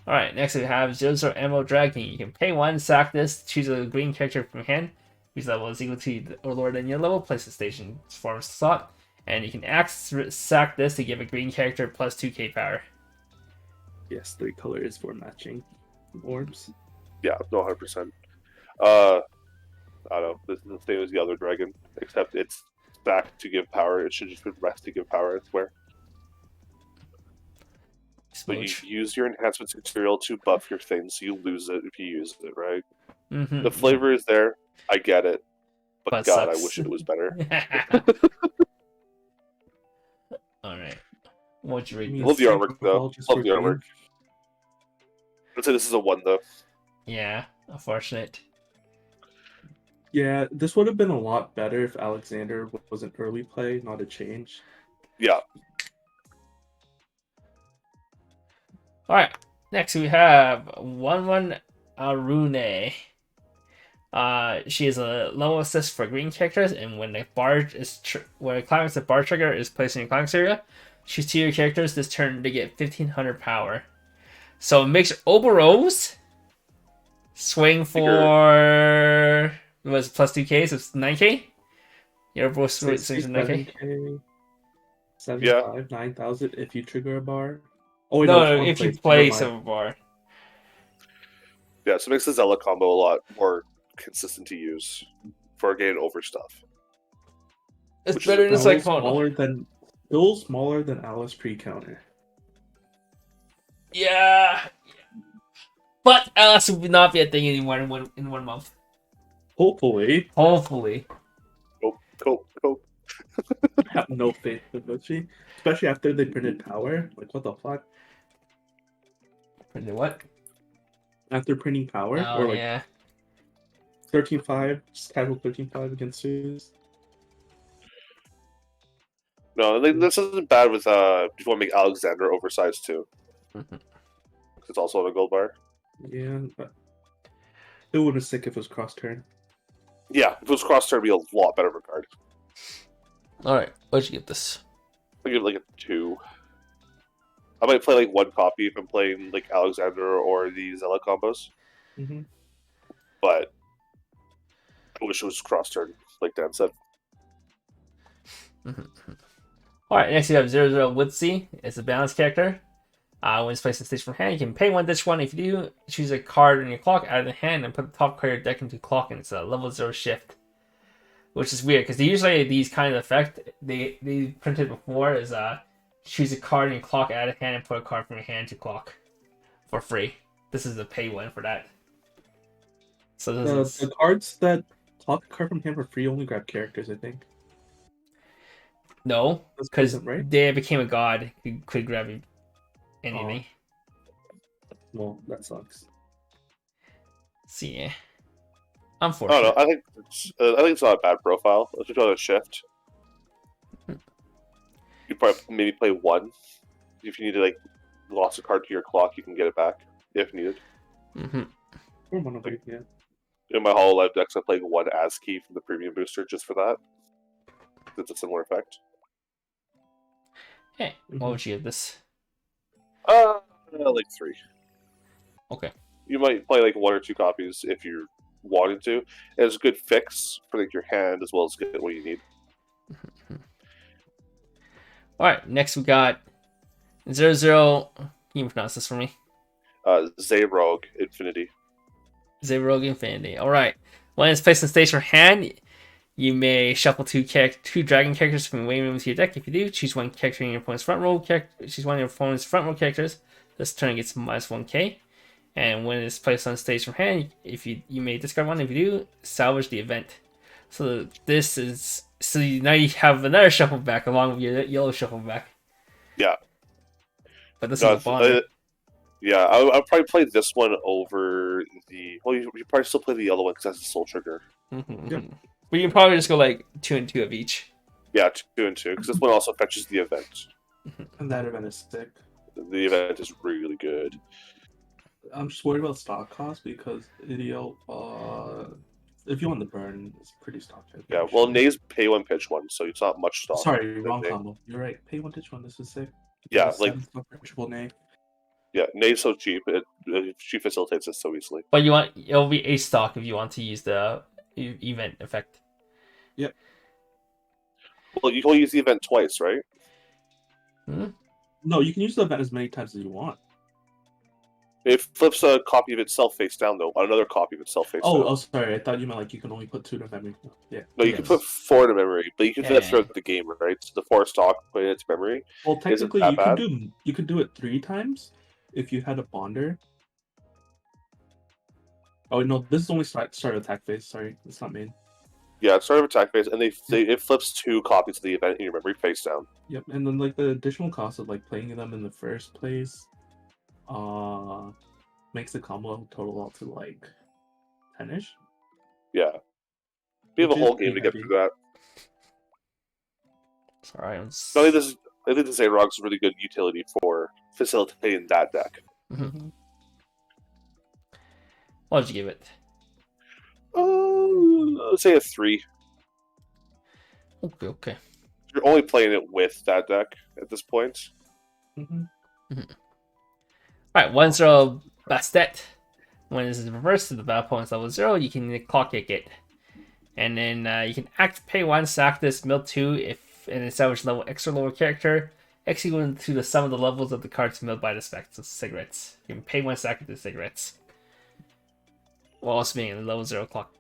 Alright, next we have Zozo Emerald Dragon. You can pay 1, sack this, choose a green character from hand, whose level is equal to or lower than your level, place a station form slot, and you can sack this to give a green character plus 2k power. Yes, 3 colors for matching orbs. Yeah, no, 100%. I don't know. This is the same as the other dragon, except it's back to give power. It should just be rest to give power, I swear. But you use your enhancements material to buff your thing, so you lose it if you use it, right? Mm-hmm. The flavor is there. I get it. But God, sucks. I wish it was better. Alright. What'd you rate? Love the artwork, though. Love the artwork. I'd say this is a 1, though. Yeah, unfortunate. Yeah, this would have been a lot better if Alexander was an early play, not a change. Yeah. Alright, next we have 1/1 Arune. She is a level assist for green characters, and when the climax the bar trigger is placed in your climax area, choose 2 of your characters this turn to get 1500 power. So it makes Oberos swing for was plus 2k, so it's 9k. You're both swings in the K. 67K, Yeah. 75, 9,000 if you trigger a bar. Oh, wait, No, it's no, one if you place, play never mind. Silver Bar. Yeah, so it makes the Zella combo a lot more consistent to use for getting over stuff. It's Which is better a than balance. Cyclone. Still smaller than Alice pre-counter. Yeah. But Alice will not be a thing anymore in 1 month. Hopefully. Hopefully. Cool. I have no faith in Gucci. Especially after they printed Power. Like, what the fuck? What? After printing Power? Oh, or like yeah. 13-5, just casual 13-5 against Suze. No, this isn't bad with if you want to make Alexander oversized too. It's also on a gold bar. Yeah, but it would have been sick if it was cross turn. Yeah, if it was cross turn, it'd be a lot better of a card. Alright, what'd you give this? I give it like a 2. I might play like 1 copy if I'm playing like Alexander or the Zella combos, Mm-hmm. but I wish it was cross turn, like Dan said. Alright, next you have 00 Woodsy. It's a balanced character. When it's placed in stage from hand, you can pay 1 ditch 1. If you do, choose a card in your clock out of the hand and put the top card of your deck into clock, and it's a level 0 shift. Which is weird, because usually these kind of effect, they printed before is choose a card in your clock out of hand and put a card from your hand to clock for free. This is the pay one for that. So this is... The cards that clock a card from hand for free only grab characters, I think. No, That's because right? they became a god who could grab anything. Well, that sucks. So yeah, I unfortunate. don't know. I think it's not a bad profile. Let's just go to shift. You probably maybe play 1. If you need to like lost a card to your clock, you can get it back if needed. Or one of them, yeah. In my Hololive decks, I played 1 as key from the premium booster just for that. It's a similar effect. Hey, what would you give this? Like 3. Okay. You might play like 1 or 2 copies if you wanted to. And it's a good fix for like your hand as well as get what you need. Alright, next we got 00. Can you pronounce this for me? Zarogue Infinity. Zarogue Infinity. Alright. When it's placed in stage for hand, you may shuffle 2 dragon characters from your waiting room to your deck. If you do, choose 1 character in your opponent's front row. Choose one of your opponent's front row characters. This turn gets minus 1k. And when it's placed on stage from hand, if you may discard 1. If you do, salvage the event. So this is now you have another shuffle back along with your yellow shuffle back. Yeah. But this is a bond. Yeah, I'll probably play this one over the. Well, you probably still play the yellow one because that's a soul trigger. Yep. But you can probably just go like 2 and 2 of each. Yeah, 2 and 2 because this one also fetches the event. And that event is sick. The event is really good. I'm just worried about stock cost because Idio, if you want the burn, it's pretty stock heavy. Yeah, well, Nay's pay 1 pitch 1, so it's not much stock. Sorry, wrong combo. You're right. Pay 1 pitch 1. This is sick. Yeah, like triple Nay. Yeah, Nay's so cheap. She facilitates it so easily. But it'll be a stock if you want to use the event effect. Yep. Well, you can only use the event twice, right? No, you can use the event as many times as you want. It flips a copy of itself face down, though. Another copy of itself face down. Oh, sorry. I thought you meant like you can only put 2 to memory. Yeah. No, you can put 4 in a memory, but you can do that throughout the game, right? So the 4 stock put in its memory. Well, technically, you can do it 3 times if you had a bonder. Oh no, this is only start attack phase. Sorry, it's not main. Yeah, start of attack phase, and it flips 2 copies of the event in your memory face down. Yep, and then like the additional cost of like playing them in the first place, makes the combo total out to like 10-ish. Yeah, we have a whole game to get through that. Sorry, I think the Zarogue is a really good utility for facilitating that deck. What did you give it? Let's say a 3. Okay. You're only playing it with that deck at this point. Alright, 1-0 Bastet. When this is reversed to the battle opponent's level 0, you can clock kick it. And then you can pay 1, sack this, mill 2 if an established level extra level character, equal to the sum of the levels of the cards milled by the spec. So cigarettes. You can pay 1 sack with the cigarettes. While also being a level 0 clock,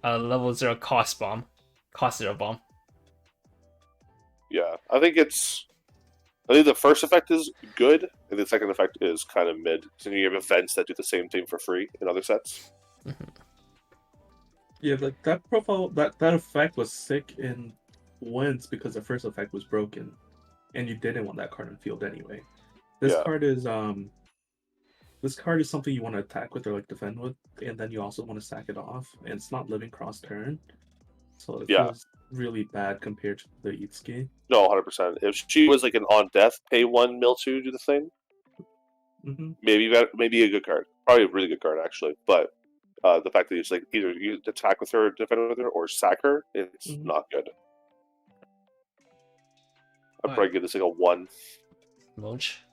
level 0 cost bomb. Cost 0 bomb. Yeah, I think the first effect is good, and the second effect is kind of mid. So you have events that do the same thing for free in other sets. Yeah, like that profile, that effect was sick in wins because the first effect was broken, and you didn't want that card in field anyway. This Yeah. card is something you want to attack with or like defend with, and then you also want to sack it off, and it's not living cross turn, so it feels really bad compared to the Itsuki. No, 100%. If she was like an on death, pay 1, mill 2, do the thing. Maybe a good card, probably a really good card actually. But the fact that you just like either you attack with her, defend with her, or sack her, it's not good. I'd probably give this like a 1. Munch.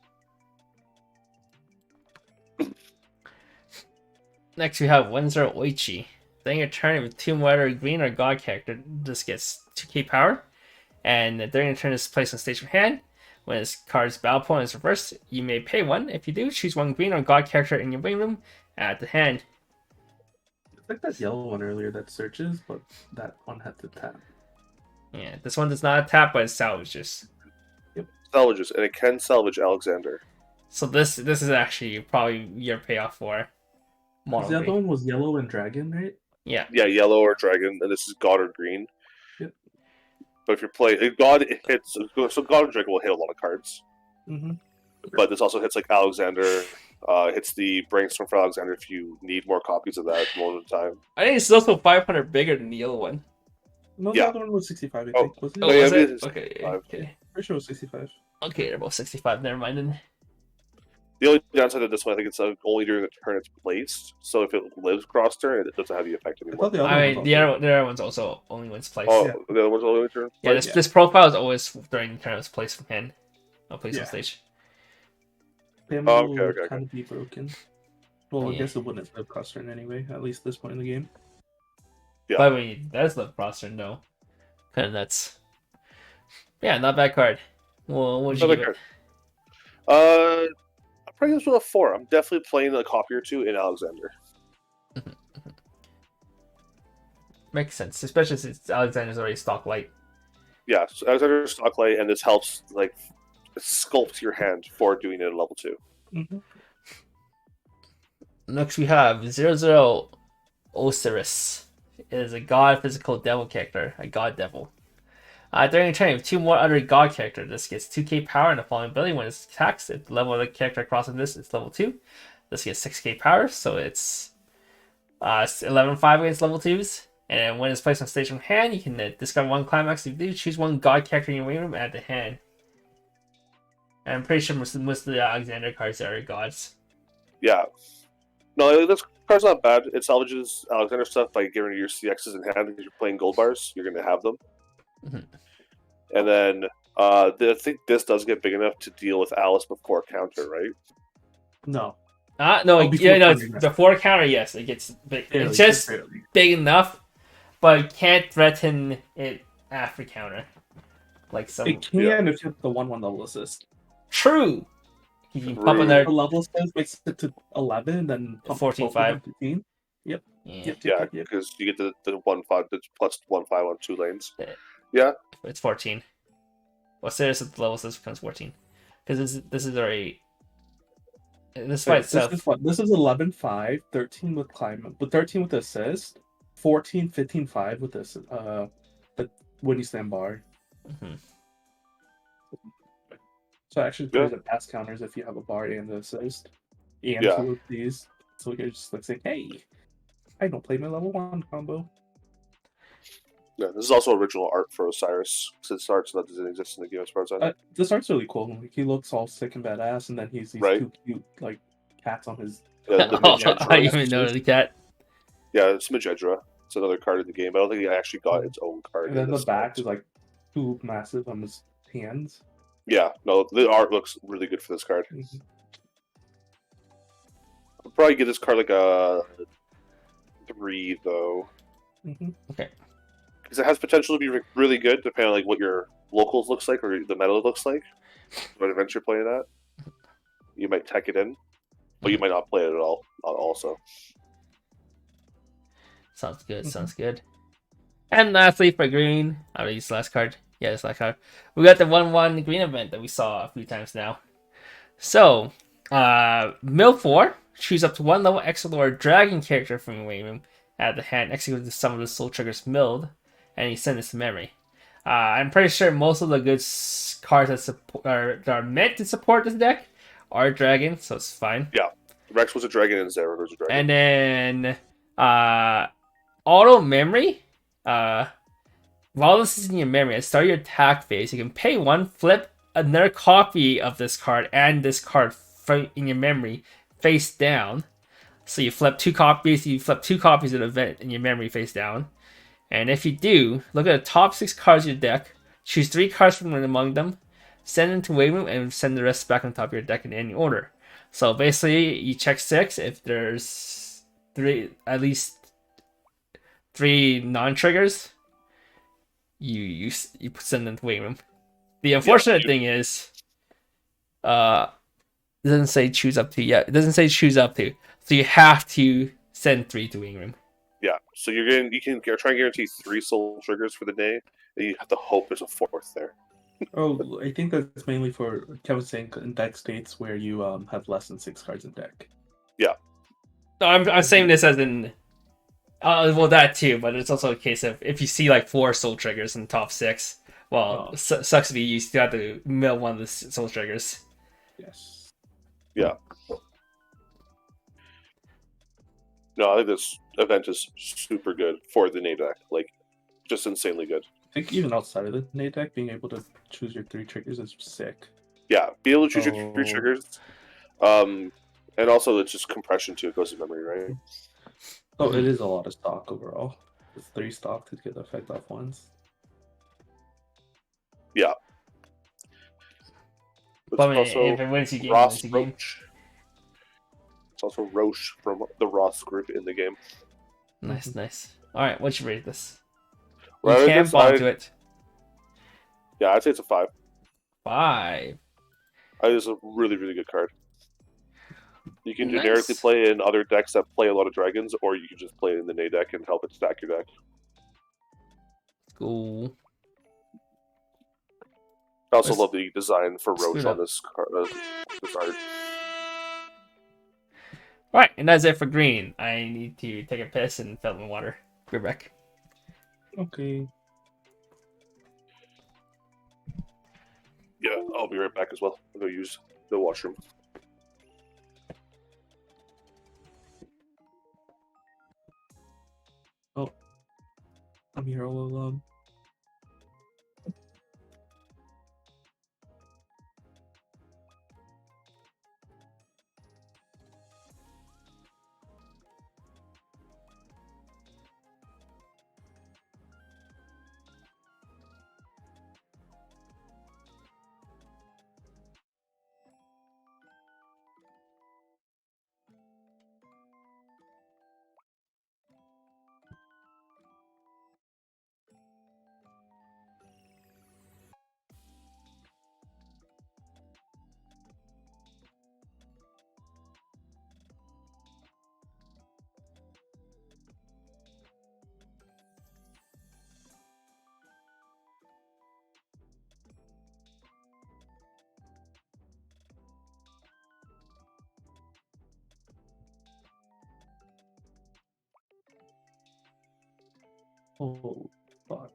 Next we have Windsor Oichi. During your turn, if 2 Water Green or God character, this gets 2k power. And during your turn is placed on stage from hand. When this card's battle point is reversed, you may pay 1. If you do, choose 1 green or God character in your wing room, add to hand. It's like that yellow one earlier that searches, but that one had to tap. Yeah, this one does not tap, but it salvages. Yep. Salvages, and it can salvage Alexander. So this is actually probably your payoff for The other one was yellow and dragon, right? Yeah. Yeah, yellow or dragon, and this is God or green. Yep. But if you're playing God, it hits. So God or dragon will hit a lot of cards. But this also hits like Alexander. Hits the brainstorm for Alexander if you need more copies of that moment in time. I think it's also 500 bigger than the yellow one. No, the other one was 65, I think. Was it? Oh, yeah, was it it? is Okay. 65. Okay. Pretty sure it was 65. Okay, they're both 65. Never mind then. The only downside of this one, I think it's only during the turn it's placed. So if it lives cross turn, it doesn't have the effect I anymore. thought the other I one mean, was the also... other one's also only when it's placed. Oh, Yeah. the other one's only turn. Yeah, this profile is always during the turn it's placed from hand. Or placed on stage. Pam okay. kind of be broken. Well, I guess it wouldn't live cross turn anyway, at least this point in the game. Yeah. But I mean, that's the cross turn though. Kind of nuts. Yeah, not bad card. Well, what would you give it? I'm probably this with a 4. I'm definitely playing a copy or 2 in Alexander. Makes sense, especially since Alexander's already stock light. Yeah, so Alexander's stock light, and this helps like sculpt your hand for doing it at level 2. Next we have 00 Osiris. It is a god physical devil character, a god devil. During a turn, if 2 more other god character, this gets 2k power and the following ability. When it attacks, if the level of the character crosses this, it's level 2. This gets 6k power, so it's 11-5 against level 2s. And when it's placed on stage from hand, you can discard 1 climax. If you do, choose 1 god character in your wing room, add to hand. And I'm pretty sure most of the Alexander cards are gods. Yeah. No, this card's not bad. It salvages Alexander stuff by giving your CXs in hand because you're playing gold bars. You're going to have them. And then I think this does get big enough to deal with Alice before counter, right? No. Before counter, yes, it gets big. Barely, it's just barely. big enough, but it can't threaten it after counter. Like some. It can if you have the 1/1 level assist. True. You can pump in there. The level assist makes it to 11, then pump 14-5. 15. Yep. Yeah, because you get the 1/5, the plus 1/5 on 2 lanes. Yeah. It's 14. Well, seriously, the level assist becomes 14. Because this is already. This by itself. This is 11-5, 13 with climb, but 13 with assist, 14, 15-5 with this the when you stand bar. So actually there's a pass counters if you have a bar and the assist. And 2 of these. So you're just like saying, hey, I don't play my level 1 combo. Yeah, this is also original art for Osiris. Since art's that doesn't exist in the game as far as I know. This art's really cool. Like, he looks all sick and badass, and then he's these 2 cute like cats on his. I even know the cat. Yeah, it's Magedra. It's another card in the game. I don't think it actually got its own card. And then the back is like 2 massive on his hands. Yeah, no, the art looks really good for this card. I'll probably give this card like a 3 though. Okay. because it has potential to be really good depending on like what your locals looks like or the meta looks like. What events you're playing at, you might tech it in, but you might not play it at all. Also, Sounds good. Sounds good. And lastly, for green, I will use the last card. Yeah, this last card. We got the 1/1 green event that we saw a few times now. So, mill 4, choose up to one level extra lord dragon character from your wayroom out of the hand, execute some of the soul triggers milled, and you send this to memory. I'm pretty sure most of the good cards that are meant to support this deck are dragon, so it's fine. yeah, Rex was a dragon and Zera was a dragon. And then, auto memory. While this is in your memory, at the start of your attack phase, you can pay 1, flip another copy of this card and this card in your memory face down. So you flip 2 copies, of the event in your memory face down. And if you do, look at the top 6 cards of your deck, choose 3 cards from among them, send them to Wayroom, and send the rest back on top of your deck in any order. So basically, you check 6. If there's at least 3 non-triggers, you send them to Wayroom. The unfortunate thing is, it doesn't say choose up to yet. It doesn't say choose up to, so you have to send 3 to Wayroom. Yeah, so you can try and guarantee 3 soul triggers for the day, and you have to hope there's a 4th there. Oh, I think that's mainly for Kevin saying in deck states where you have less than 6 cards in deck. Yeah. No, I'm saying this as in, well, that too, but it's also a case of if you see like 4 soul triggers in the top 6, well, sucks if you still have to mill one of the soul triggers. Yes. Yeah. No, I think this event is super good for the Nade deck. Like, just insanely good. I think even outside of the Nade deck, being able to choose your 3 triggers is sick. Yeah, be able to choose your 3 triggers. And also it's just compression too. It goes to memory, right? Oh, it is a lot of stock overall. It's 3 stock to get the effect off ones. Yeah. But I mean, if it wins you game, Ross Roach. It's also Roche from the Ross group in the game. Nice, nice. All right, what should you rate this? Well, You can't bomb to it. Yeah, I'd say it's a 5. 5. I think it's a really, really good card. You can generically play in other decks that play a lot of dragons, or you can just play it in the Nade deck and help it stack your deck. Cool. I also love the design for Roche on this card. Alright, and that's it for green. I need to take a piss and fill my water. Be right back. Okay. Yeah, I'll be right back as well. I'll go use the washroom. Oh. I'm here all alone. Oh, fuck.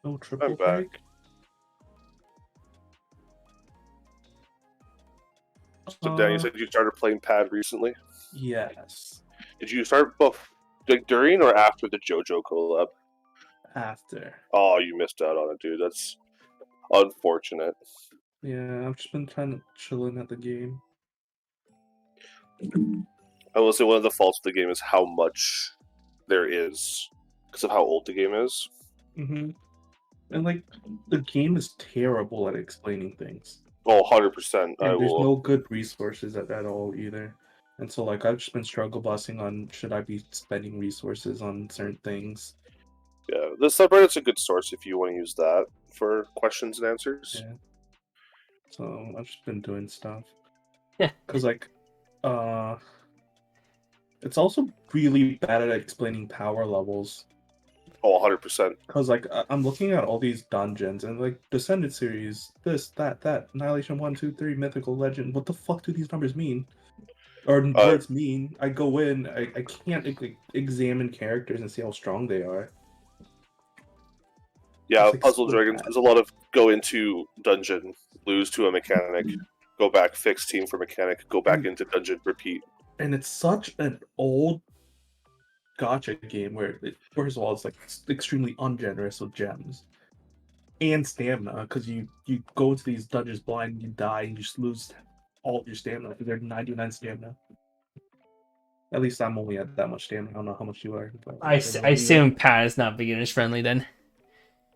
No triple I'm back. break. So Dan, you said you started playing Pad recently. Yes. Did you start both like during or after the JoJo collab? After. Oh, you missed out on it, dude. That's unfortunate. Yeah, I've just been kind of chilling at the game. I will say one of the faults of the game is how much there is because of how old the game is. Mm-hmm. And like, the game is terrible at explaining things. Oh, 100%. I And there's will. no good resources at all either. And so like I've just been struggle busing on should I be spending resources on certain things. Yeah, the subreddit's a good source if you want to use that for questions and answers. Yeah. So I've just been doing stuff. Yeah. Cause like it's also really bad at explaining power levels. Oh, 100%. Cause like I'm looking at all these dungeons and like Descendant series, this, that, Annihilation 1, 2, 3, Mythical Legend. What the fuck do these numbers mean? Or words mean? I go in, I can't examine characters and see how strong they are. Yeah, It's, like, Puzzle so Dragons. bad. There's a lot of go into dungeon, lose to a mechanic, go back, fix team for mechanic, go back into dungeon, repeat. And it's such an old gacha game where, first of all, it's like extremely ungenerous with gems and stamina because you go to these dungeons blind, you die, and you just lose all of your stamina because they're 99 stamina. At least I'm only at that much stamina. I don't know how much you are. But I assume Pad is not beginners friendly then.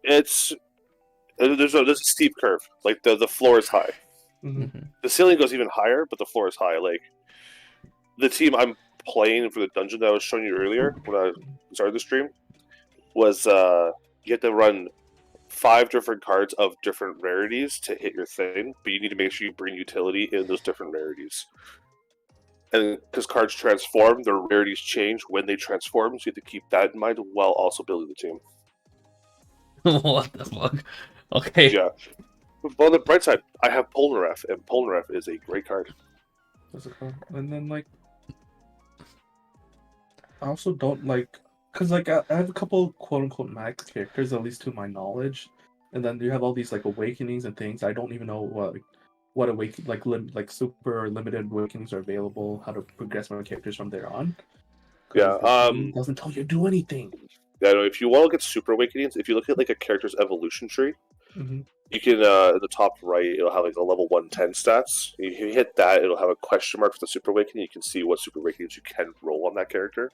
It's there's a steep curve. Like the floor is high. Mm-hmm. The ceiling goes even higher, but the floor is high. Like the team I'm playing for the dungeon that I was showing you earlier when I started the stream was you have to run 5 different cards of different rarities to hit your thing, but you need to make sure you bring utility in those different rarities. And because cards transform, their rarities change when they transform, so you have to keep that in mind while also building the team. What the fuck? Okay. Yeah. But on the bright side, I have Polnareff, and Polnareff is a great card. What's it called? And then like, I also don't like, cause like I have a couple quote unquote max characters, at least to my knowledge, and then you have all these like awakenings and things. I don't even know what awaken like super or limited awakenings are available. How to progress my characters from there on. Yeah. The game doesn't tell you to do anything. Yeah. No, if you want to look at super awakenings, if you look at like a character's evolution tree, Mm-hmm. you can in the top right, it'll have like a level 110 stats. If you hit that, it'll have a question mark for the super awakening. You can see what super awakenings you can roll on that character.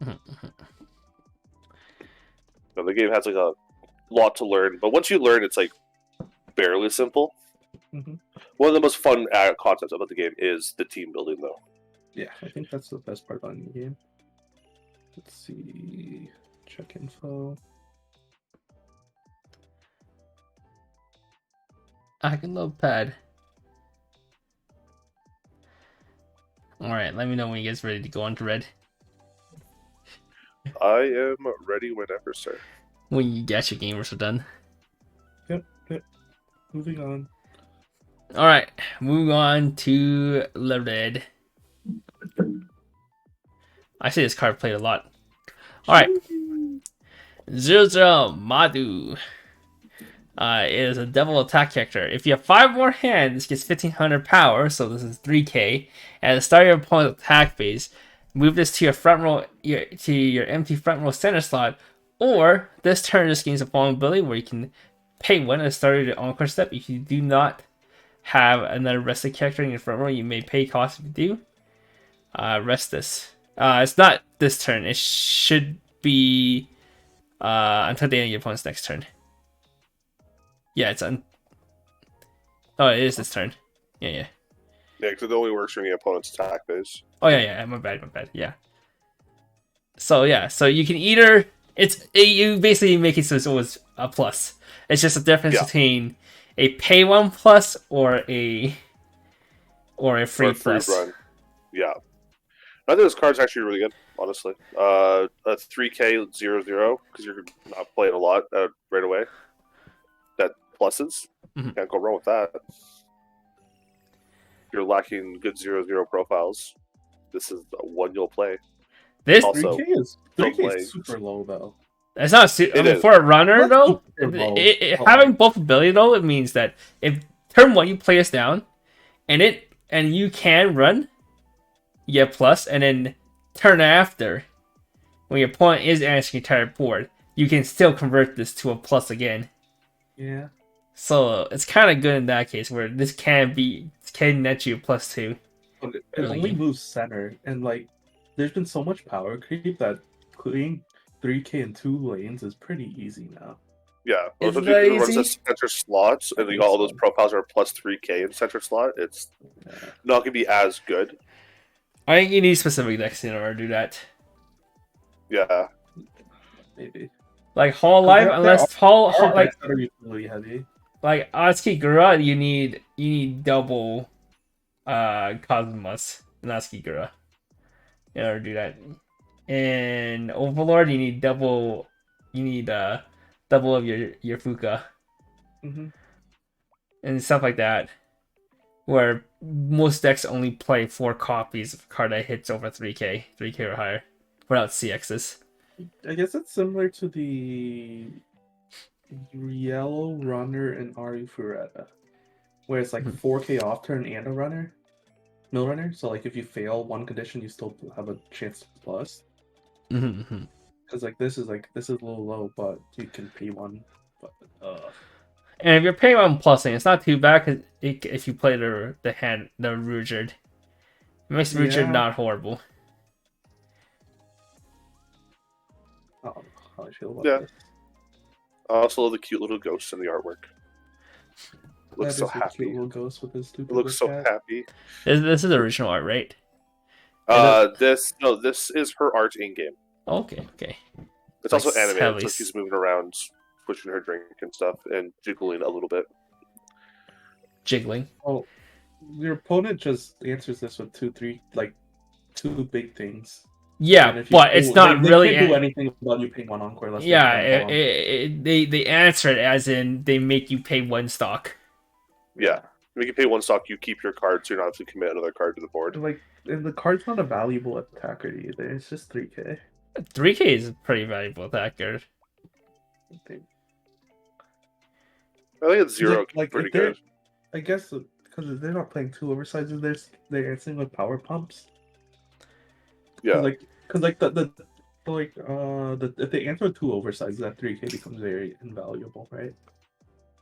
Now, the game has like a lot to learn, but once you learn, it's like barely simple. Mm-hmm. One of the most fun concepts about the game is the team building, though. Yeah, I think that's the best part about the game. Let's see. Check info. I can load Pad. Alright, let me know when you guys ready to go on to red. I am ready whenever, sir. When you get your gamers are done. Yep. Moving on. Alright, moving on to the red. I see this card played a lot. Alright. 00 Madu. Is a devil attack character. If you have 5 more hands, this gets 1500 power, so this is 3k. At the start of your opponent's attack phase, move this to your front row, to your empty front row center slot, or this turn just gains a following ability where you can pay 1 at the start of your encore step. If you do not have another rested character in your front row, you may pay cost if you do. Rest this. It's not this turn. It should be until the end of your opponent's next turn. Yeah, it's on. Oh, it is this turn. Yeah. Yeah, because it only works during the opponent's attack phase. Oh yeah. My bad. Yeah. So you can either you basically make it so it's always a plus. It's just a difference between a pay 1 plus or a free plus. Run. Yeah. I think this card's actually really good, honestly. A 3k 0/0 because you're not playing a lot right away. That pluses. Mm-hmm. Can't go wrong with that. If you're lacking good 0/0 profiles, this is one you'll play. This Also, 3K is super low though. It's not for a runner That's though. super low. Having both ability though, it means that if turn 1 you play us down, and you can run, you get plus, and then turn after, when your opponent is answering your entire board, you can still convert this to a plus again. Yeah. So it's kind of good in that case where this can net you a +2. But it only moves center, and like, there's been so much power creep that clearing 3K in 2 lanes is pretty easy now. Yeah, Is also that if you run easy? the center slots and you got all those profiles are plus 3K in center slot, it's not gonna be as good. I think you need specific decks in order to do that. Yeah, Maybe. Like Hall Life, unless Hall like that are utility heavy. like Atsuki Gura, you need double Cosmos and Atsuki Gura in order to do that. And Overlord, you need double of your Fuka. Mm-hmm. And stuff like that. Where most decks only play 4 copies of a card that hits over 3k or higher without CXs. I guess it's similar to the Yellow Runner and Ari Fureta, where it's like 4k off turn and a runner, mill runner. So like if you fail one condition, you still have a chance to plus. Because like this is a little low, but you can pay one. But and if you're paying one plusing, it's not too bad because if you play the Rugerd, it makes Rugerd not horrible. I don't know how I feel about this. I also love the cute little ghosts in the artwork. Looks That so is a happy. cute little ghost with his stupid. It looks so cat. happy. This is the original art, right? This is her art in game. Okay. It's also Like animated, Sally's. so she's moving around, pushing her drink and stuff, and jiggling a little bit. Jiggling. Oh, your opponent just answers this with two big things. Yeah, but it's not they really. Can't do anything about you paying one encore. Unless they answer it as in they make you pay 1 stock. Yeah. If you pay 1 stock, you keep your card, so you're not have to commit another card to the board. Like, and the card's not a valuable attacker either. It's just 3k. 3k is a pretty valuable attacker. I think it's 0 Like pretty if they're- good. I guess because they're not playing 2 oversizes, they're answering with power pumps. Yeah. Because if they answer 2 oversizes, that 3k becomes very invaluable, right?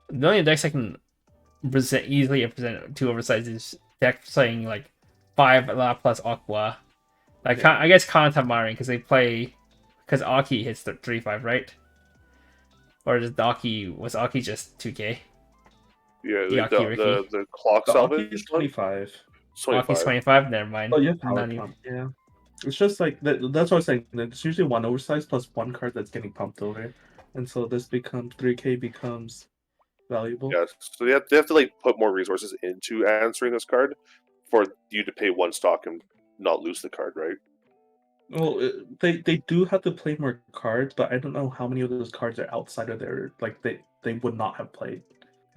The only decks I can easily present 2 oversizes deck playing like 5 La plus Aqua. Like I guess Kantamari because they play Aki hits the 3/5, right? Or was Aki just 2k? Yeah, Yaki the clock The salvage Aki is 25. is 25. Aki's 25. Never mind. Oh, yeah, power Not even- pump. Yeah. It's just like that. That's what I was saying. It's usually 1 oversize plus 1 card that's getting pumped over, and so this becomes 3k becomes valuable. Yeah, so they have to like put more resources into answering this card for you to pay 1 stock and not lose the card, right? Well, they do have to play more cards, but I don't know how many of those cards are outside of their they would not have played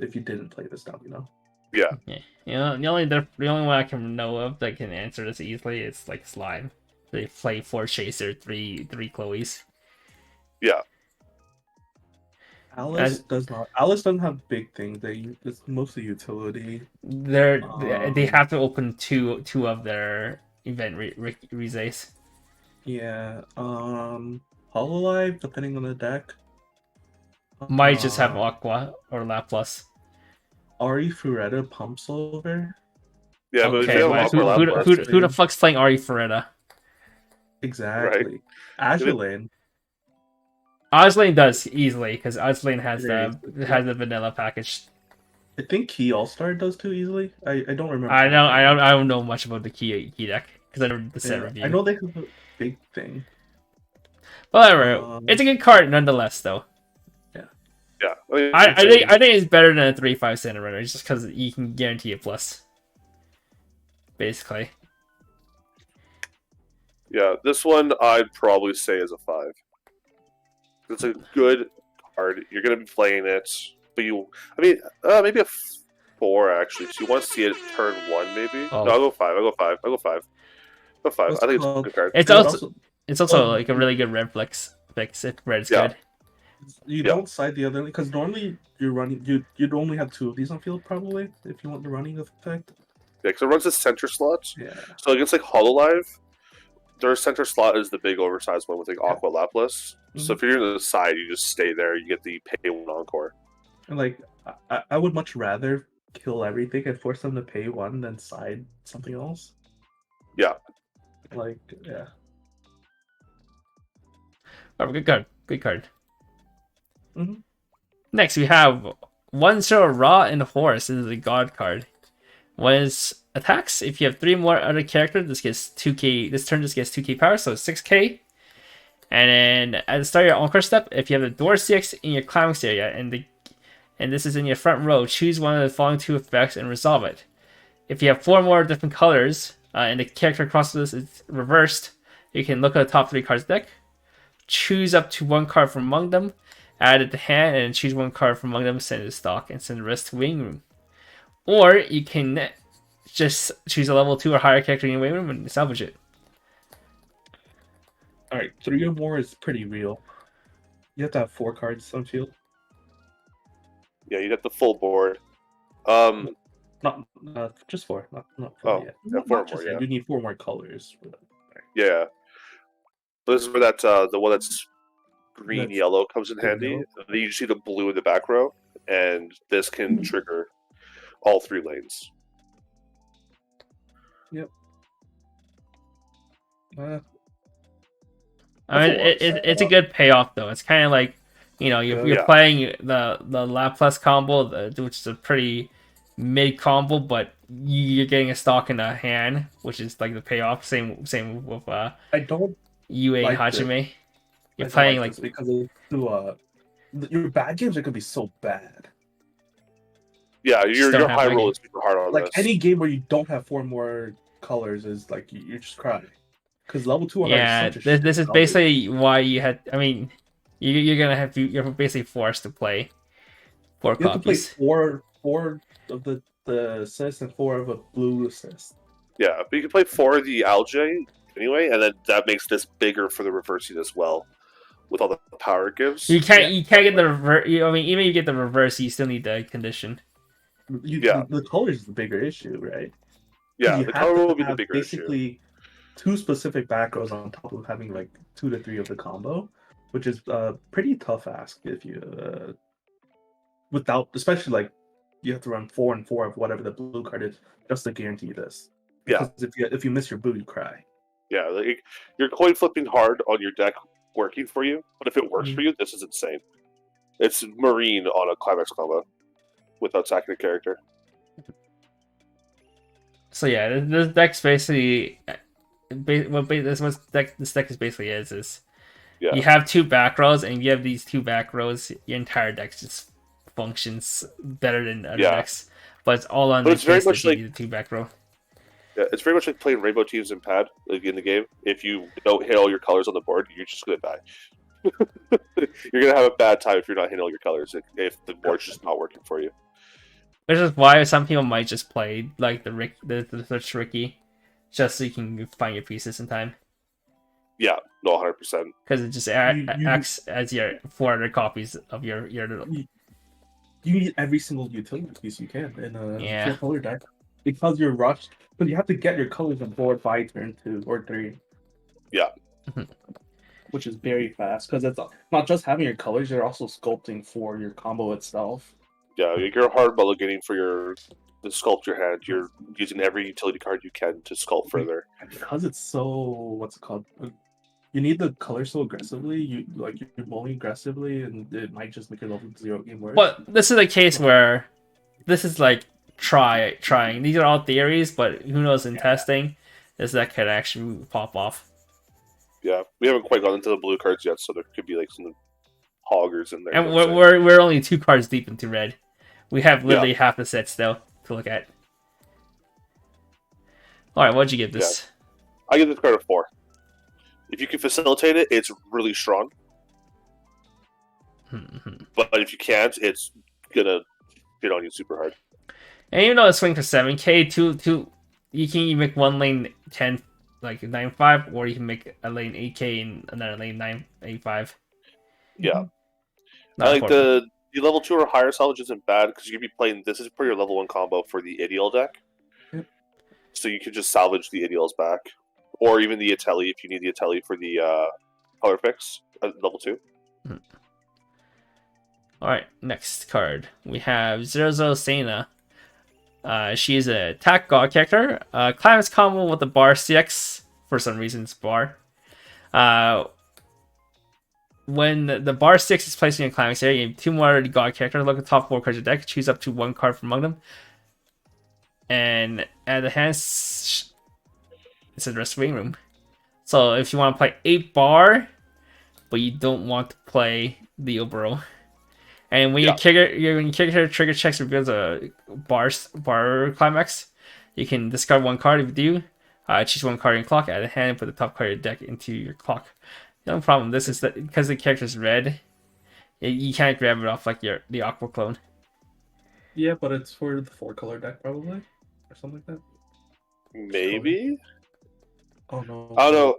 if you didn't play this down. Yeah. The only one I can know of that can answer this easily is like Slime. They play 4 Chaser, 3 Chloes. Yeah. Alice does not. Alice doesn't have big things. It's mostly utility. They have to open two of their event resays. Yeah. Hololive, depending on the deck. Might just have Aqua or Laplace. Ari Fureta pumps over. Yeah, but if Okay, you well, have Aqua Lapras, who the fuck's playing Ari Ferretta? Exactly. Azulane. Ozlane does easily because Ozlane has the vanilla package. I think Key All Star does too easily. I don't remember. I don't know much about the key deck because I never did the set review. I know they have a big thing. Whatever, it's a good card nonetheless, though. yeah. I think it's better than a 3/5 center runner just because you can guarantee a plus. Basically. Yeah, this one I'd probably say is a 5. It's a good card. You're gonna be playing it, but maybe a 4 actually. So you want to see it turn 1 maybe? Oh. No, I'll go 5. I'll go 5. I'll go 5. I think it's a good card. It's also like a really good red fix if red is good. You Yeah. don't side the other because normally you're running. You'd only have 2 of these on field probably if you want the running effect. Yeah, because it runs the center slots. Yeah. So against like Hololive, their center slot is the big oversized one with like Aqua Lapis. So if you're in the side, you just stay there. You get the pay 1 encore. And like I would much rather kill everything and force them to pay 1 than side something else. Yeah. Like yeah. Oh, good card. Good card. Mhm. Next, we have 1-0 Raw and Horse. This is a god card. When it attacks, if you have 3 more other characters, this gets 2k. This turn just gets 2k power, so 6k. And then at the start of your encore step, if you have the door 6 in your climax area and this is in your front row, choose one of the following 2 effects and resolve it. If you have 4 more different colors and the character crosses is reversed, you can look at the top 3 cards deck, choose up to 1 card from among them, add it to hand, and choose 1 card from among them, send it to stock, and send the rest to waiting room. Or you can just choose a level 2 or higher character in your waiting room and salvage it. All right, 3 or more is pretty real. You have to have 4 cards on field. Yeah, you get the full board. Not just 4. Not 4 Oh, yet. yeah, Not 4 just more, yet. yeah. You need 4 more colors. Yeah. This is where that the one that's green That's yellow comes in green handy. yellow. Then you see the blue in the back row, and this can trigger all 3 lanes. Yep. I mean, it's a good payoff though. It's kind of like, you know, you're Yeah. playing the Laplace combo, which is a pretty mid combo, but you're getting a stock in the hand, which is like the payoff. Same with I don't UA like Hajime. You're I don't playing like like this because your bad games are gonna be so bad. Yeah, Just your don't have high like- roll is super hard on Like this. any game where you don't have 4 more colors is like you just cry. Because level 2 are yeah. such a This is shit basically why you had. I mean, you're gonna have to. You're basically forced to play 4 you have to play copies. 4 of the assist and 4 of a blue assist. Yeah, but you can play 4 of the Algae anyway, and then that makes this bigger for the reversing as well, with all the power it gives. You can't get the reverse. I mean, even if you get the reverse, you still need the condition. Yeah. The colors is the bigger issue, right? Yeah, you the have color to will be the have bigger issue. basically 2 specific back rows on top of having like 2 to 3 of the combo, which is pretty tough ask if you without, especially like you have to run 4 and 4 of whatever the blue card is just to guarantee this. Yeah. Because if you miss your blue, you cry. Yeah, like, you're coin flipping hard on your deck working for you, but if it works Mhm. for you, this is insane. It's Marine on a climax combo without sacking a character. So yeah, this deck's basically this deck is basically is Yeah. you have 2 back rows, and you have these 2 back rows. Your entire deck just functions better than other Yeah. decks, but it's all on But the it's very case that much you like- need the 2 back row. Yeah, it's very much like playing Rainbow Teams in pad like in the game. If you don't hit all your colors on the board, you're just gonna die. You're gonna have a bad time if you're not hitting all your colors if the board's just not working for you. Which is why some people might just play like the search Ricky, just so you can find your pieces in time. Yeah, no, 100%. Because it just You- acts as your 4 other copies of your You need every single utility piece you can in a Yeah. 4 color deck because you're rushed. But you have to get your colors on board by turn 2 or 3. Yeah. Which is very fast because it's not just having your colors; you're also sculpting for your combo itself. Yeah, you're hard mulliganing for the sculpt your hand. You're using every utility card you can to sculpt further. And because it's so what's it called? You need the colors so aggressively. You're mulling aggressively, and it might just make your level 0 game worse. But this is a case where this is like trying. These are all theories, but who knows in testing, this deck could actually pop off. Yeah, we haven't quite gotten into the blue cards yet, so there could be like some hoggers in there. And you know what I'm we're only 2 cards deep into red. We have literally half the set still to look at. All right, what'd you give this? saying? I give this card a 4. If you can facilitate it, it's really strong. But if you can't, it's gonna get on you super hard. And even though it's swing for 7k, you can make one lane 10 like 9.5, or you can make a lane 8k and another lane 9.85. Yeah. Not like horrible. the level 2 or higher salvage isn't bad because you'd be playing. This is for your level 1 combo for the Ideal deck. Yep. So you could just salvage the Ideals back, or even the Ateli if you need the Ateli for the color fix at level 2. All right, next card we have Zero Sena. She is an attack god character. Climax combo with the bar CX for some reason. It's bar. When the bar 6 is placed in your climax area, you have 2 more god characters. Look at the top 4 cards of the deck. Choose up to 1 card from among them. And at the hand, it's in the rest wing room. So if you want to play 8 bar, but you don't want to play the Oboro. And when you trigger checks reveals a bar climax, you can discard 1 card. If you do, choose 1 card in your clock, add a hand, and put the top card of your deck into your clock. The only problem with this is that because the character is red, you can't grab it off like the Aqua clone. Yeah, but it's for the 4-color deck probably, or something like that. Maybe. Oh no. I don't know.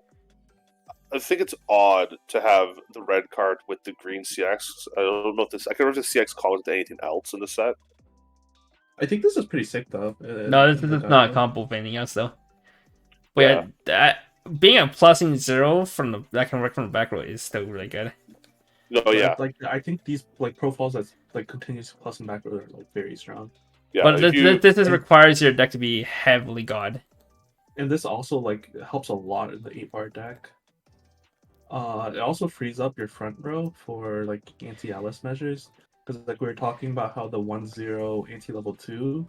I think it's odd to have the red card with the green CX. I don't know if this. I can't remember if the CX calls it anything else in the set. I think this is pretty sick though. No, this is not a combo with anything else though. But yeah, being a +0 that can work from the back row is still really good. No, yeah. Like I think these like profiles that's like continuous plus and back row are like very strong. Yeah, but this requires your deck to be heavily god. And this also like helps a lot in the 8-bar deck. It also frees up your front row for like anti-Alice measures. Because like we were talking about how the 1-0 anti-level 2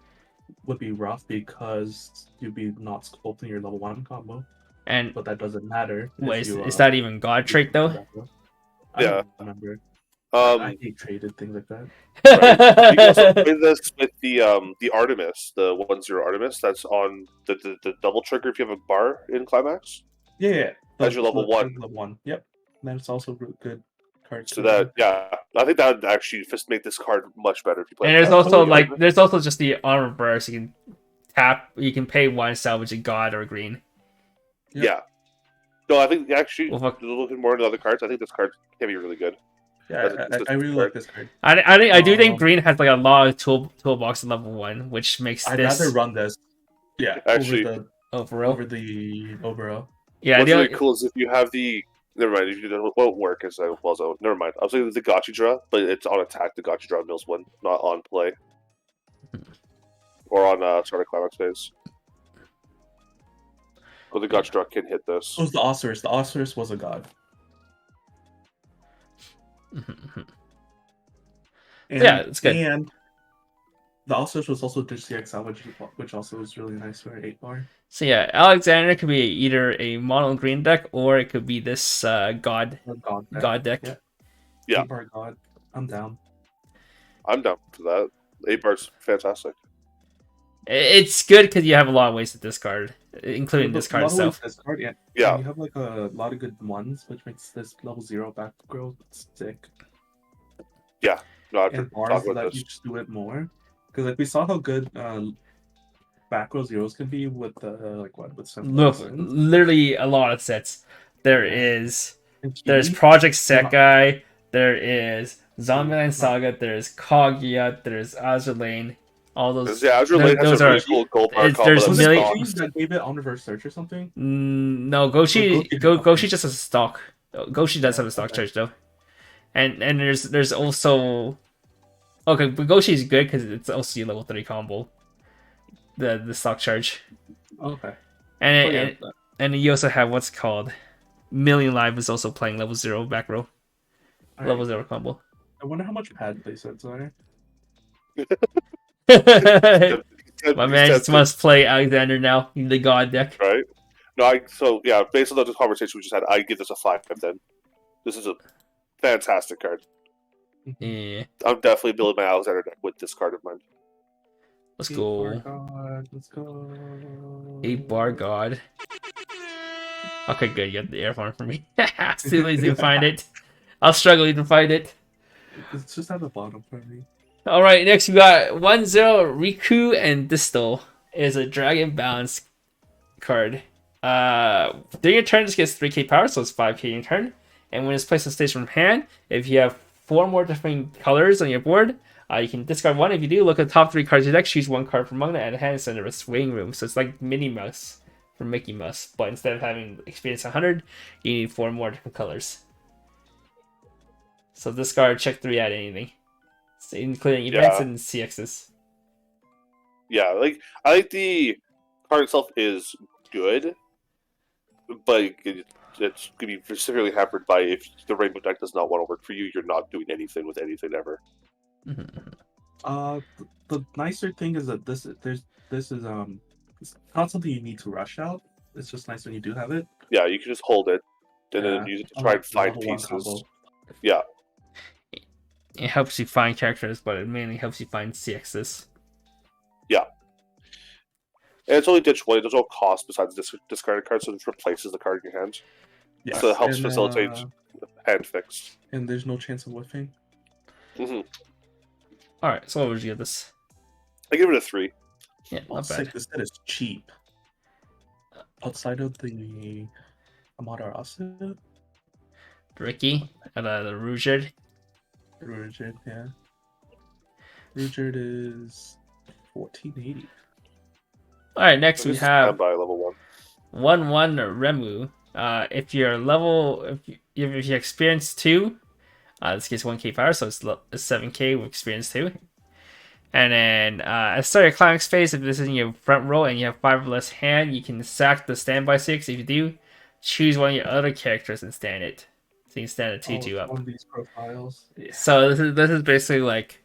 would be rough because you'd be not sculpting your level 1 combo. But that doesn't matter. Wait, is that even god trait though? I don't remember. I hate traded things like that. Right. You can also play this with the Artemis, the 1-0 Artemis. That's on the double trigger if you have a bar in Climax. Yeah. That's your level 1. Level 1. Yep. And then it's also good cards. So that I think that would actually just make this card much better if you play. And there's also there's also just the armor burst. You can tap. You can pay 1 salvage a god or green. Yep. Yeah. No, I think actually looking more into other cards. I think this card can be really good. Yeah, I really like this card. I do think green has like a lot of toolbox in level 1, which makes I'd rather run this. Yeah, actually over the Oboro. Yeah, what's really cool is if you have the never mind. If you do, it won't work as well as never mind. I was thinking the Gotcha Draw, but it's on attack. The Gotcha Draw mills 1, not on play or on start of climax phase. But the Gotcha Draw can hit this. It was the Osiris. The Osiris was a god. Yeah, it's good. And the Osiris was also Dish CXL, which also was really nice for an 8-bar. So yeah, Alexander could be either a mono green deck or it could be this god deck. Yeah. 8-bar god. I'm down. I'm down for that. 8-bar's fantastic. It's good because you have a lot of ways to discard, including discard itself. Yeah. You have like a lot of good ones, which makes this level 0 back row sick. Yeah. No, and bars let you just do it more. Because like we saw how good back row zeros can be with literally a lot of sets. There's Project Sekai, there is Zombieland Saga, there's Kaguya, there's Azure Lane. All those. Yeah, Azure Lane has a really cool gold bar combo. There's millions that gave it on reverse search or something. No, Goshi just has a stock. Goshi does have a stock charge though, and there's also okay, but Goshi is good because it's also level 3 combo. The stock charge. Okay. And you also have what's called Million Live is also playing level 0 back row. Level 0 combo. I wonder how much pad playsets are. My man just must play Alexander now in the god deck. Right. No, based on the conversation we just had, I give this a 5 then. This is a fantastic card. Yeah. I'm definitely building my Alexander deck with this card in mind. Let's go. Let's go. 8-bar god. Okay, good. You got the air farm for me. Too lazy to find it. I'll struggle to find it. It's just at the bottom for me. Alright, next we got 1-0 Riku and Distal. Is a dragon balance card. During your turn, this gets 3k power, so it's 5k in turn. And when it's placed on stage from hand, if you have 4 more different colors on your board. You can discard one. If you do, look at the top 3 cards of your deck, choose 1 card from among them, and hand center a swing room. So it's like Minnie Mouse from Mickey Mouse, but instead of having experience 100, you need 4 more different colors. So discard, check 3 out anything, so including events and CXs. Yeah, like I think the card itself is good, but it's gonna be severely hampered by if the rainbow deck does not want to work for you. You're not doing anything with anything ever. The nicer thing is that this is it's not something you need to rush out. It's just nice when you do have it. Yeah, you can just hold it and then use it to try and find pieces. Yeah. It helps you find characters, but it mainly helps you find CXs. Yeah. And it's only ditch 1. There's no cost besides discarded cards, so it just replaces the card in your hand. Yes. So it helps facilitate hand fix. And there's no chance of whiffing. Alright, so what would you give this? I give it a 3. Yeah, not bad. This set is cheap. Outside of the Amaterasu? Ricky, and the Rugerd. Rugerd, yeah. Rugerd is 1480. Alright, next we have by level 1/1 Remu. If you're level, if you experience 2, this gets 1k power, so it's 7k with experience 2. And then at the start of your climax phase, if this is in your front row and you have 5 or less hand, you can sack the standby 6. If you do, choose one of your other characters and stand it. So you can stand a 2/2 up. One of these profiles. Yeah. So this is basically like,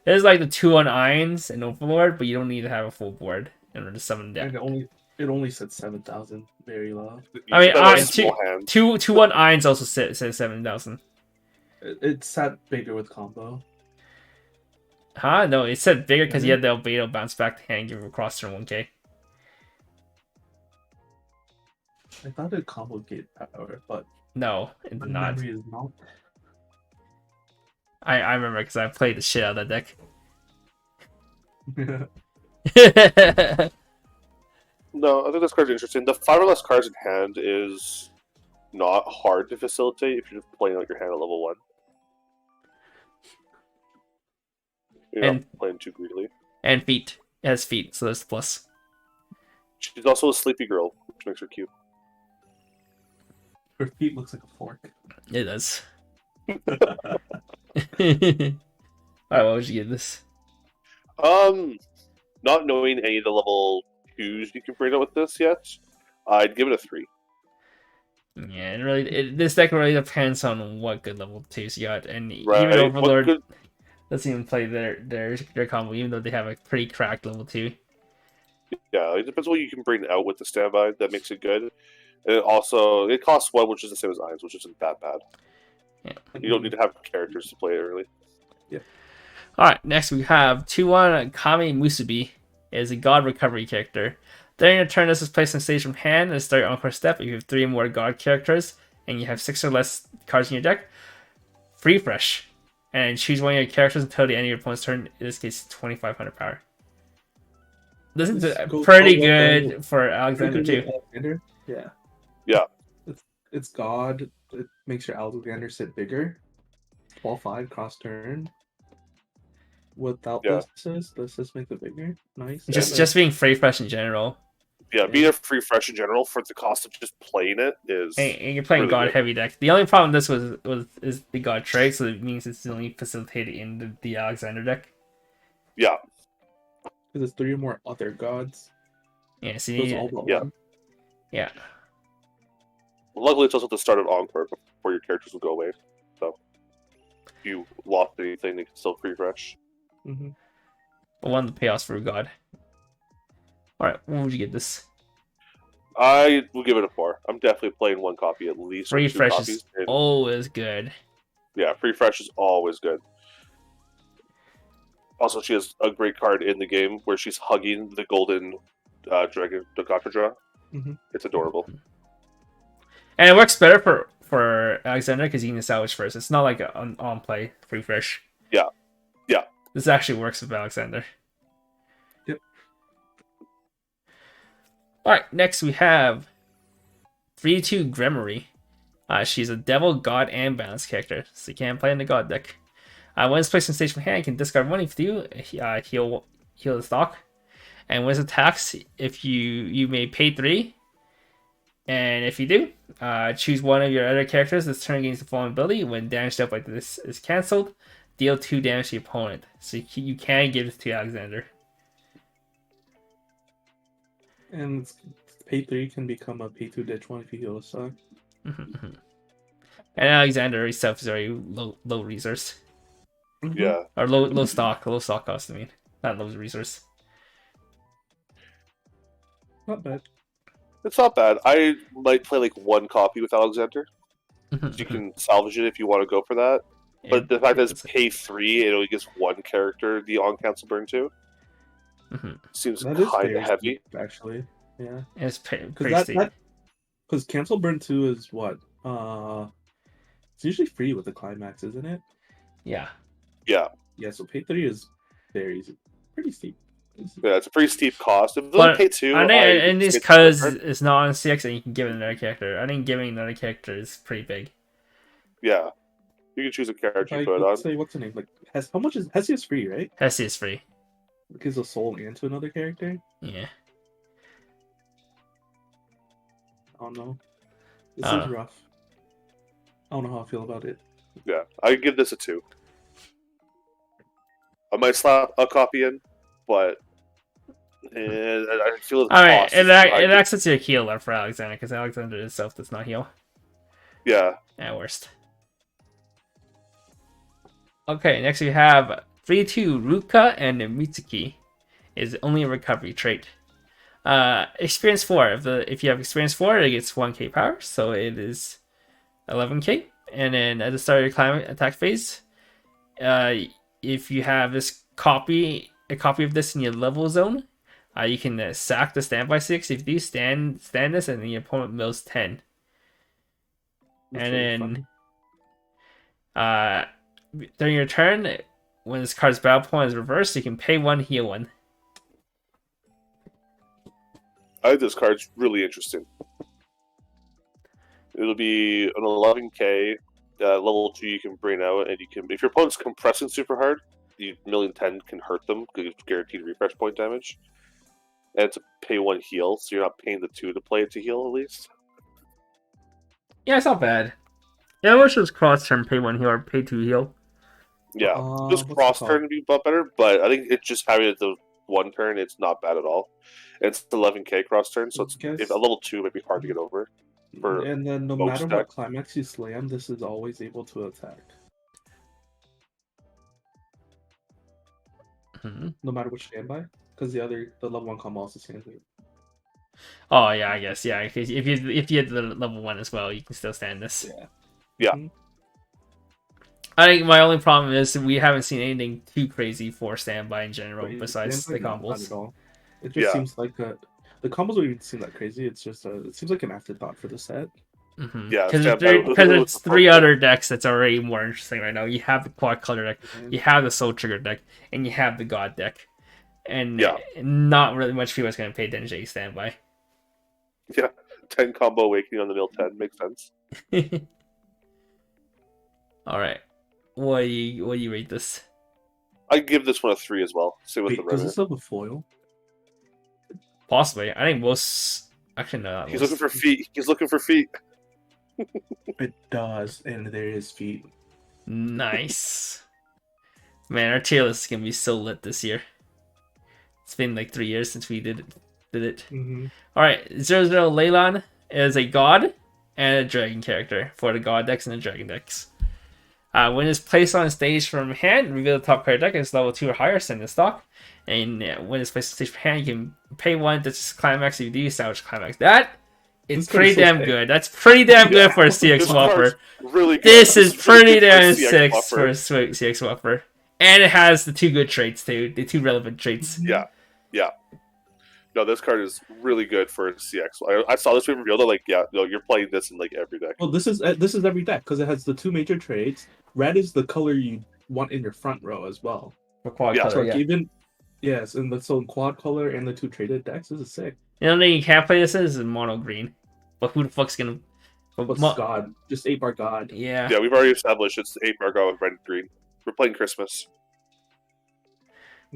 this is like the 2/1 Irons in Overlord, but you don't need to have a full board in order to summon them. And it only said 7,000, very low. I mean, 2/1 Irons also says 7,000. It sat bigger with combo. Huh? No, it said bigger because you had the Albedo bounce back to hand and give it across turn 1k. I thought it combo gate power, but no, it did not. Memory is not. I remember because I played the shit out of that deck. No, I think this card's interesting. The 5 or less cards in hand is not hard to facilitate if you're just playing out your hand at level 1. You're not playing too greedily. And feet. It has feet, so there's plus. She's also a sleepy girl, which makes her cute. Her feet looks like a fork. It does. Alright, what would you give this? Not knowing any of the level 2s you can bring out with this yet, I'd give it a 3. Yeah, it really. This deck really depends on what good level 2s you got, and Right. even Overlord doesn't even play their combo, even though they have a pretty cracked level 2. Yeah, it depends what you can bring out with the standby that makes it good. And also, it costs 1, which is the same as Irons, which isn't that bad. Yeah. You don't need to have characters to play it early. Yeah. Alright, next we have 2/1 Kami Musubi. It is a god recovery character. During your turn, this is placed on stage from hand and start your encore step. If you have 3 or more god characters and you have 6 or less cards in your deck, free fresh. And choose one of your characters until the end of your opponent's turn. In this case, 2,500 power. This is pretty good for Alexander too. Yeah. Yeah. It's God. It makes your Alexander sit bigger. 12/5 cross turn. Without the assist makes it bigger. Nice. Just being free fresh in general. Yeah, being a free fresh in general for the cost of just playing it is. And you're playing really God good. heavy deck. The only problem with this is the God trade, so it means it's only facilitated in the Alexander deck. Yeah. Because it's 3 or more other gods. Yeah, so Those all but one. Yeah. Luckily, it's also the start of Encore before your characters will go away. So, if you lost anything, they can still free fresh. Mm-hmm. But one of the payoffs for a God. Alright, what would you give this? I will give it a 4. I'm definitely playing 1 copy at least. Free 2 fresh copies. is always good. Yeah, free fresh is always good. Also, she has a great card in the game where she's hugging the golden dragon Dokatradra. Mm-hmm. It's adorable. And it works better for Alexander because you can salvage first. It's not like an on play free fresh. Yeah. Yeah. This actually works with Alexander. Yep. Alright, next we have 3/2 Gremory. She's a devil, god, and balance character, so you can't play in the god deck. When it's placed on stage from hand, you can discard one. If you do, heal the stock. And when it attacks, if you may pay 3. And if you do, choose one of your other characters this turn against the following ability. When damage dealt like this is cancelled, deal 2 damage to the opponent. So you can give this to Alexander. And pay 3 can become a pay 2 ditch one if you heal a stock. And Alexander himself is very low resource. Yeah. Or low stock cost, I mean. Not low resource. Not bad. It's not bad. I might play like one copy with Alexander. You can salvage it if you want to go for that. But the fact that it's pay 3, it only gives one character the on cancel burn too. Seems kind of heavy. Steep, actually. Yeah. It's pretty steep. Because cancel burn 2 is what? It's usually free with the climax, isn't it? Yeah. Yeah. Yeah, so pay 3 is pretty steep. Yeah, it's a pretty steep cost. If But pay 2, and this because it's not on CX and you can give it another character. I think giving another character is pretty big. Yeah. You can choose a character you put it on. Say, what's the name? Like, how much is Hesi is free, right? Hesi is free. It gives a soul and to another character. Yeah. I don't know. This is rough. I don't know how I feel about it. Yeah, I give this a 2. I might slap a copy in, but I feel all right. It acts as your healer for Alexander because Alexander itself does not heal. Yeah. At worst. Okay, next we have 3-2 Ruka and Mitsuki is only a recovery trait. Experience 4. If you have experience 4, it gets 1k power, so it is 11k. And then at the start of your climate attack phase, if you have a copy of this in your level zone, you can sack the standby 6. If you do stand this, and then your opponent mills 10. That's and then during your turn, when this card's battle point is reversed, you can pay 1, heal 1. I think this card's really interesting. It'll be an 11k. Level 2 you can bring out, and you can, if your opponent's compressing super hard, you million 10 can hurt them because it's guaranteed refresh point damage. And it's a pay 1 heal, so you're not paying the 2 to play it to heal at least. Yeah, it's not bad. Yeah, I wish it was cross turn pay 1 heal or pay 2 heal. Yeah, just cross turn would be a lot better, but I think it's just having it the 1 turn, it's not bad at all. It's 11k cross turn, so it's if a level 2 might be hard to get over. And then no matter what climax you slam, this is always able to attack. No matter which standby, because the level 1 combo also stands it. Oh yeah, I guess yeah. Because if you had the level 1 as well, you can still stand this. Yeah. I think my only problem is we haven't seen anything too crazy for standby in general besides the combos. Not at all. It just seems like the combos don't even seem that crazy. It's just it seems like an afterthought for the set. Yeah, because it's 3 other decks that's already more interesting right now. You have the quad color deck, you have the soul trigger deck, and you have the god deck, and not really much people is going to pay attention to standby. Yeah, 10 combo awakening on the mill 10 makes sense. All right, what do you rate this? I give this one a 3 as well. Same with the does this have a foil? Possibly. I think most. Actually, no. He's looking for feet. He's looking for feet. It does, and there is feet. Nice. Man, our tier list is gonna be so lit this year. It's been like 3 years since we did it. All right, 0-0 Leyland is a god and a dragon character for the god decks and the dragon decks. When it's placed on stage from hand, reveal the top card deck is level 2 or higher, send the stock. And when it's placed on stage from hand, you can pay 1. That's just climax. If you do salvage climax, it's pretty damn good. That's pretty damn good for a CX Whopper. Really good. This is pretty damn sick for a CX Whopper. And it has the 2 good traits too, the 2 relevant traits. Yeah. No, this card is really good for a CX. I saw this being revealed. Like, you're playing this in like every deck. Well, this is every deck because it has the 2 major traits. Red is the color you want in your front row as well. For quad color, so yes, and so quad color and the 2 traded decks. This is sick. The only thing you can't play this is mono green. But who the fuck's gonna? What's God? Just 8-bar God. Yeah. Yeah, we've already established it's 8-bar God with red and green. We're playing Christmas.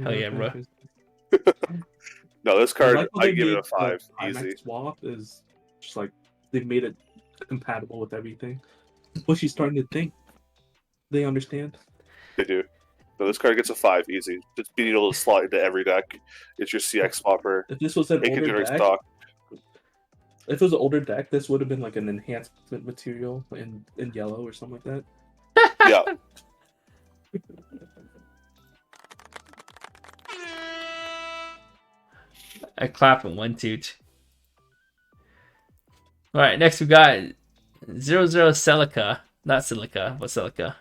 Hell yeah, bro. No, this I card, like how I they give it made a 5. the Easy. IMAX swap is just like they made it compatible with everything. But she's starting to think. They understand. They do. No, this card gets a 5. Easy. Just being able to slot into every deck. It's your CX swapper. If this was an It can older generate deck, stock. if it was an older deck, this would have been like an enhancement material in yellow or something like that. Yeah. I clap in 1 toot. Alright, next we got 00 Celica. Not Silica, but Celica.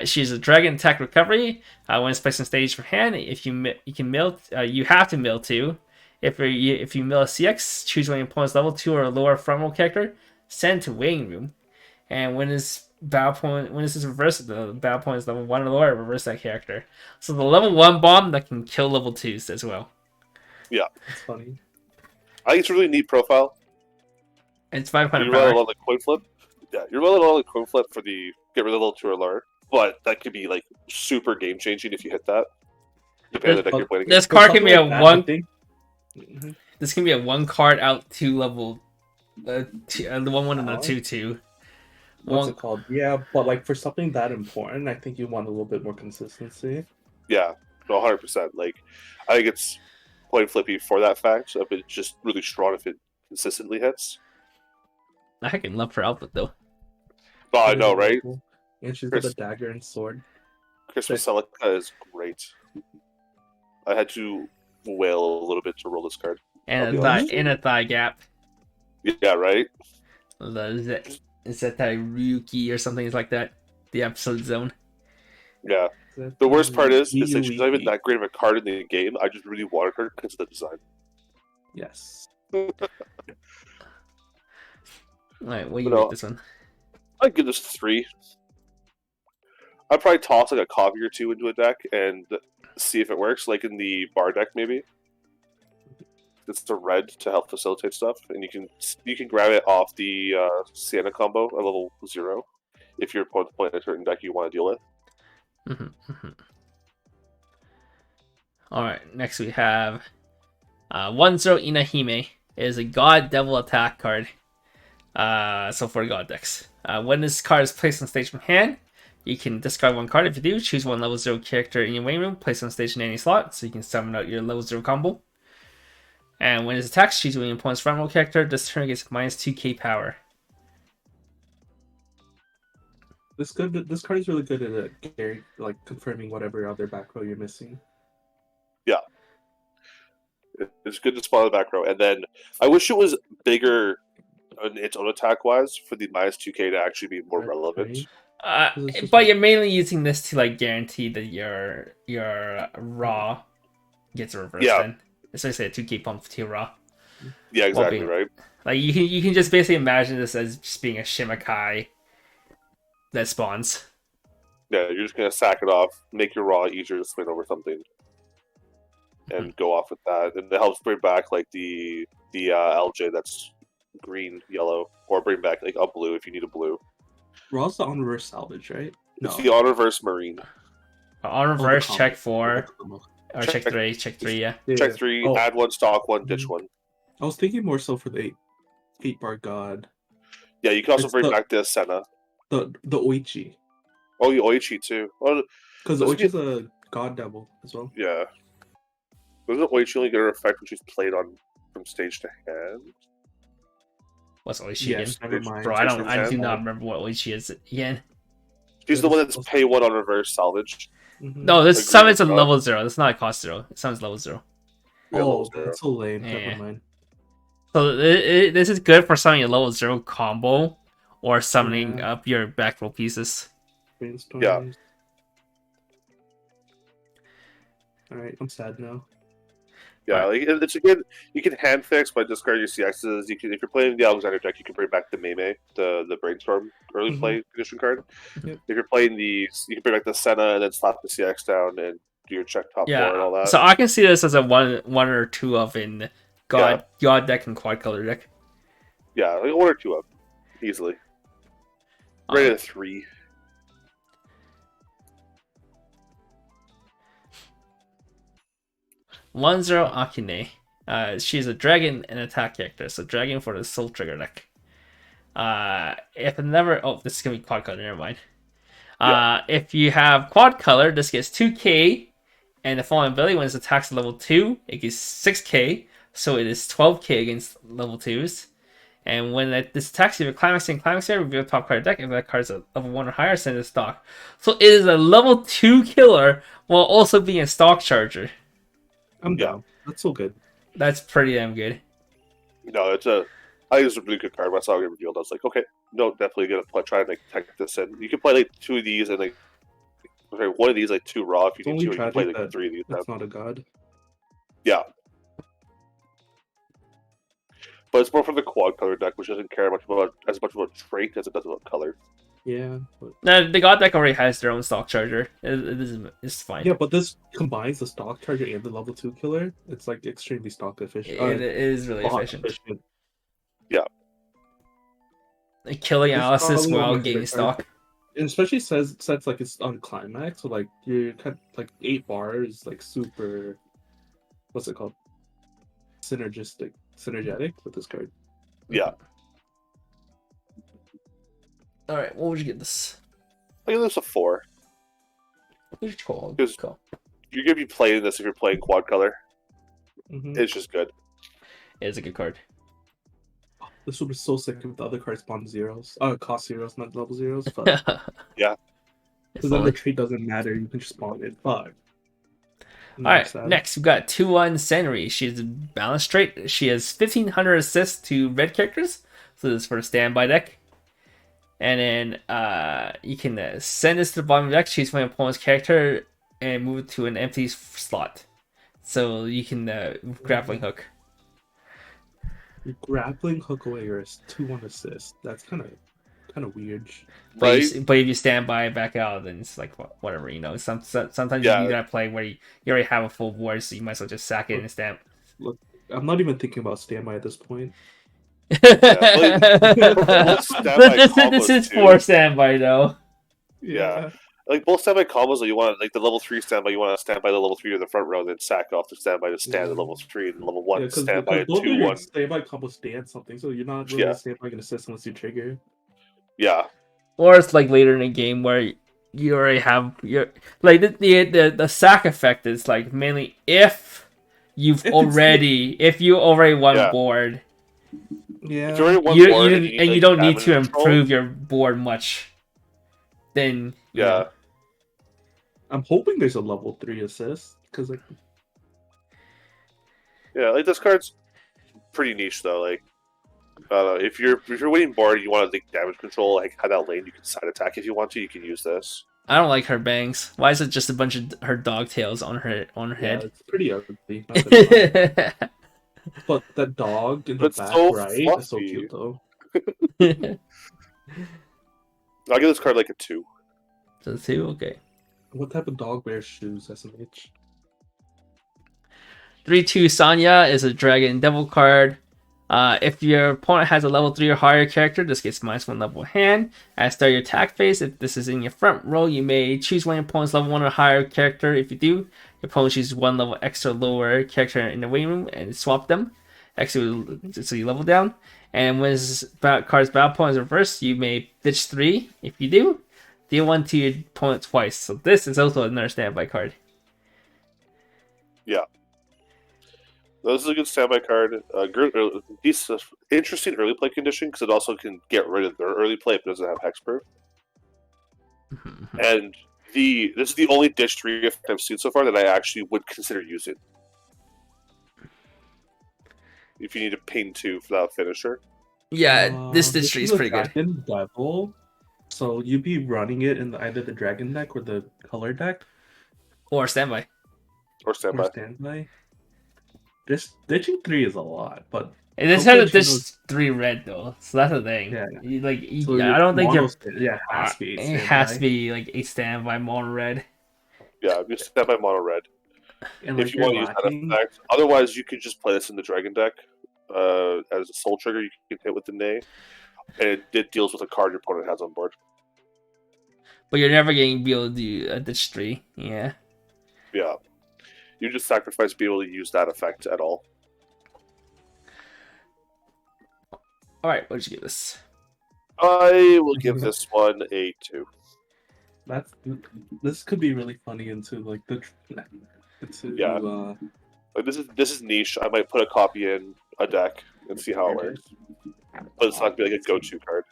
She's a dragon attack recovery. When it's placed on stage from hand, if you can mill, you have to mill 2. If you mill a CX, choose one of your opponent's level 2 or lower front row character, send to waiting room. And when this is reversed, the battle point is level 1 or lower, reverse that character. So the level 1 bomb that can kill level 2s as well. Yeah. It's funny. I think it's a really neat profile. And it's 500 You're running a power. lot of coin flip. Yeah, you're running a lot of coin flip for the get rid of level 2 or lower. But that could be like super game changing if you hit that. Depending on the deck you're playing This against. card can be a Like that, one. I think. Mhm. This can be a 1 card out 2 level. The 1/1 and the 2/2. What's it called? Yeah, but like for something that important, I think you want a little bit more consistency. Yeah, no, 100%. Like, I think it's coin flippy for that fact. So it's just really strong if it consistently hits. I can love her output though. Oh, I know, right? And she's Chris- got a dagger and sword. Christmas Celica is great. I had to wail a little bit to roll this card. I'll And be a thigh, honest. and a thigh gap. Yeah, right? Is that Ryuki or something like that? The episode zone. Yeah. The worst part is that she's not even that great of a card in the game. I just really wanted her because of the design. Yes. Alright, what do you No. rate this one? I'd give this 3. I'd probably toss like a copy or 2 into a deck and see if it works, like in the bar deck maybe. It's the red to help facilitate stuff, and you can grab it off the Sienna combo at level 0 if your opponent's playing a certain deck you want to deal with. Alright, next we have 1/0 Inahime. It is a God Devil attack card. So for God decks. When this card is placed on stage from hand, you can discard 1 card. If you do, choose 1 level 0 character in your waiting room, place on stage in any slot, so you can summon out your level 0 combo. And when it attacks, choose one of your opponent's front row character. This turn gets minus 2k power. This card is really good at like confirming whatever other back row you're missing. Yeah. It's good to spot the back row. And then I wish it was bigger in its own attack wise for the minus 2k to actually be more relevant. But you're mainly using this to like guarantee that your raw gets reversed. Yeah. Then. Especially a 2k pump to your raw. Yeah, exactly, right? Like you can just basically imagine this as just being a Shimikai that spawns. Yeah, you're just gonna sack it off, make your raw easier to swing over something, and go off with that. And it helps bring back like the LJ that's green, yellow, or bring back like a blue if you need a blue. Raw's the on reverse salvage, right? It's the on reverse marine. On reverse, combo. check 4 or check Check- 3. Check 3, yeah. Check 3, Oh, add 1, stock 1, ditch 1. I was thinking more so for the 8-bar god. Yeah, you can also It's bring the- back the Senna. The Oichi. Oh, you Oichi too. Oh, Because Doesn't Oichi's a god devil as well. yeah. Doesn't Oichi only get her effect when she's played on from stage to hand? What's Oichi Yes, again? never mind. Bro, I do not Hand. remember what Oichi is again. She's the one that's pay 1 on reverse salvage. Mhm. No, this Like, summons a God. level 0. It's not a cost 0. It summons level 0. Yeah, Oh, level 0. that's so lame. Yeah. Never mind. So this is good for summoning a level 0 combo or summoning Yeah. up your back row pieces. Brainstorm. Yeah. Alright, I'm sad now. Yeah, like it's a good. You can hand fix by discarding your CXs. You can, if you're playing the Alexander deck, you can bring back the Meme, the Brainstorm early Mhm. play condition card. Yep. If you're playing these, you can bring back the Senna and then slap the CX down and do your check top 4 and all Yeah, that. so I can see this as a one or two of in God deck and quad color deck. Yeah, like 1 or 2 of them, easily. Rated a 3. 1-0 Akine. She's a dragon and attack character, so dragon for the Soul Trigger deck. If it never, oh, this is gonna be quad color. Never mind. If you have quad color, this gets 2k, and the following ability when it attacks level 2, it gets 6k, so it is 12k against level 2s. And when this attacks, you have a climax and climax here, reveal top card deck. If that card is a level 1 or higher, send it to stock. So it is a level 2 killer while also being a stock charger. I'm down. That's so good. That's pretty damn good. No, I think it's a really good card. When I saw it revealed, I was like, okay, no, definitely gonna try and like tech this in. You can play like 2 of these and like one of these like 2 raw if you It's need only to. You can tragic play like that 3 of these. that's not a god. Yeah. But it's more for the quad color deck, which doesn't care as much about trait as it does about color. Yeah. But... No, the god deck already has their own stock charger. It's fine. Yeah, but this combines the stock charger and the level 2 killer. It's like extremely stock efficient. It is really efficient. Yeah. Like killing It's Alice's probably one of while my gaining favorite stock. And especially sets like it's on climax, so like you're kind of, like 8 bars, like super. What's it called? Synergetic with this card. Yeah. All right, what would you give this? I give this a 4. Who's cool? Because- Cool. You're gonna be playing this if you're playing quad color. Mm-hmm. It's just good. It's a good card. This would be so sick if the other cards spawn zeros. Cost zeros, not level zeros. But Yeah. because then the tree doesn't matter, you can just spawn it. But Alright, next we got 2-1 Senri. She's a balanced trait. She has 1500 assists to red characters. So this is for a standby deck. And then you can send this to the bottom of the deck, choose my opponent's character, and move it to an empty slot. So you can grappling hook. Grappling hook away your 2-1 assist. That's kind of weird. But, Right? but if you stand by and back out, then it's like whatever, you know. Sometimes you gotta play where you already have a full board, so you might as well just sack it and stand. Look, I'm not even thinking about standby at this point. This combos is too. for standby though. Yeah. Like both standby combos, you want like the level 3 standby, you want to stand by the level 3 in the front row, then sack off the standby to stand at level 3, and level 1 stand by at both of 2 your 1. standby combos stand something, so you're not really standby an assist unless you trigger. Yeah. Or it's like later in the game where you already have your like the sack effect is like mainly if you already won board. Yeah. If you're already won You board you don't need to damage control, improve your board much. Then Yeah. I'm hoping there's a level 3 assist because like Yeah, like this card's pretty niche though. Like, if you're winning board, you want to like damage control, like have that lane. You can side attack if you want to. You can use this. I don't like her bangs. Why is it just a bunch of her dog tails on her head? it's pretty ugly. Not gonna lie. But that dog in the It's back so right is so fluffy. cute though. I'll give this card like a 2. So 2, okay. What type of dog wears shoes, SMH? 3-2 Sanya is a dragon devil card. If your opponent has a level 3 or higher character, this gets -1 level hand. At start your attack phase, if this is in your front row, you may choose one of your opponent's level 1 or higher character. If you do, your opponent chooses 1 level extra lower character in the waiting room and swap them. Actually, so you level down. And when this card's battle point is reversed, you may ditch 3. If you do, deal 1 to your opponent twice. So this is also another standby card. Yeah. This is a good standby card. Decent, interesting early play condition because it also can get rid of their early play if it doesn't have hexproof. And this is the only ditch 3 effect I've seen so far that I actually would consider using. If you need a ping 2 for that finisher. Yeah, this tree is pretty good. Dragon Devil, so you'd be running it in either the dragon deck or the color deck Or standby. Or standby. or standby. This ditching 3 is a lot, but This How has a could you ditch 3 red though, so that's the thing. Yeah. So I don't think you're. it has to be. It has to be like a standby mono red. Yeah, you standby mono red. And If you want to use that effect. Otherwise, you could just play this in the dragon deck as a soul trigger. You can hit with the nay, and it deals with a card your opponent has on board. But you're never going to be able to do a ditch 3. Yeah. Yeah, You just sacrifice being able to use that effect at all. Alright, what did you give this? I will give this one a 2. This could be really funny into like the Yeah. Like this is niche. I might put a copy in a deck and see how it works. But it's not gonna be like a go-to card.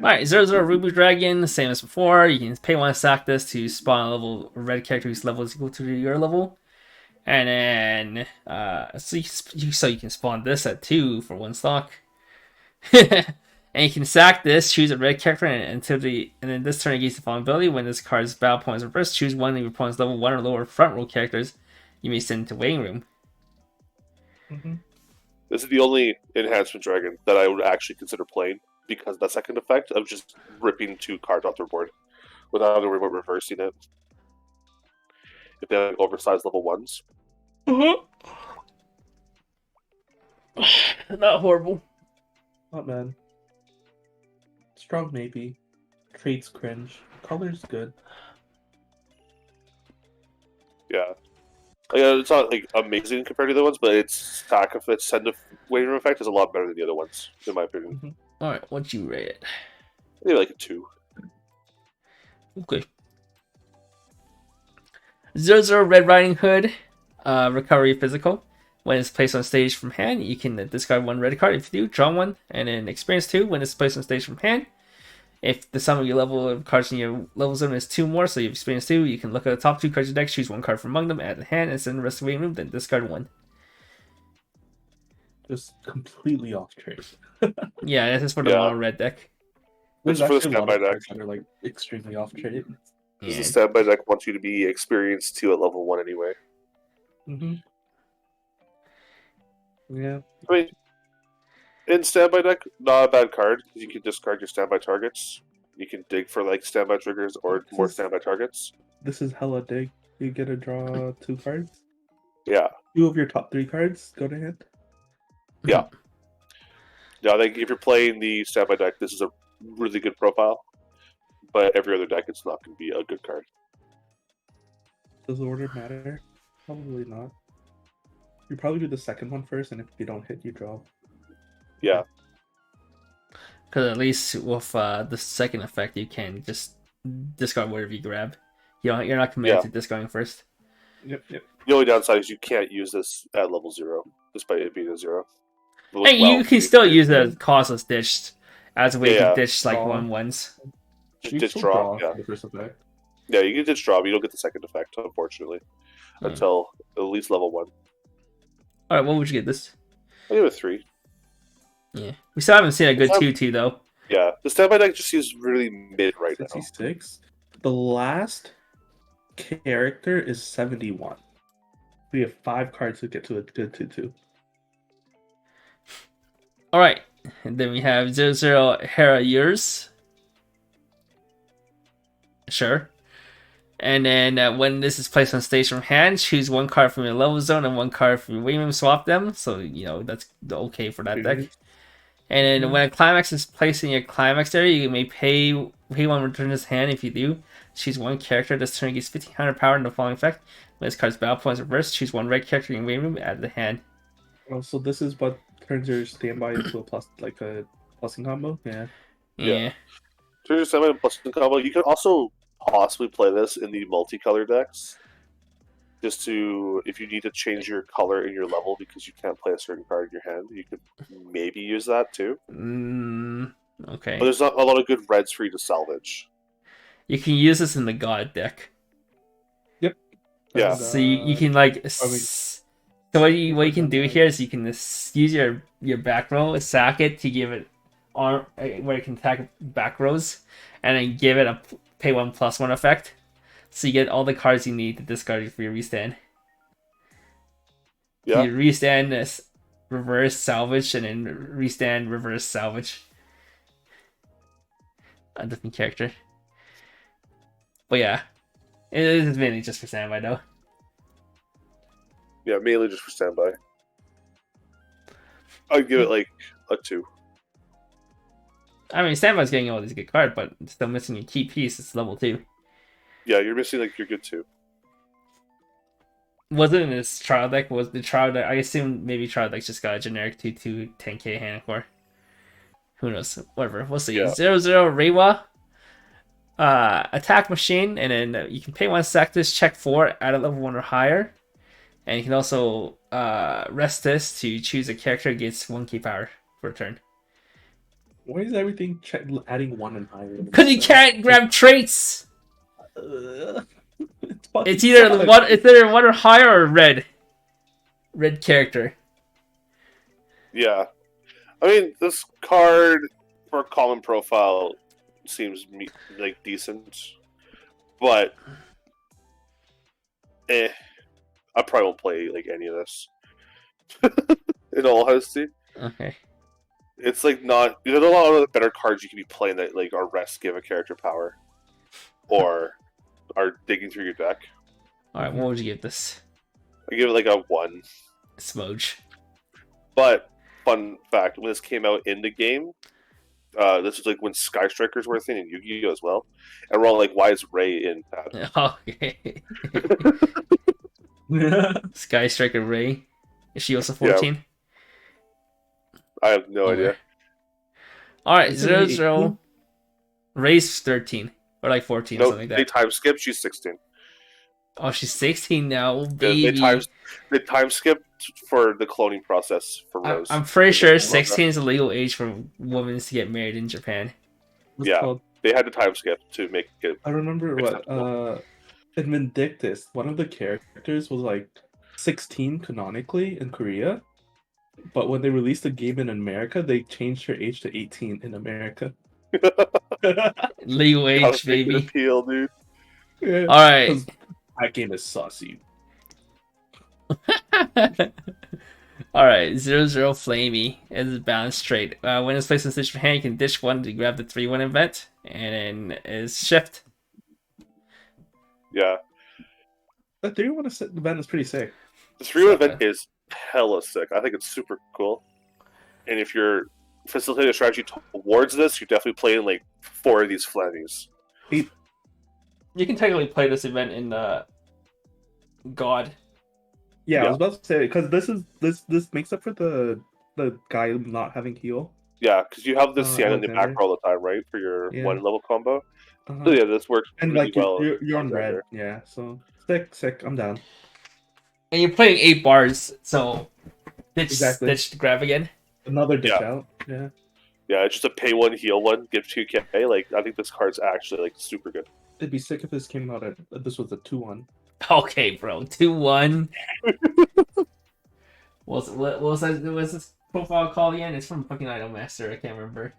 Alright, 0 Ruby Dragon, same as before. You can pay 1 to sack this to spawn a level red character whose level is equal to your level. And then so you can spawn this at 2 for 1 stock. And you can sack this, choose a red character, and then this turn against the following ability. When this card's battle point is reversed, choose one of your opponent's level 1 or lower front row characters you may send into waiting room. Mm-hmm. This is the only enhancement dragon that I would actually consider playing because of that second effect of just ripping 2 cards off their board without having to worry about reversing it. If they have like, oversized level 1s. Not horrible. Not bad. Strong maybe. Traits cringe. Color's good. Yeah. It's not like amazing compared to the other ones, but its sacrifice send a waiting room effect is a lot better than the other ones, in my opinion. Mm-hmm. Alright, what'd you rate it? Maybe like a 2. Okay. 0 Red Riding Hood, recovery physical. When it's placed on stage from hand, you can discard 1 red card. If you do, draw 1. And then experience 2, when it's placed on stage from hand. If the sum of your level of cards in your level zone is 2 more, so you have experience 2, you can look at the top 2 cards of your deck, choose 1 card from among them, add to hand, and send the rest of the waiting room, then discard 1. Just completely off trade. Yeah, this is for the mono red deck. It's for the standby deck. That are like extremely off trade. Because the standby deck wants you to be experienced 2 at level 1 anyway. Mm-hmm. Yeah. I mean, in standby deck, not a bad card. You can discard your standby targets. You can dig for like standby triggers or more standby targets. This is hella dig. You get to draw 2 cards. Yeah. 2 of your top 3 cards go to hand. Yeah. Yeah, I think if you're playing the standby deck, this is a really good profile. But every other deck, it's not going to be a good card. Does the order matter? Probably not. You probably do the second one first, and if you don't hit, you draw. Yeah. Because at least with the second effect, you can just discard whatever you grab. You're not committed to discarding first. Yep. The only downside is you can't use this at level 0, despite it being a 0. Hey, you can still use it as costless ditch as a way to ditch like 1/1s. Just ditch draw. Yeah. Yeah, you can ditch draw, but you don't get the second effect, unfortunately, until at least level 1. Alright, what would you get this? I give it a 3. Yeah. We still haven't seen a good 2/2 though. Yeah, the standby deck just seems really mid right 66. The last character is 71. We have 5 cards to get to a good 2/2. Alright. And then we have 0 Hera Yours. Sure. And then when this is placed on stage from hand, choose 1 card from your level zone and 1 card from your waiting room, swap them. So, that's okay for that deck. And then when a climax is placed in your climax area, you may pay 1, return this hand. If you do, choose 1 character. This turn gets 1500 power in the following effect. When this card's battle point is reversed, choose 1 red character in your waiting room, add to the hand. Oh, so this is what turns your standby into a plusing combo? Yeah. Yeah. Turns your standby into plusing combo. You can also possibly play this in the multicolor decks. Just to, if you need to change your color in your level because you can't play a certain card in your hand, you could maybe use that too. Okay. But there's not a lot of good reds for you to salvage. You can use this in the God deck. Yep. Yeah. So you can so what you can do here is you can use your back row, sack it to give it arm where it can attack back rows, and then give it a pay 1/1 effect. So you get all the cards you need to discard for your restand. Yeah. You restand, reverse, salvage, and then restand, reverse, salvage. A different character. But yeah. It is mainly just for standby though. Yeah, mainly just for standby. I'd give it like a 2. I mean, standby's getting all these good cards, but still missing your key piece. It's level 2. Yeah, you're missing like your good two. Wasn't in his trial deck. Was the trial deck? I assume maybe trial deck just got a generic 2/2 10k hand core. Who knows? Whatever. We'll see. Yeah. 0/0 Reiwa. Attack machine, and then you can pay 1 sack this, check 4 at a level 1 or higher, and you can also rest this to choose a character that gets 1k power for a turn. Why is everything adding 1 and higher? Because you can't grab traits. It's either sucks. one. It's either 1 or higher or red. Red character. Yeah, I mean this card for common profile seems like decent, but I probably won't play like any of this. In all honesty, Okay. it's like not. There's a lot of better cards you can be playing that like are rest give a character power, or are digging through your deck. All right. What would you give this? I give it like a 1. Smoge. But fun fact: when this came out in the game, this was like when Sky Strikers were a thing in Yu-Gi-Oh as well, and we're all like, "Why is Ray in that?" Okay. Sky Striker Ray. Is she also 14? I have no Okay. idea. All right. Isn't Ray 0/0. Ray's 13 or like 14 or No, something like they that. time skip. She's 16. Oh, she's 16 now, Yeah, baby. they time skipped for the cloning process for Rose. I'm pretty sure Yeah. 16 is the legal age for women to get married in Japan. What's Yeah. called? They had to time skip to make it. I remember what Acceptable. in Vindictus, one of the characters was like 16 canonically in Korea, but when they released the game in America, they changed her age to 18 in America. Legal Gotta age, make it baby. appeal, dude. Yeah, All right. 'cause that game is saucy. All right. 0/0 Flamey is a balanced trade. When it's placed in stitch for hand, you can dish 1 to grab the 3/1 event, and then is shift. Yeah, The 3-1 event is pretty sick. the 3 event is hella sick. I think it's super cool. And if you're facilitating a strategy towards this, you're definitely playing like 4 of these Flammies. You can technically play this event in God. Yeah, I Yeah. was about to say because this makes up for the guy not having heal. Yeah, because you have this Sienna in the Alexander. back row all the time, right? For your Yeah. 1 level combo. Uh-huh. So yeah, this works And really like well. you're on red, Alexander. yeah. So sick. I'm down. And you're playing 8 bars, so ditch Exactly. stitch to grab again. Another dish Yeah. out. Yeah. Yeah, it's just a pay 1, heal 1, give 2k. Like I think this card's actually like super good. It'd be sick if this came out at this was a 2-1. Okay, bro. 2/1. What was this profile called again? It's from fucking Idolmaster. I can't remember.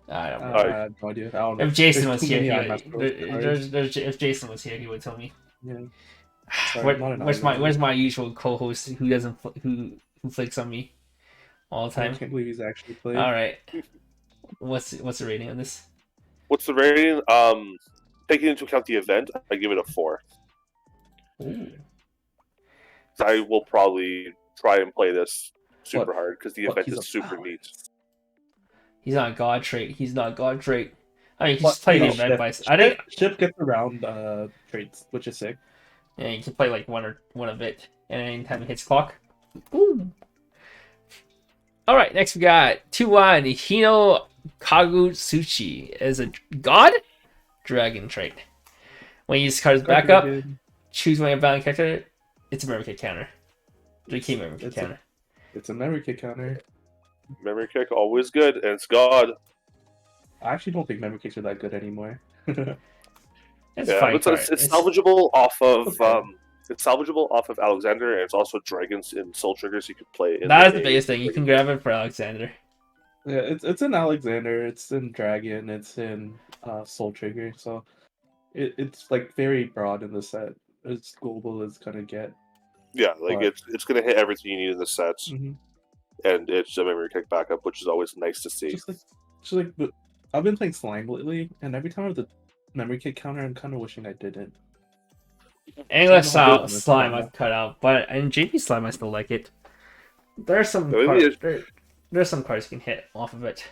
I don't know. No idea. I don't know. If Jason There's was too here, many he Idolmaster would, cards. if Jason was here, he would tell me. Yeah. Sorry, not an Where's Idolmaster. my usual co-host who doesn't who flicks on me all the I time? can't believe he's actually playing. All right. What's the rating on this? What's the rating? Taking into account the event, I give it a 4. Ooh. I will probably try and play this super What? hard because the What, event he's is a super power. neat. He's not God trait. He's not God trait. I mean, you can But, just play you the know, event by. I didn't. Ship gets around traits, which is sick. Yeah, you can play like one of it, and anytime it hits clock. Boom. All right, next we got 2/1 Hino Kagutsuchi as a god dragon trait. When you use cards back up, choose one of your bound character. It's a memory kick counter. 3 memory kick It's a- counter. It's a memory kick counter. Memory kick always good, and it's God. I actually don't think memory kicks are that good anymore. It's Yeah, a fine it's card. salvageable off of Okay. it's salvageable off of Alexander, and it's also dragons and soul triggers you could play. That is the biggest thing. You can grab it for Alexander. Yeah, it's in Alexander, it's in Dragon, it's in Soul Trigger, so it's like very broad in the set. As global as gonna get. Yeah, like But- it's gonna hit everything you need in the sets, Mm-hmm. and it's a memory kick backup, which is always nice to see. Just like but I've been playing Slime lately, and every time I have the memory kick counter, I'm kind of wishing I didn't. English I don't know. slime I've cut out, but in JP slime I still like it. There's some Maybe cards, it's- there's some cards you can hit off of it.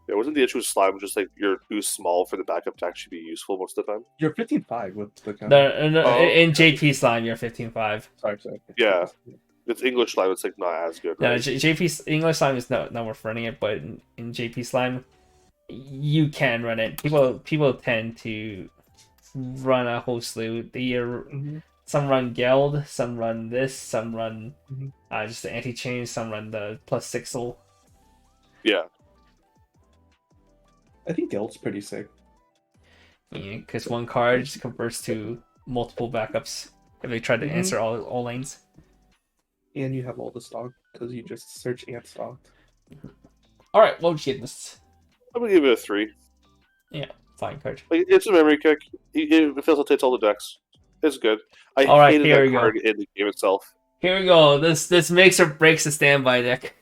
It wasn't the issue with slime, just like you're too small for the backup to actually be useful most of the time. You're 15.5 with the gun. No, Oh, in okay. JP slime, you're 15.5. Sorry. Yeah. It's English slime, it's like not as good, No, right? JP English slime is not worth running it, but in JP slime, you can run it. People tend to run a whole slew. Some run Geld, some run this, some run just the anti-change, some run the plus sixel. Yeah. I think Guild's pretty sick. Yeah, because one card just converts to multiple backups if they try to answer all lanes. And you have all the stock because you just search and stock. All right, what would you give this? I'm gonna give it a 3. Yeah, fine card. Like, it's a memory kick. It facilitates all the decks. It's good. I All right, hated here that we go. card in the game itself. Here we go. This makes or breaks the standby deck.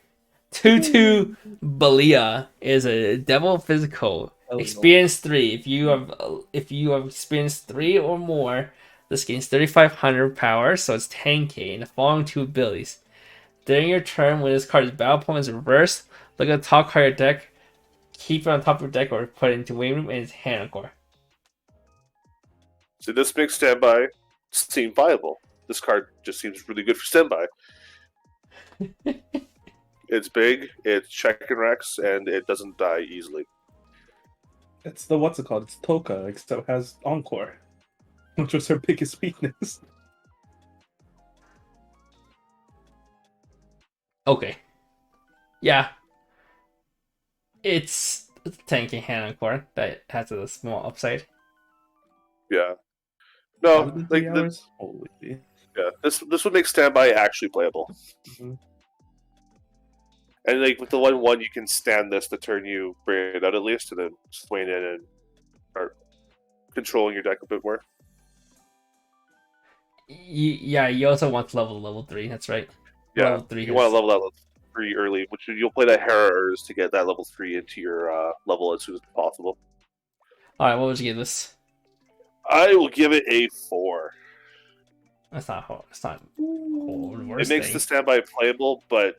2/2 Balia is a devil physical. Experience 3. If you have experienced 3 or more, this gains 3,500 power, so it's 10k, and the following 2 abilities. During your turn, when this card's battle point is reversed, look at the top card of your deck, keep it on top of your deck, or put it into waiting room, and it's hand core. So this makes standby seem viable. This card just seems really good for standby. It's big, it's check and Rex, and it doesn't die easily. It's the what's it called? It's Toka, except it has Encore, which was her biggest weakness. Okay. Yeah. It's a tanky hand encore that has a small upside. Yeah. No, More than like 3 hours? Holy. yeah, this would make standby actually playable. And like with the 1/1, you can stand this to turn you bring it out at least, and then swing in and start controlling your deck a bit more. Yeah, you also want to level 3. That's right. Yeah, Level 3 you want to level that level 3 early, which you'll play that Harrowers to get that level 3 into your level as soon as possible. All right, what would you give this? I will give it a 4. That's not hard. It's not the worst It makes thing. the standby playable, but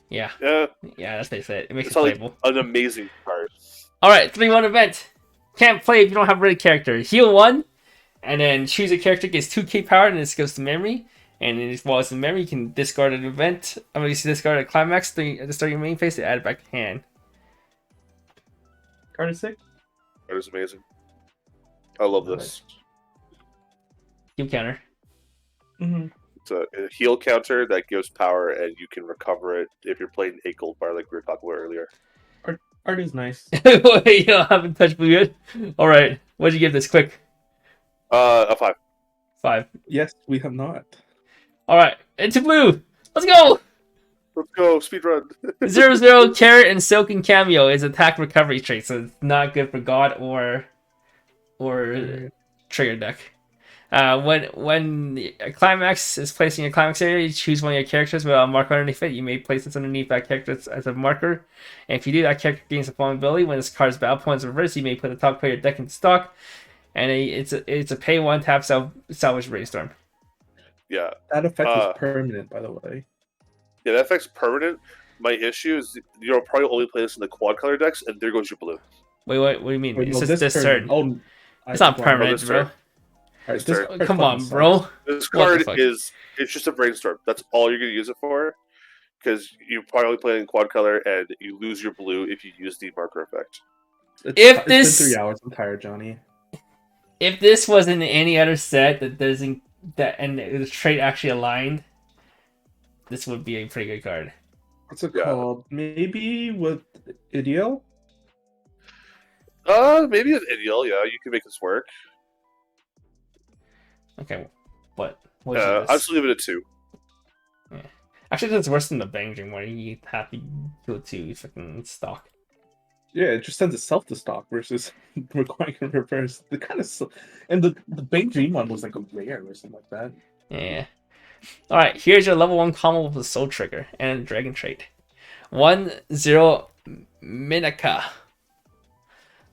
Yeah, yeah, that's basically it. It makes it's it not like playable. an amazing card. All right, 3-1 event. Can't play if you don't have a ready character. Heal 1, and then choose a character gets 2k power, and this goes to memory. And then while it's in memory, you can discard an event. I'm going to discard a climax at the start of your main phase to add it back to hand. Card is sick. That is amazing. I love this. Heal counter. It's a heal counter that gives power, and you can recover it if you're playing 8 gold bar, like we were talking about earlier. Art is nice. Wait, you haven't touched blue yet? All right, what'd you give this? Quick. A 5. 5. Yes, we have not. All right, into blue. Let's go. Let's go, speedrun. 0/0 Carrot and Silken Cameo is attack recovery trait, so it's not good for God or trigger deck. When a climax is placed in your climax area, you choose one of your characters with a marker underneath it. You may place this underneath that character as a marker. And if you do, that character gains a following ability. When this card's battle points reversed, you may put the top card of your deck into stock. And it's a pay 1 tap salvage brainstorm. Yeah. That effect is permanent, by the way. Yeah, that effect's permanent. My issue is you'll probably only play this in the quad color decks, and there goes your blue. Wait, what do you mean? Wait, It's no, just this turn. Oh, It's not permanent, bro. Alright, This card Come on, fucking bro. sucks. This What the card fuck? it's just a brainstorm. That's all you're gonna use it for. Because you probably play in quad color and you lose your blue if you use the marker effect. If It's this- been 3 hours, I'm tired, Johnny. If this was in any other set that doesn't and the trait actually aligned, this would be a pretty good card. What's it Yeah. called? Maybe with Ideal? Maybe an ideal, yeah, you can make this work. Okay, but I'll just leave it at 2. actually, that's worse than the Bang Dream where you have to go to fucking stock. Yeah, it just sends itself to stock versus requiring a reverse. The kind of and the Bang Dream one was like a rare or something like that. Yeah. All right, here's your level 1 combo with the Soul Trigger and Dragon Trait. 1/0 Minaka.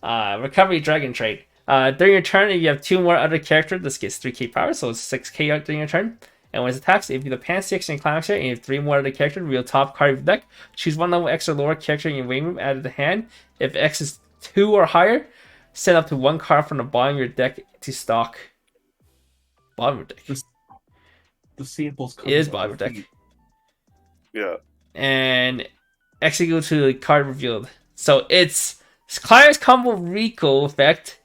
Recovery Dragon Trait. During your turn, if you have 2 more other characters, this gets 3k power, so it's 6k out during your turn. And when it attacks, if you have the Pan 6 and Climax and you have 3 more of the character, reveal top card of your deck. Choose 1 level X or lower character in your waiting room, add to the hand. If X is 2 or higher, send up to 1 card from the bottom of your deck to stock. Bottom of your deck. The samples It is bottom of your deck. Yeah. And X equal to the card revealed. So it's Climax combo Rico effect.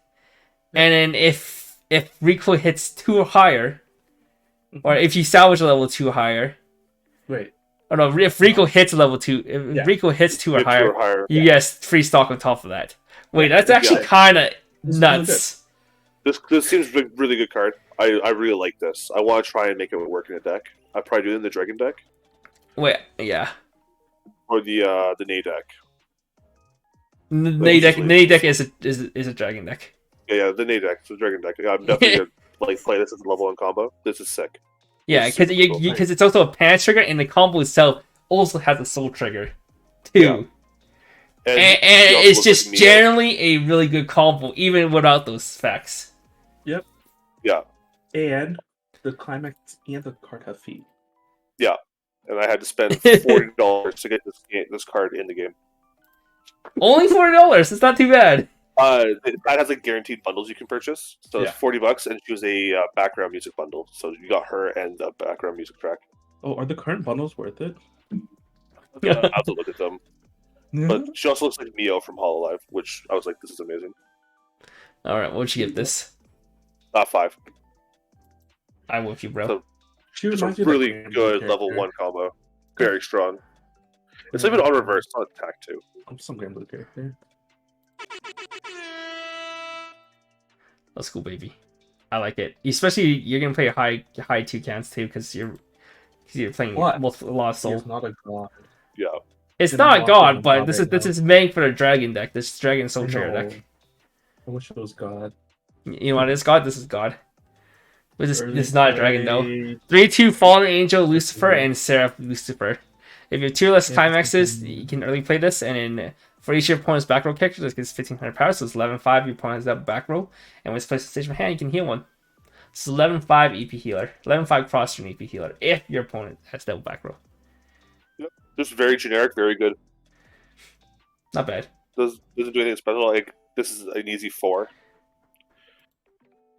And then if Rico hits 2 or higher, or if you salvage a level 2 higher. Wait. Oh no, if Rico hits level 2, if Rico hits 2 or higher, you get free stock on top of that. Wait, that's actually kind of nuts. This seems like a really good card. I really like this. I want to try and make it work in a deck. I'd probably do it in the Dragon deck. Wait, yeah. Or the Nay deck. Nay deck is a Dragon deck. Yeah, the Nay deck. It's a Dragon deck. I'm definitely gonna play this as a level 1 combo. This is sick. Yeah, because it's also a Pan trigger, and the combo itself also has a Soul trigger, too. Yeah. And it's just like generally a really good combo, even without those facts. Yep. Yeah. And the Climax and the card have feet. Yeah. And I had to spend $40 to get this card in the game. Only $40? It's not too bad. That has like guaranteed bundles you can purchase. So it's $40, and she was a background music bundle. So you got her and the background music track. Oh, are the current bundles worth it? I have to look at them. But she also looks like Mio from Hololive, which I was like, this is amazing. Alright, what'd you give this? 5. I'm with you, bro. So, it's a really good level 1 combo. Very strong. It's even on reverse, not attack too. I'm some Grand Blue character. That's cool, baby. I like it. Especially you're gonna play high toucans too, because you're playing a lot of soul. It's not a god. Yeah. It's not a god, but this is made for the dragon deck. This dragon soul trigger deck. I wish it was god. You know what it is god? This is god. This is not a dragon though. 3/2 Fallen Angel Lucifer and Seraph Lucifer. If you have 2 less climaxes, you can early play this, and then for each of your opponent's back row character, this gets 1500 power, so it's 11/5. Your opponent has that back row, and when it's placed in stage of hand, you can heal 1. So 11/5 EP healer, 11/5 cross turn EP healer, if your opponent has double back row. Yep. Just very generic, very good. Not bad. Doesn't do anything special. Like this is an easy 4.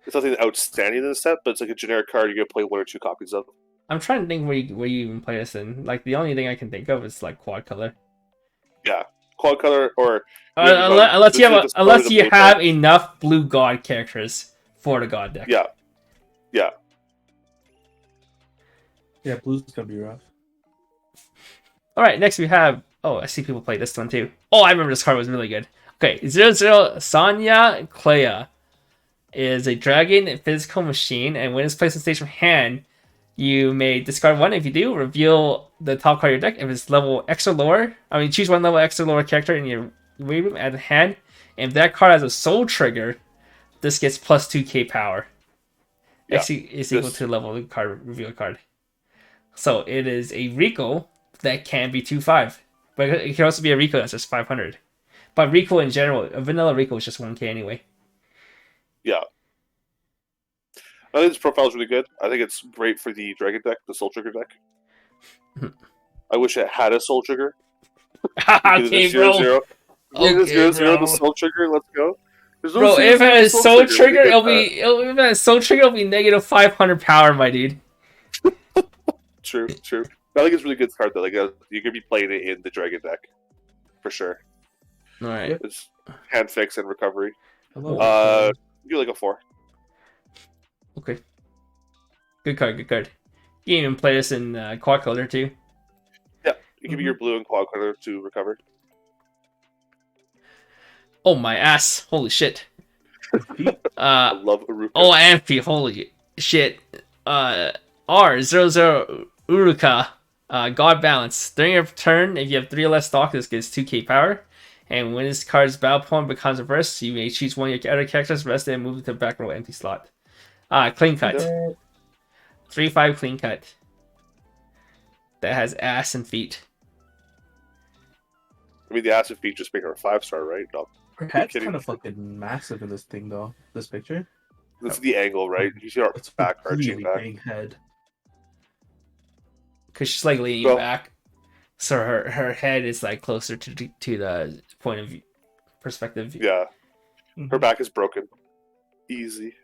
It's nothing outstanding in the set, but it's like a generic card you're gonna play 1 or 2 copies of. I'm trying to think where you even play this in. Like the only thing I can think of is like quad color. Yeah, quad color or unless you have enough blue god characters for the god deck. Yeah. Yeah, blue's gonna be rough. All right, next we have. Oh, I see people play this one too. Oh, I remember this card was really good. Okay, 0/0 Sanya Clea is a dragon physical machine, and when it's placed in stage from hand, you may discard 1. If you do, reveal the top card of your deck. If it's level X or lower, choose 1 level X or lower character in your waiting room, add the hand. And if that card has a soul trigger, this gets plus 2k power. Yeah, X is equal to the level of the card reveal card. So it is a Rico that can be 2/5. But it can also be a Rico that's just 500. But Rico in general, a vanilla Rico is just 1k anyway. Yeah. I think this profile is really good. I think it's great for the Dragon deck, the Soul Trigger deck. I wish it had a Soul Trigger. Okay, bro. 0/0. Okay, 0/0 the Soul Trigger. Let's go. Bro, if it has Soul Trigger, it'll be -500 power, my dude. True. I think it's a really good card though. Like you're gonna be playing it in the Dragon deck, for sure. All right. It's hand fix and recovery. You like a 4. Okay. Good card. You can even play this in quad color too. Yeah, you give me your blue and quad color to recover. Oh my ass! Holy shit! I love Uruka. Oh, Amphi! Holy shit! R00 Uruka. God balance. During your turn, if you have 3 or less stock, this gets 2k power. And when this card's battle point becomes reversed, you may choose 1 of your other characters, rest it, and move it to the back row empty slot. Clean cut. 3/5 clean cut. That has ass and feet. I mean, the ass and feet just make her a 5-star, right? No. Her head's kind of fucking massive in this thing, though. This picture. This is the angle, right? You see our It's back really arching back. big head. because she's like leaning Well- back, so her head is like closer to the point of view, perspective view. Yeah, Mm-hmm. her back is broken. Easy.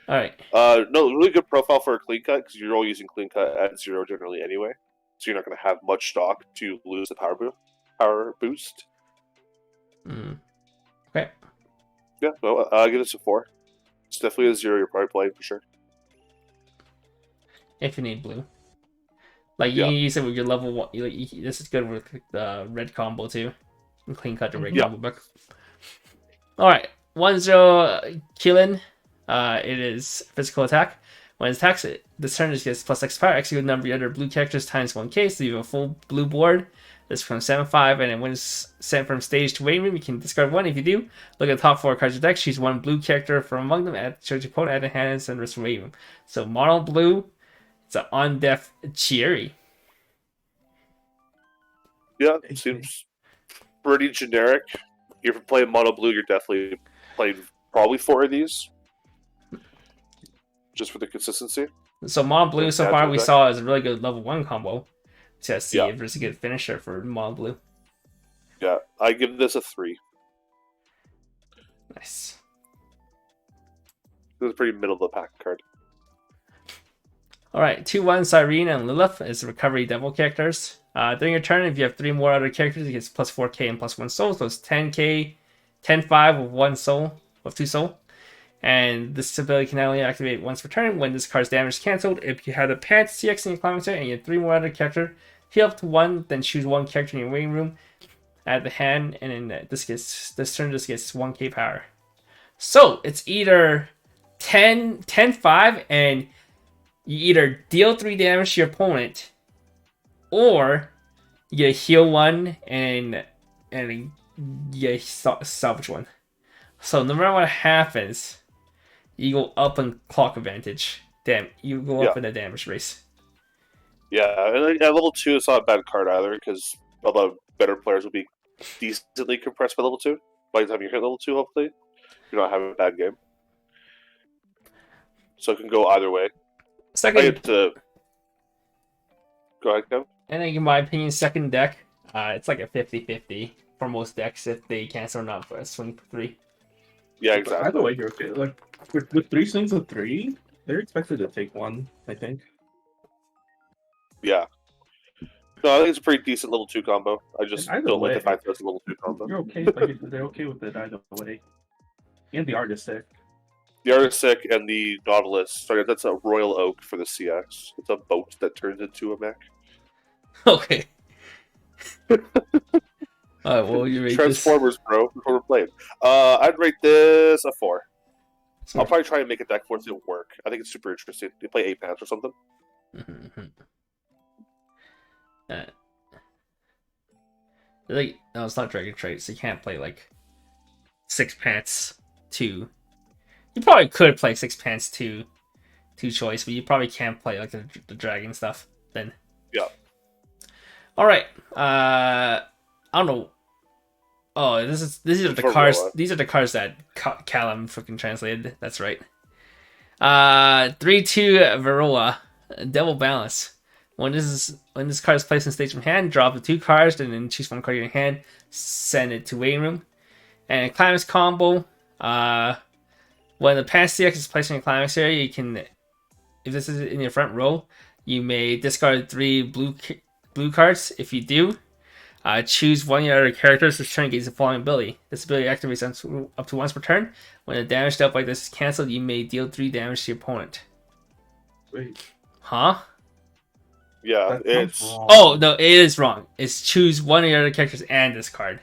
All right. No, really good profile for a clean cut because you're all using clean cut at 0 generally anyway, so you're not going to have much stock to lose the power boost. Okay. Yeah, well, I'll give this a 4. It's definitely a 0 you're probably playing for sure. If you need blue, like you Yeah. can use it with your level 1. This is good with the red combo too. And clean cut the red Yeah. combo back. All right, 1-0 Killing. It is physical attack. When it attacks, this turn just gets +X power. Execute a number of other blue characters times 1k. So you have a full blue board. This becomes 7/5, and when it's sent from stage to waiting room, you can discard 1. If you do, look at the top 4 cards of your deck. Choose 1 blue character from among them. Add show your opponent, add a hand, and send the rest from waiting room. So mono blue. It's an on-death Chieri. Yeah, it seems pretty generic. If you're playing mono blue, you're definitely playing probably 4 of these, just for the consistency. So mono blue so Yeah, far we deck. saw is a really good level 1 combo. So let's see Yeah. if there's a good finisher for mono blue. Yeah, I give this a 3. Nice. This is a pretty middle of the pack card. Alright, 2-1 Cyrene and Lilith is recovery devil characters. During your turn, if you have 3 more other characters, it gets +4k and +1 soul. So it's 10k, 10-5 with 1 soul, with 2 soul. And this ability can only activate once per turn. When this card's damage is cancelled, if you have a Pants CX in your climbing set and you have 3 more other characters, heal up to 1, then choose 1 character in your waiting room, add the hand, and then this turn just gets 1k power. So it's either 10-5 and you either deal 3 damage to your opponent, or you heal 1 and you salvage 1. So no matter what happens, you go up in clock advantage. Damn, you go up in the damage race. Yeah, and at level 2, it's not a bad card either, because a lot of better players will be decently compressed by level 2. By the time you hit level 2, hopefully, you're not having a bad game. So it can go either way. Second, I get to... Go ahead, Kevin. I think in my opinion, second deck, it's like a 50-50 for most decks if they cancel or not for a swing for 3. Yeah, Either exactly. way, you're okay. Like with 3 swings of 3, they're expected to take 1, I think. Yeah. No, I think it's a pretty decent level 2 combo. I just Either don't like way, the fact that it's a level 2 combo. You're okay. Like, they're okay with it either way. And the art is sick. The Arctic and the Nautilus. Sorry, that's a Royal Oak for the CX. It's a boat that turns into a mech. Okay. Alright, well, you rate Transformers, bro. Before we're playing. I'd rate this a 4. this? I'll probably try and make a deck for it to work. I think it's super interesting. You play 8 pants or something. Like, no, it's not Dragon Trait, so you can't play like 6 pants 2. You probably could play 6 pants 2 choice, but you probably can't play like the dragon stuff then. Yeah. Alright. I don't know. Oh, these are the For cards. Roa. These are the cards that Callum freaking translated. That's right. 3-2 Varroa, Devil Balance. When this card is placed in stage from hand, drop the 2 cards, and then choose 1 card in your hand, send it to waiting room. And Climax combo. When the Pants CX is placed in your Climax area, you can, if this is in your front row, you may discard 3 blue cards. If you do, choose 1 of your other characters to turn against the following ability. This ability activates up to once per turn. When a damage dealt by this is cancelled, you may deal 3 damage to your opponent. Wait. Huh? Yeah, That sounds it's... wrong. Oh, no, it is wrong. It's choose 1 of your other characters and this card.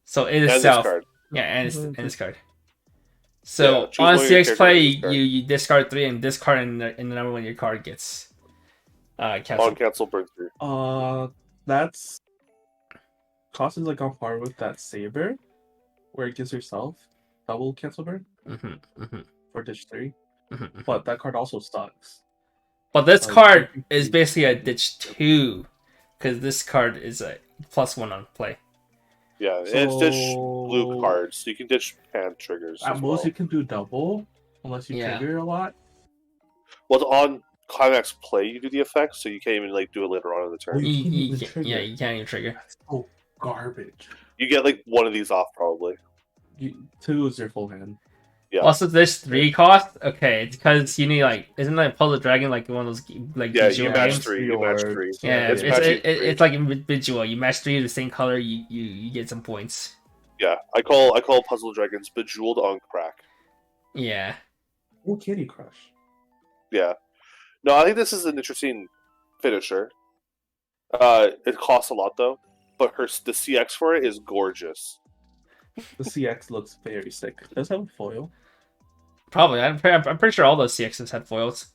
So it is And self. this card. Yeah, and this card. So Yeah, choose on one of your CX play, characters and this card. you discard 3 and discard in the number when your card gets On canceled. cancel burn through. That's cost is like on par with that Saber, where it gives yourself double cancel burn for ditch 3. But that card also sucks. But this Oh, card you- is basically a ditch 2, because this card is a +1 on play. Yeah, and it's ditch So- blue cards. So you can ditch hand triggers. At as most, well. you can do double unless you Yeah. trigger a lot. Well, it's on climax play, you do the effect, so you can't even like do it later on in the turn. You can't even Yeah, trigger. you can't even trigger. That's so garbage. You get like one of these off probably. 2 is your full hand. Yeah. Also, there's 3 cost. Okay, it's because you need like, isn't like Puzzle Dragon like one of those like Yeah, digital you match games? 3. You match 3. Yeah, It's it's matching three. it's like individual. You match 3 of the same color, you get some points. Yeah, I call Puzzle Dragons Bejeweled on crack. Yeah. Oh, Kitty Crush. Yeah. No, I think this is an interesting finisher. It costs a lot though, but the CX for it is gorgeous. The CX looks very sick. Does it have a foil? Probably. I'm pretty sure all those CXs had foils.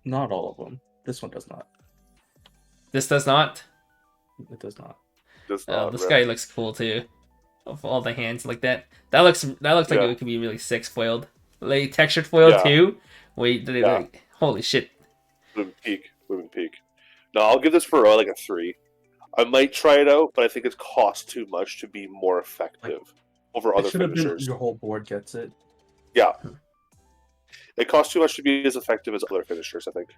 Not all of them. This one does not. This does not. It does not. This Guy looks cool too. Of all the hands like that. That looks like Yeah. it could be really sick foiled. Like textured foil Yeah. too. Wait, Yeah. holy shit. Women peak. No, I'll give this for like a 3. I might try it out, but I think it costs too much to be more effective over It other should have been finishers. your whole board gets it. Yeah. It costs too much to be as effective as other finishers, I think.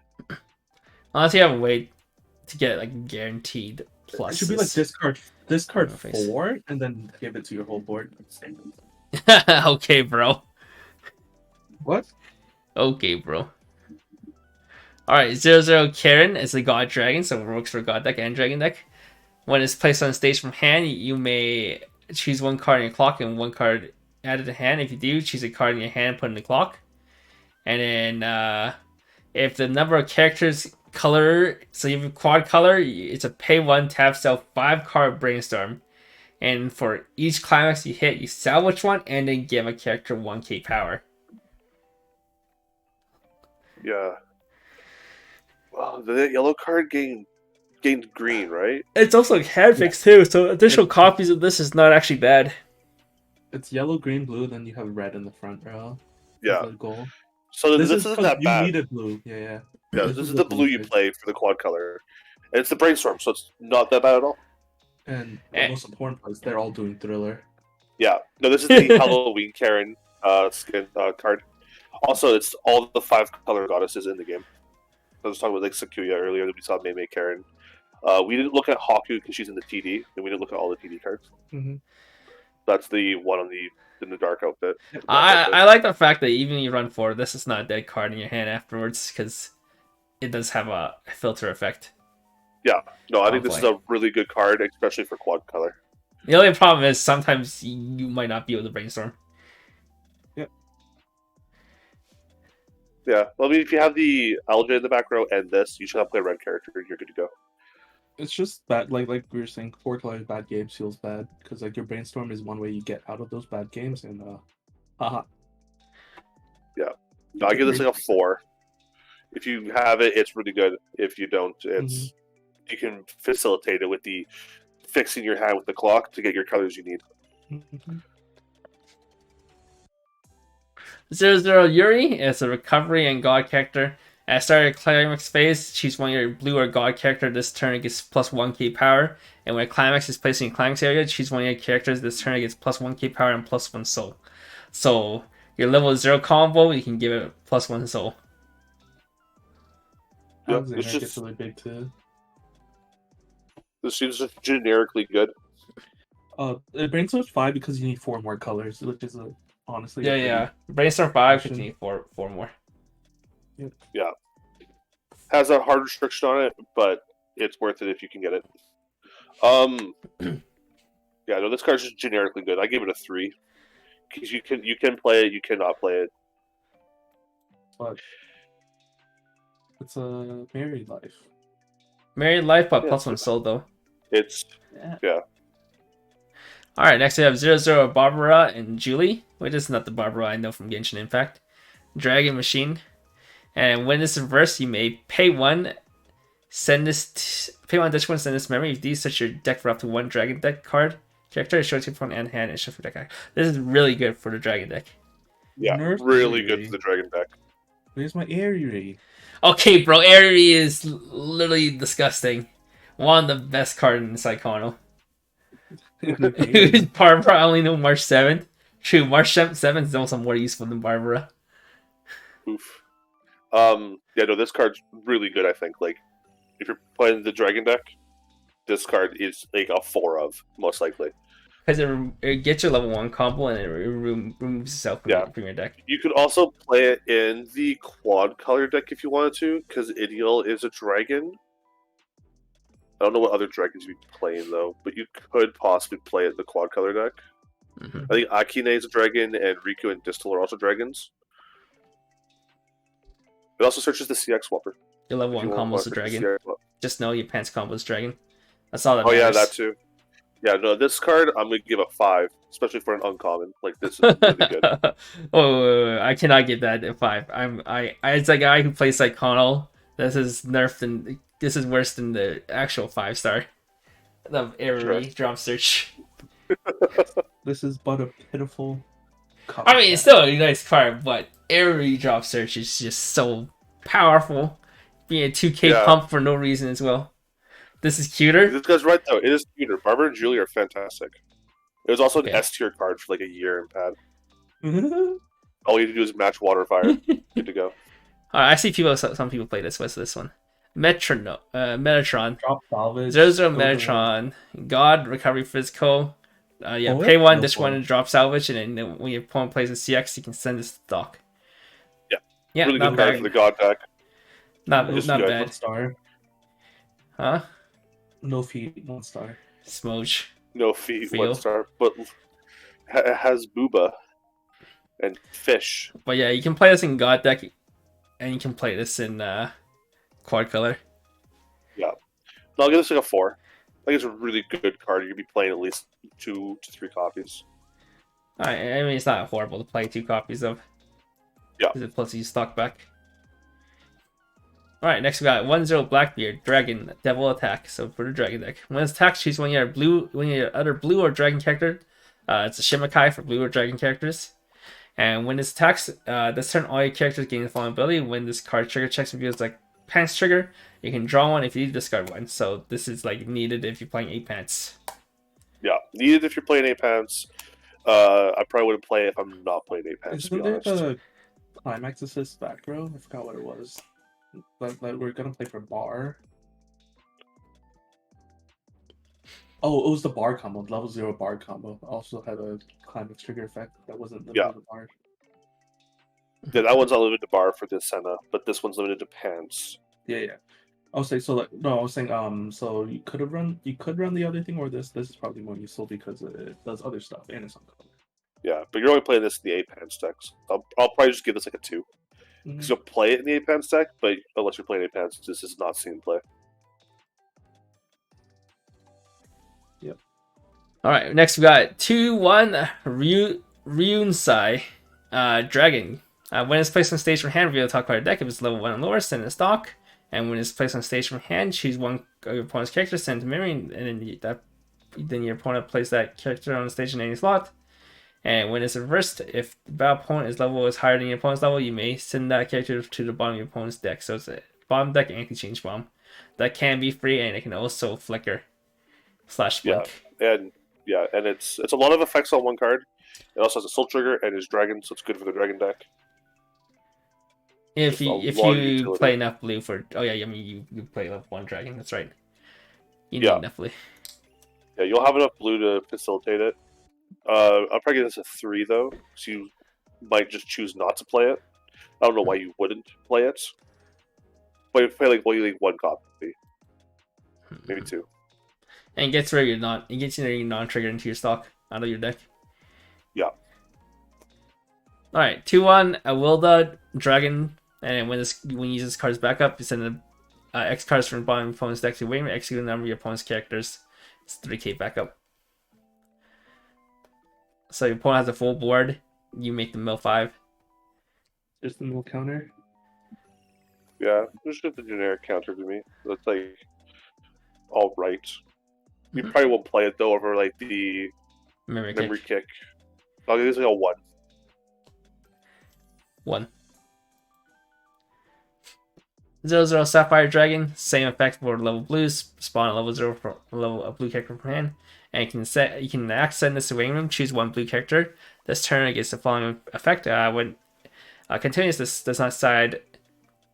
Unless you have a way to get like guaranteed pluses. It should be like discard Oh, face. 4 and then give it to your whole board. Okay, bro. What? Okay, bro. Alright, 0/0 Karen is a god dragon, so it works for god deck and dragon deck. When it's placed on stage from hand, you may choose one card in your clock and one card added to hand. If you do, choose a card in your hand, put in the clock. And then, if the number of characters color, so you have a quad color, it's a pay 1, tap, sell 5 card brainstorm. And for each climax you hit, you salvage one and then give a character 1k power. Yeah. Well, the yellow card gained green, right? It's also hand fixed too, so additional copies of this is not actually bad. It's yellow, green, blue, then you have red in the front row. Yeah. As a goal. So this is isn't 'cause that you bad. needed blue. Yeah. Yeah, this is the blue you play for the quad color. And it's the brainstorm, so it's not that bad at all. And the most important part is they're all doing thriller. Yeah. No, this is the Halloween Karen skin card. Also, it's all the 5 color goddesses in the game. I was talking about like Sakuya earlier, that we saw Mei Karen. We didn't look at Haku because she's in the TD, and we didn't look at all the TD cards. Mm-hmm. That's the one in the dark outfit. I like the fact that even if you run 4, this is not a dead card in your hand afterwards, because it does have a filter effect. Yeah. No, I think this is a really good card, especially for quad color. The only problem is sometimes you might not be able to brainstorm. Yeah. Well, I mean, if you have the LJ in the back row and this, you should have play a red character, and you're good to go. It's just that, like we were saying, 4 colors bad games feels bad because like your brainstorm is one way you get out of those bad games, and haha. Yeah. No, I give this like a 4. If you have it, it's really good. If you don't, it's you can facilitate it with the fixing your hand with the clock to get your colors you need. 0/0 Yuri is a recovery and god character. At the start of your climax phase, choose one of your blue or god character this turn, it gets plus 1k power. And when a climax is placed in your climax area, choose one of your characters this turn, it gets plus 1k power and plus 1 soul. So your level 0 combo, you can give it plus 1 soul. Yeah, Alexander it's just- gets really big too. This seems just generically good. It brainstorms 5 because you need 4 more colors, which is honestly Yeah. Brainstorm 5, because you need 4 more. Yeah. Has a hard restriction on it, but it's worth it if you can get it. Yeah, no, this card's just generically good. I gave it a 3. Because you can play it, you cannot play it. But it's a married life. Married life, but Yeah. plus 1 soul though. It's Alright, next we have 0/0 Barbara and Julie, which is not the Barbara I know from Genshin Impact. Dragon Machine. And when this is reversed, you may pay 1, pay 1 Dutch 1, send this memory. If you do, search your deck for up to 1 Dragon deck card. Character is short to phone and hand and shuffle deck card. This is really good for the Dragon deck. Nerf really Yuri. good for the Dragon deck. Where's my Aerie? Okay, bro, Aerie is literally disgusting. One of the best cards in Psychono. Barbara, I only know March 7th. True, March 7th is also more useful than Barbara. Oof. Yeah, no, this card's really good. I think like if you're playing the dragon deck, this card is like a 4 of most likely. Because it gets your level 1 combo and it removes itself from your deck. You could also play it in the quad color deck if you wanted to, because Ideal is a dragon. I don't know what other dragons you'd be playing though, but you could possibly play it in the quad color deck. Mm-hmm. I think Akine is a dragon, and Riku and Distal are also dragons. It also searches the CX swapper. Your level 1 combo is a dragon. Just know your pants combo is dragon. That's all that Oh matters. yeah, that too. Yeah, no, this card I'm gonna give a 5, especially for an uncommon. Like this is really good. Oh, I cannot give that a 5. It's a guy who plays like Connell. This is nerfed and this is worse than the actual 5-star. The Airy drop search. This is but a pitiful. I mean, it's still a nice card, but Airy drop search is just so powerful. Being a 2K pump for no reason as well. This is cuter. This guy's right though. It is cuter. Barbara and Julie are fantastic. It was also an S tier card for like a year in pad. All you have to do is match water fire. Good to go. I see some people play this. What's this one? Metatron. Drop salvage. Zero Metatron. God, recovery physical. Pay 1, this one, and drop salvage, and then when your opponent plays a CX, you can send this to stock. Yeah, really not good bad. card for the God deck. Not bad. 1 star. Huh? No feet, 1 star. Smooch. No feet, Feel. 1 star, but it has Booba and Fish. But yeah, you can play this in God deck, and you can play this in quad color. Yeah, no, I'll give this like a 4. I think it's a really good card. You'd be playing at least 2 to 3 copies. I mean, it's not horrible to play 2 copies of. Yeah. Because it plus you stock back. Alright, next we got 1-0 Blackbeard, Dragon, Devil Attack. So for the Dragon deck. When it's attacked, choose one of your other blue or dragon character. It's a Shimakai for blue or dragon characters. And when this attacks, this turn all your characters gain the following ability. When this card trigger checks reveals like pants trigger, you can draw one if you discard one. So this is like needed if you're playing 8 pants. Yeah, needed if you're playing 8 pants. I probably wouldn't play it if I'm not playing 8 pants, to be Isn't there honest. the Climax Assist back row? I forgot what it was. Like we're gonna play for bar. Oh, it was the bar combo, level 0 bar combo. Also had a climax trigger effect that wasn't limited to bar. Yeah, that one's not limited to bar for this Senna, but this one's limited to pants. Yeah. I was saying so you could run the other thing, or this is probably more useful because it does other stuff and it's on color. Yeah, but you're only playing this in the 8 pants decks. I'll probably just give this like a 2. Because you'll play it in the 8 pants deck, but unless you're playing 8 pants, this is not seen play. Yep. Alright, next we got 2-1 Ryunsai Dragon. When it's placed on stage from hand, reveal the top card of the deck. If it's level 1 and lower, send it to stock. And when it's placed on stage from hand, choose one of your opponent's characters, send it to memory, and then your opponent plays that character on the stage in any slot. And when it's reversed, if the battle opponent's level is higher than your opponent's level, you may send that character to the bottom of your opponent's deck. So it's a bottom deck anti-change bomb. That can be free, and it can also flicker / blink. And it's a lot of effects on one card. It also has a soul trigger and is dragon, so it's good for the dragon deck. If you play enough blue for you play level 1 dragon, that's right. You need enough blue. Yeah, you'll have enough blue to facilitate it. I'll probably give this a 3 though, so you might just choose not to play it. I don't know why you wouldn't play it. But you play you leave 1 copy. Maybe 2. And it gets rid of your non-trigger into your stock out of your deck. Yeah. Alright, 2-1 Awilda Dragon, and when you use this card's backup, you send the X cards from the bottom of your opponent's deck to your wing, execute the number of your opponent's characters. It's 3k backup. So your opponent has a full board, you make the mill 5. Just a mill counter. Yeah, it's just a generic counter to me. That's like alright. You probably won't play it though over like the memory kick. I'll give this like a 1. 1. 0-0 Sapphire Dragon, same effect for level blues, spawn at level 0 for a blue character per hand, and you can accent this to waiting room, choose 1 blue character. This turn it gets the following effect. When continuous, this does not side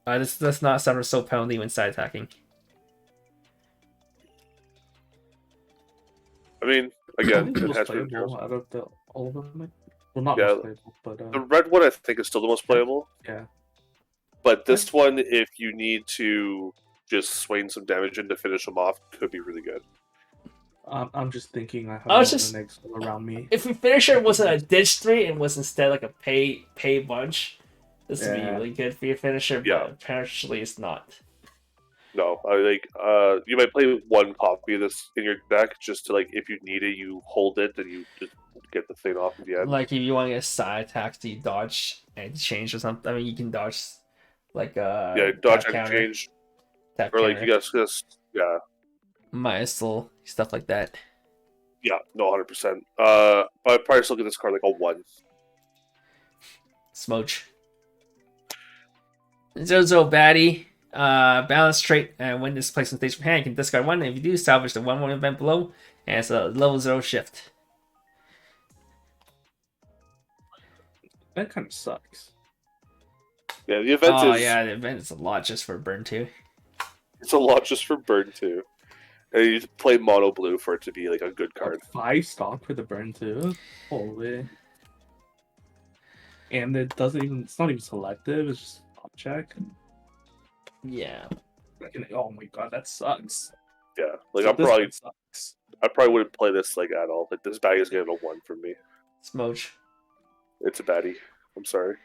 This does not suffer soul penalty when side attacking. I mean, I again, think the it most has been playable out of all of them. Well, not Yeah. most playable, but the red one. I think is still the most playable. yeah. But this one, if you need to just swing some damage in to finish them off, could be really good. I'm just thinking I have I was all just- the next around me. If your finisher wasn't a ditch 3 and was instead like a pay bunch, this would be Yeah. really good for your finisher, but Yeah. apparently it's not. No, you might play one copy of this in your deck just to like if you need it, you hold it and you just get the thing off at the end. Like if you want to get side attacks, do you dodge and change or something? I mean, you can dodge like yeah, dodge tap and counter, change, tap or like counter, you guys just Maestro, stuff like that. yeah, no, 100%. I'd probably still get this card like a 1. Smooch. Zozo baddie. Balance trait and when this placed on stage from hand, you can discard 1. If you do, salvage the 1/1 event below, and it's a level 0 shift. That kind of sucks. Yeah, the event Oh is yeah, the event is a lot just for burn 2. it's a lot just for burn 2. And you play mono blue for it to be like a good card. 5 stock for the burn too. Holy. And it's not even selective, it's just object. Yeah. Oh my god, that sucks. Yeah, like So I'm this probably one sucks. I probably wouldn't play this like at all. Like this bag is getting a 1 from me. Smooch. It's a baddie. I'm sorry.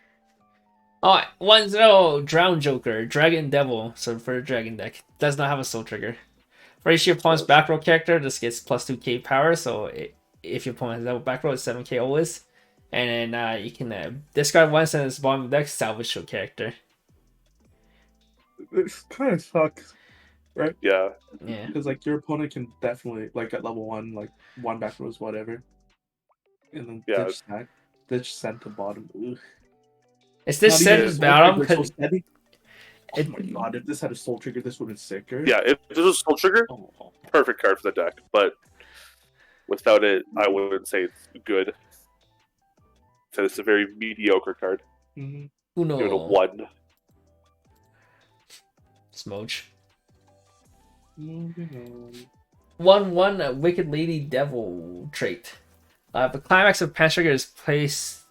Alright, 1-0 Drown Joker, Dragon Devil, so for the Dragon deck. Does not have a soul trigger. For each of your opponent's back row character, this gets plus 2k power, so if your opponent has double back row, it's 7k always. And then you can discard 1, send this bottom of the deck, salvage your character. This kind of sucks. Right? Yeah, Yeah. Because like your opponent can definitely like at level 1, like 1 back rows, whatever. And then Yeah. ditch sent to bottom. Ugh. It's this Not even set a soul bottom trigger, so because steady. Oh my god, if this had a soul trigger, this would have been sicker. yeah. If this was Soul Trigger, Oh. perfect card for the deck. But without it, I wouldn't say it's good. So it's a very mediocre card. Mm-hmm. Give it a Uno 1. Smooch. Moving 1/1 Wicked Lady Devil trait. If a climax of pants trigger is placed,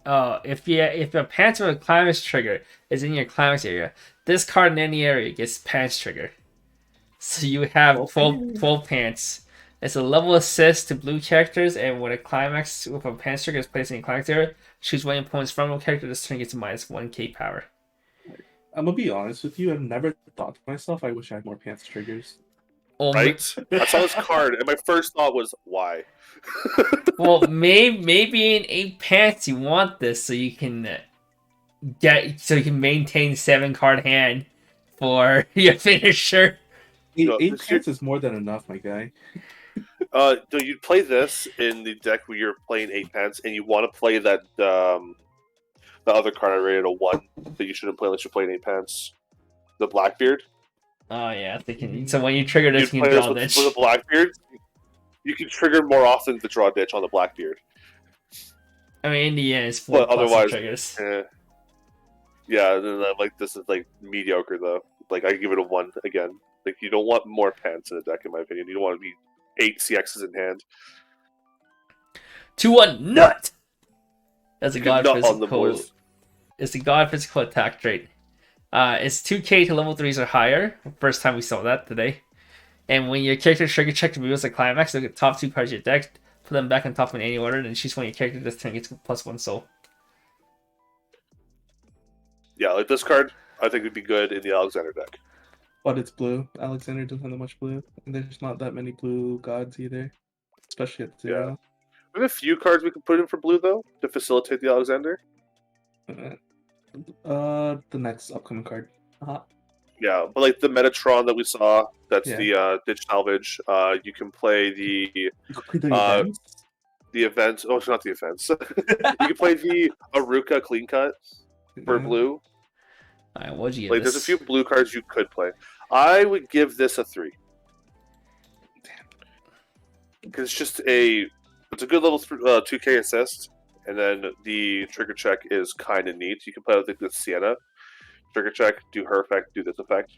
if a pants with a climax trigger is in your climax area, this card in any area gets pants trigger. So you have 12 pants. It's a level assist to blue characters, and when a climax with a pants trigger is placed in your climax area, choose one of your opponent's front row character. This turn gets minus 1k power. I'm gonna be honest with you. I've never thought to myself, I wish I had more pants triggers. Right? I saw this card, and my first thought was, why? Well, maybe in 8 pants you want this so you can maintain 7 card hand for your finisher. No, 8 this pants is more than enough, my guy. No, you'd play this in the deck where you're playing 8 pants, and you want to play that the other card I rated a 1 that you shouldn't play unless you're playing 8 pants. The Blackbeard. Oh yeah, thinking. So when you trigger this, You'd you can play draw this ditch. with the Blackbeard. You can trigger more often the draw ditch on the Blackbeard. I mean, in the end, it's 4 But plus otherwise, triggers. Yeah, and then like this is like mediocre though. Like I give it a 1 again. Like you don't want more pants in the deck, in my opinion. You don't want to be 8 CXs in hand. 2/1 nut. That's a god Nut on the physical. boys. It's a god physical attack trait. It's 2k to level 3s or higher. First time we saw that today. And when your character trigger check reveals a climax, look at the top 2 cards of your deck, put them back on top in any order, and choose one of your character this turn gets plus 1 soul. Yeah, like this card, I think would be good in the Alexander deck. But it's blue. Alexander doesn't have much blue. And there's not that many blue gods either. Especially at 0. We have a few cards we can put in for blue though to facilitate the Alexander. The next upcoming card. Yeah, but like the Metatron that we saw, that's Yeah. the ditch salvage. You can play the You could play the events? events. Oh, it's not the events. You can play the Aruka clean cut for Yeah. blue. Alright, what'd you give Like this? there's a few blue cards you could play. I would give this a 3. Because it's a good level 2k assist, and then the trigger check is kind of neat. You can play with like the Sienna. trigger check, do her effect, do this effect.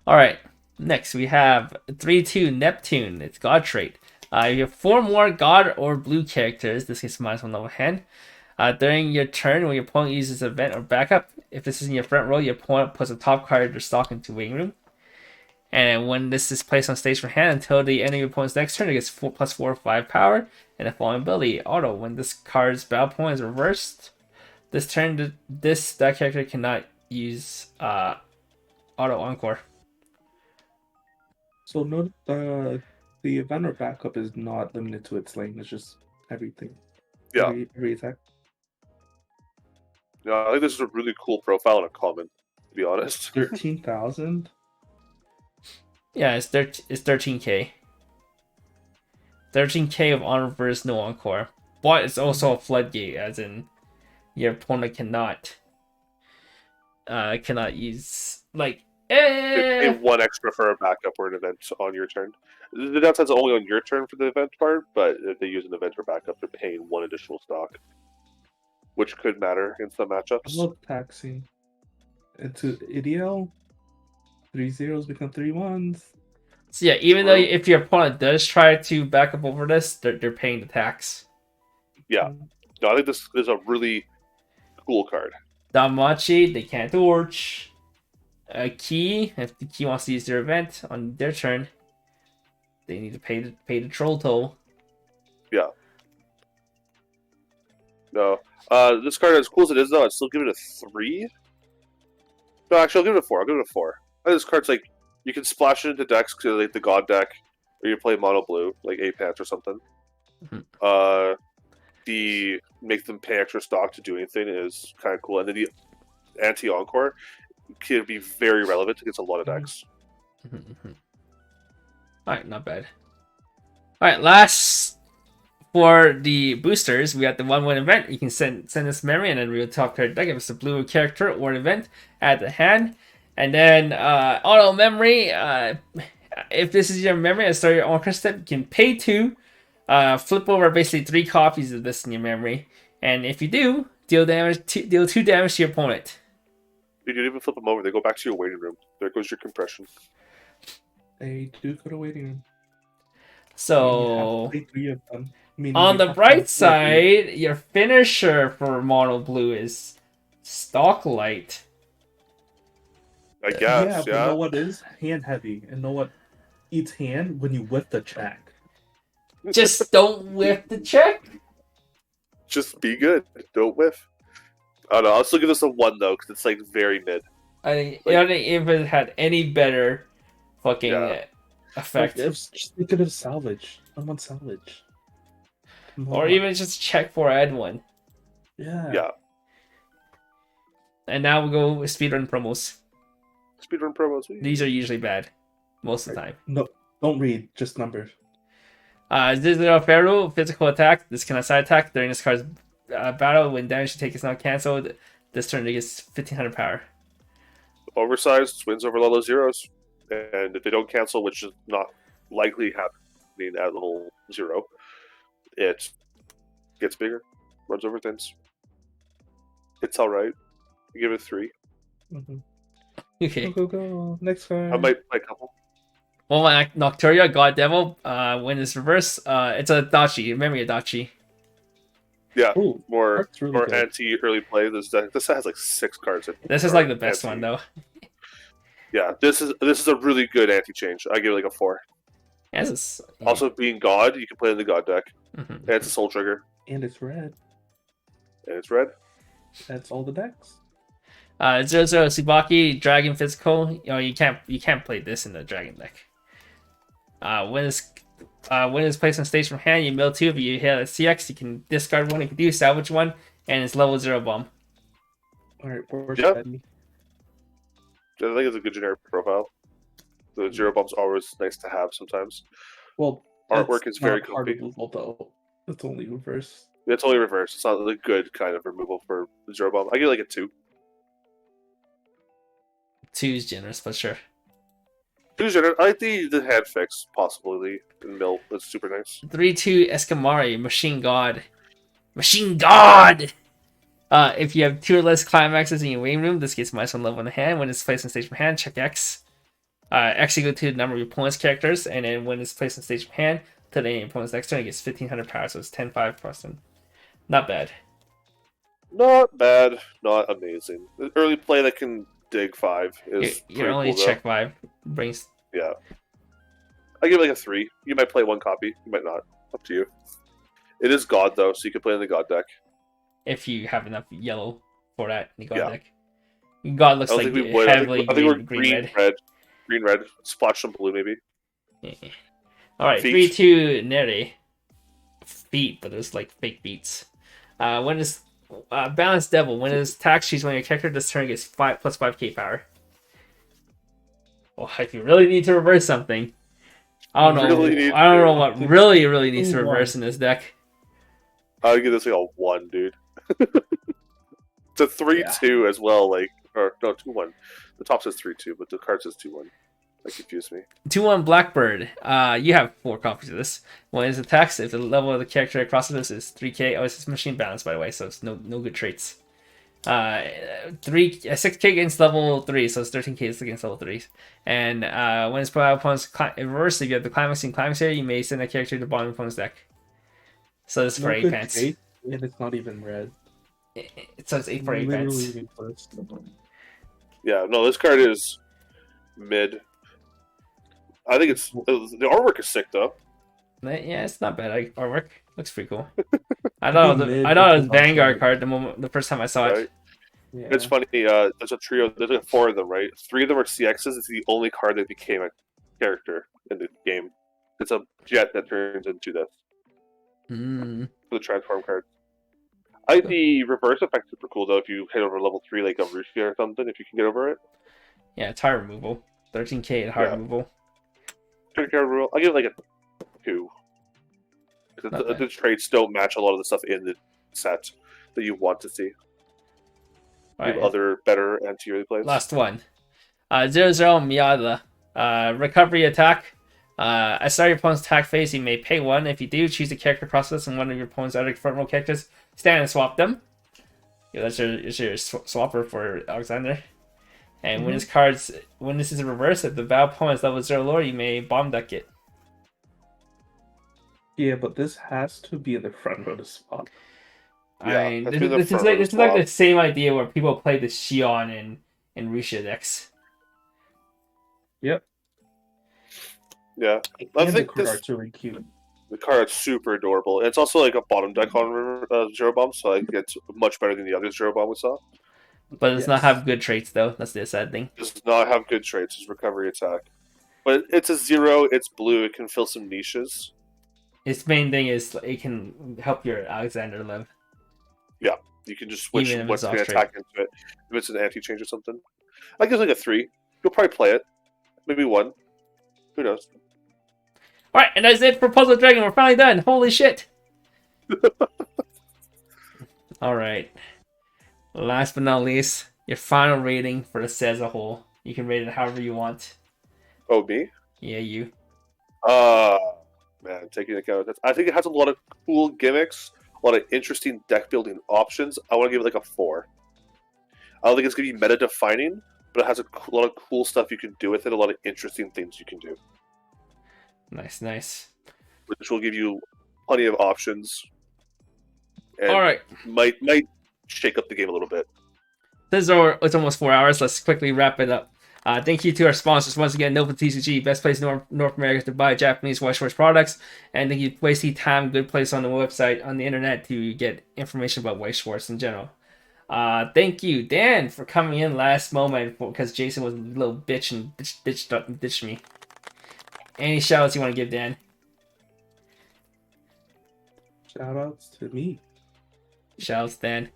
All right. Next, we have 3/2 Neptune. It's God trait. You have 4 more God or blue characters. This gets -1 level hand. During your turn, when your opponent uses event or backup, if this is in your front row, your opponent puts a top card of their stock into waiting room. And when this is placed on stage for hand, until the end of your opponent's next turn, it gets +4 or 5 power. And the following ability, auto. When this card's battle point is reversed, this turn, that character cannot use auto encore. So note the event or backup is not limited to its lane. It's just everything. Yeah. Every attack. Yeah, I think this is a really cool profile and a common, to be honest. 13,000. Yeah, it's 13k. 13k of on reverse, no encore. But it's also a floodgate, as in your opponent cannot use like Pay 1 extra for a backup or an event on your turn. The downside's only on your turn for the event part, but if they use an event or backup, they're paying 1 additional stock, which could matter in some I matchups. love taxing. Into IDL, 3 zeros become 3 1s. So yeah, even though if your opponent does try to back up over this, they're paying the tax. Yeah. No, I think this is a really cool card. Damachi, they can't torch. A key, if the key wants to use their event on their turn, they need to pay the troll toll. Yeah. No. This card, as cool as it is, though, I'd still give it a 3. No, actually, I'll give it a 4. I think this card's like, you can splash it into decks, like the God deck, or you play mono blue, like 8 pants or something. Mm-hmm. The make them pay extra stock to do anything is kind of cool. And then the anti-encore can be very relevant against a lot of decks. Alright, not bad. Alright, last for the boosters, we got the 1/1 event. You can send this memory and then reveal top card deck if it's a blue character or an event at the hand. And then auto memory. If this is your memory and start your encore step, you can pay 2. Flip over basically 3 copies of this in your memory. And if you do, deal 2 damage to your opponent. You can even flip them over. They go back to your waiting room. There goes your compression. They do go to waiting room. So, You have to play 3 of them. on the bright side, your finisher for mono blue is Stocklight. I guess, yeah. But know what is? Hand heavy. And know what eats hand? When you whip the check. Just don't whiff the check. Just be good. Don't whiff. I don't know. I'll still give this a 1, though, because it's like very mid. I think if it had any better fucking effect. Just think of salvage. I want salvage. Or even just check for Edwin. Yeah. And now we'll go with speedrun promos. Speedrun promos. These are usually bad. Most of the time. No, don't read. Just numbers. 0 Pharaoh, physical attack. This kind of side attack during this card's battle. When damage to take is not cancelled, this turn it gets 1500 power. Oversized wins over level 0s. And if they don't cancel, which is not likely happening at level 0, it gets bigger, runs over things. It's alright. You give it 3. Mm-hmm. Okay. Go. Next card. I might play a couple. Well, my Nocturia, God Devil, when it's reverse, it's a Dachi. Memory of Dachi. Yeah, Ooh, more really anti early play. This has like 6 cards. This is like the best one though. Yeah, this is a really good anti change. I give it like a 4. Yes. Also, being God, you can play in the God deck. Mm-hmm. And it's a soul trigger. And it's red. That's all the decks. 0 Tsubaki, Dragon Physical. You can't play this in the Dragon deck. When it's placed on stage from hand, you mill 2. If you hit a CX, you can discard 1. You can do salvage 1, and it's level 0 bomb. Alright, I think it's a good generic profile. The 0 bomb's always nice to have sometimes. Well, artwork is very comfy. removal, though. It's only reverse. It's only reverse. It's not the good kind of removal for the 0 bomb. I get like a 2. 2 is generous, but sure. 2 is generous. I like the hand fix, possibly, in mill. That's super nice. 3/2 Eskamari, Machine God. Machine God! If you have 2 or less climaxes in your waiting room, this gets -1 level in the hand. When it's placed on stage from hand, check X. X equal to the number of your opponent's characters, and then when it's placed on stage from hand, to the opponent's next turn, it gets 1500 power, so it's 10-5 person. Not bad. Not bad, not amazing. The early play that can dig 5 is Your pretty only cool, check 5 brings. Yeah. I give it like a 3. You might play 1 copy, you might not. Up to you. It is God though, so you can play in the God deck. If you have enough yellow for that in the God Yeah. deck. God looks I like don't think we would. I heavily think we're green red. green red, splotch some blue maybe. Yeah. All right, Feet. 3-2 Nere. Feet, but there's like fake beats. When is Balanced Devil? When is attack, choose one of your character this turn gets 5 plus 5k power. Well, if you really need to reverse something, I don't know. I don't know what really needs to reverse in this deck. I would give this like a 1, dude. It's a 3-2 as well, like, or no, 2-1. The top says 3-2, but the card says 2-1. That confused me. 2-1 Blackbird. You have 4 copies of this. When it attacks, if the level of the character across this is 3k, oh, it's machine balance by the way, so it's no good traits. 6k against level 3, so it's 13k against level 3. And when it's put out opponent's reverse, if you have the climax in climax area, you may send that character to the bottom of the opponent's deck. So this is for 8 pants. And it's not even red. So it's 8 for 8 pants. Yeah, no, this card is mid. I think it's the artwork is sick though. Yeah, it's not bad. Artwork looks pretty cool. I thought it was Vanguard card the first time I saw it. Yeah. It's funny. There's a trio. There's like 4 of them, right? 3 of them are CXs. It's the only card that became a character in the game. It's a jet that turns into this. For the transform card. I think the reverse effect's super cool though. If you hit over level 3, like a Rushia or something, if you can get over it. Yeah, it's hard removal. 13k at hard removal. 13k removal. I'll give it like a 2. The traits don't match a lot of the stuff in the set that you want to see. Right. Other better anti-early plays. Last one. 0-0 Miyada. Recovery attack. At start your opponent's attack phase, you may pay 1. If you do, choose a character process and one of your opponent's other front row characters. Stand and swap them. Yeah, that's your swapper for Alexander. And when this is a reverse, if the battle opponent is level 0 lower, you may bomb deck it. Yeah, but this has to be in the front row to spot. I mean, this is like the same idea where people play the Shion and Risha decks. Yep. Yeah, I think the card's really cute. The card's super adorable. It's also like a bottom deck on Zero Bomb, so I think it's much better than the other Zero Bomb we saw. But it does not have good traits, though. That's the sad thing. It does not have good traits. It's recovery attack. But it's a 0, it's blue, it can fill some niches. Its main thing is it can help your Alexander live. Yeah, you can just switch what's going to attack into it. If it's an anti-change or something. I guess like a 3. You'll probably play it. Maybe 1. Who knows? Alright, and that's it for Puzzle Dragon. We're finally done. Holy shit. Alright. Last but not least, your final rating for the set as a whole. You can rate it however you want. Oh, me? Yeah, you. Man, taking into account that, I think it has a lot of cool gimmicks, a lot of interesting deck building options. I want to give it like a 4. I don't think it's going to be meta defining, but it has a lot of cool stuff you can do with it, a lot of interesting things you can do. Nice. Which will give you plenty of options. And alright. Might shake up the game a little bit. It's almost 4 hours. Let's quickly wrap it up. Thank you to our sponsors once again, Nova TCG, best place in North America to buy Japanese Weiss Schwarz products, and thank you to Wasting Time, good place on the website, on the internet to get information about Weiss Schwarz in general. Thank you, Dan, for coming in last moment because Jason was a little bitch and ditched me. Any shoutouts you want to give, Dan? Shoutouts to me. Shoutouts, Dan.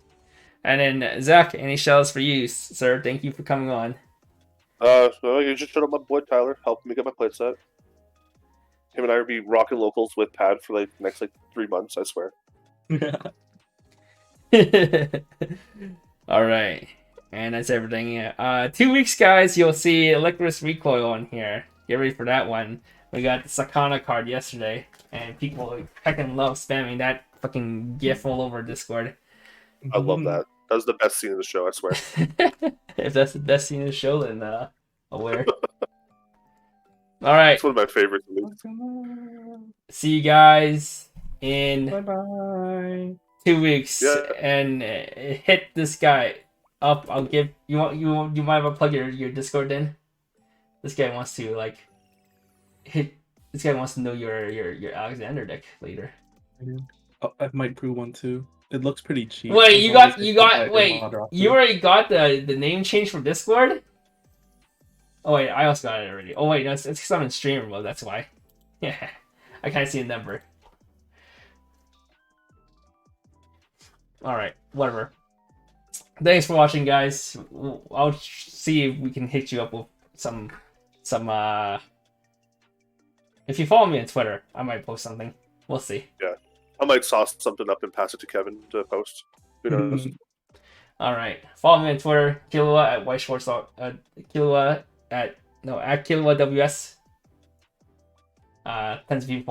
And then Zach, any shoutouts for you, sir? Thank you for coming on. So you just showed up my boy Tyler, helped me get my play set. Him and I will be rocking locals with Pad for like the next 3 months, I swear. Alright. And that's everything. 2 weeks, guys, you'll see Electrous Recoil on here. Get ready for that one. We got the Sakana card yesterday, and people fucking love spamming that fucking GIF all over Discord. I love that. That was the best scene in the show, I swear. If that's the best scene in the show, then aware. All right. It's one of my favorites. See you guys in Bye bye. 2 weeks, Yeah. and hit this guy up. I'll give you might want to plug your Discord in. This guy wants to like hit. This guy wants to know your Alexander deck later. Oh, I might brew one too. It looks pretty cheap. Wait, as long as they put that in wait, mod roster. you already got the name change from Discord? Oh wait, I also got it already. Oh wait, no, it's because I'm in streamer mode, that's why. Yeah, I can't see a number. Alright, whatever. Thanks for watching, guys. I'll see if we can hit you up with some if you follow me on Twitter, I might post something. We'll see. Yeah. I might sauce something up and pass it to Kevin to post. Who knows? Alright. Follow me on Twitter, Killua at Weiss Schwarz, Killua at Killua WS. Tons of people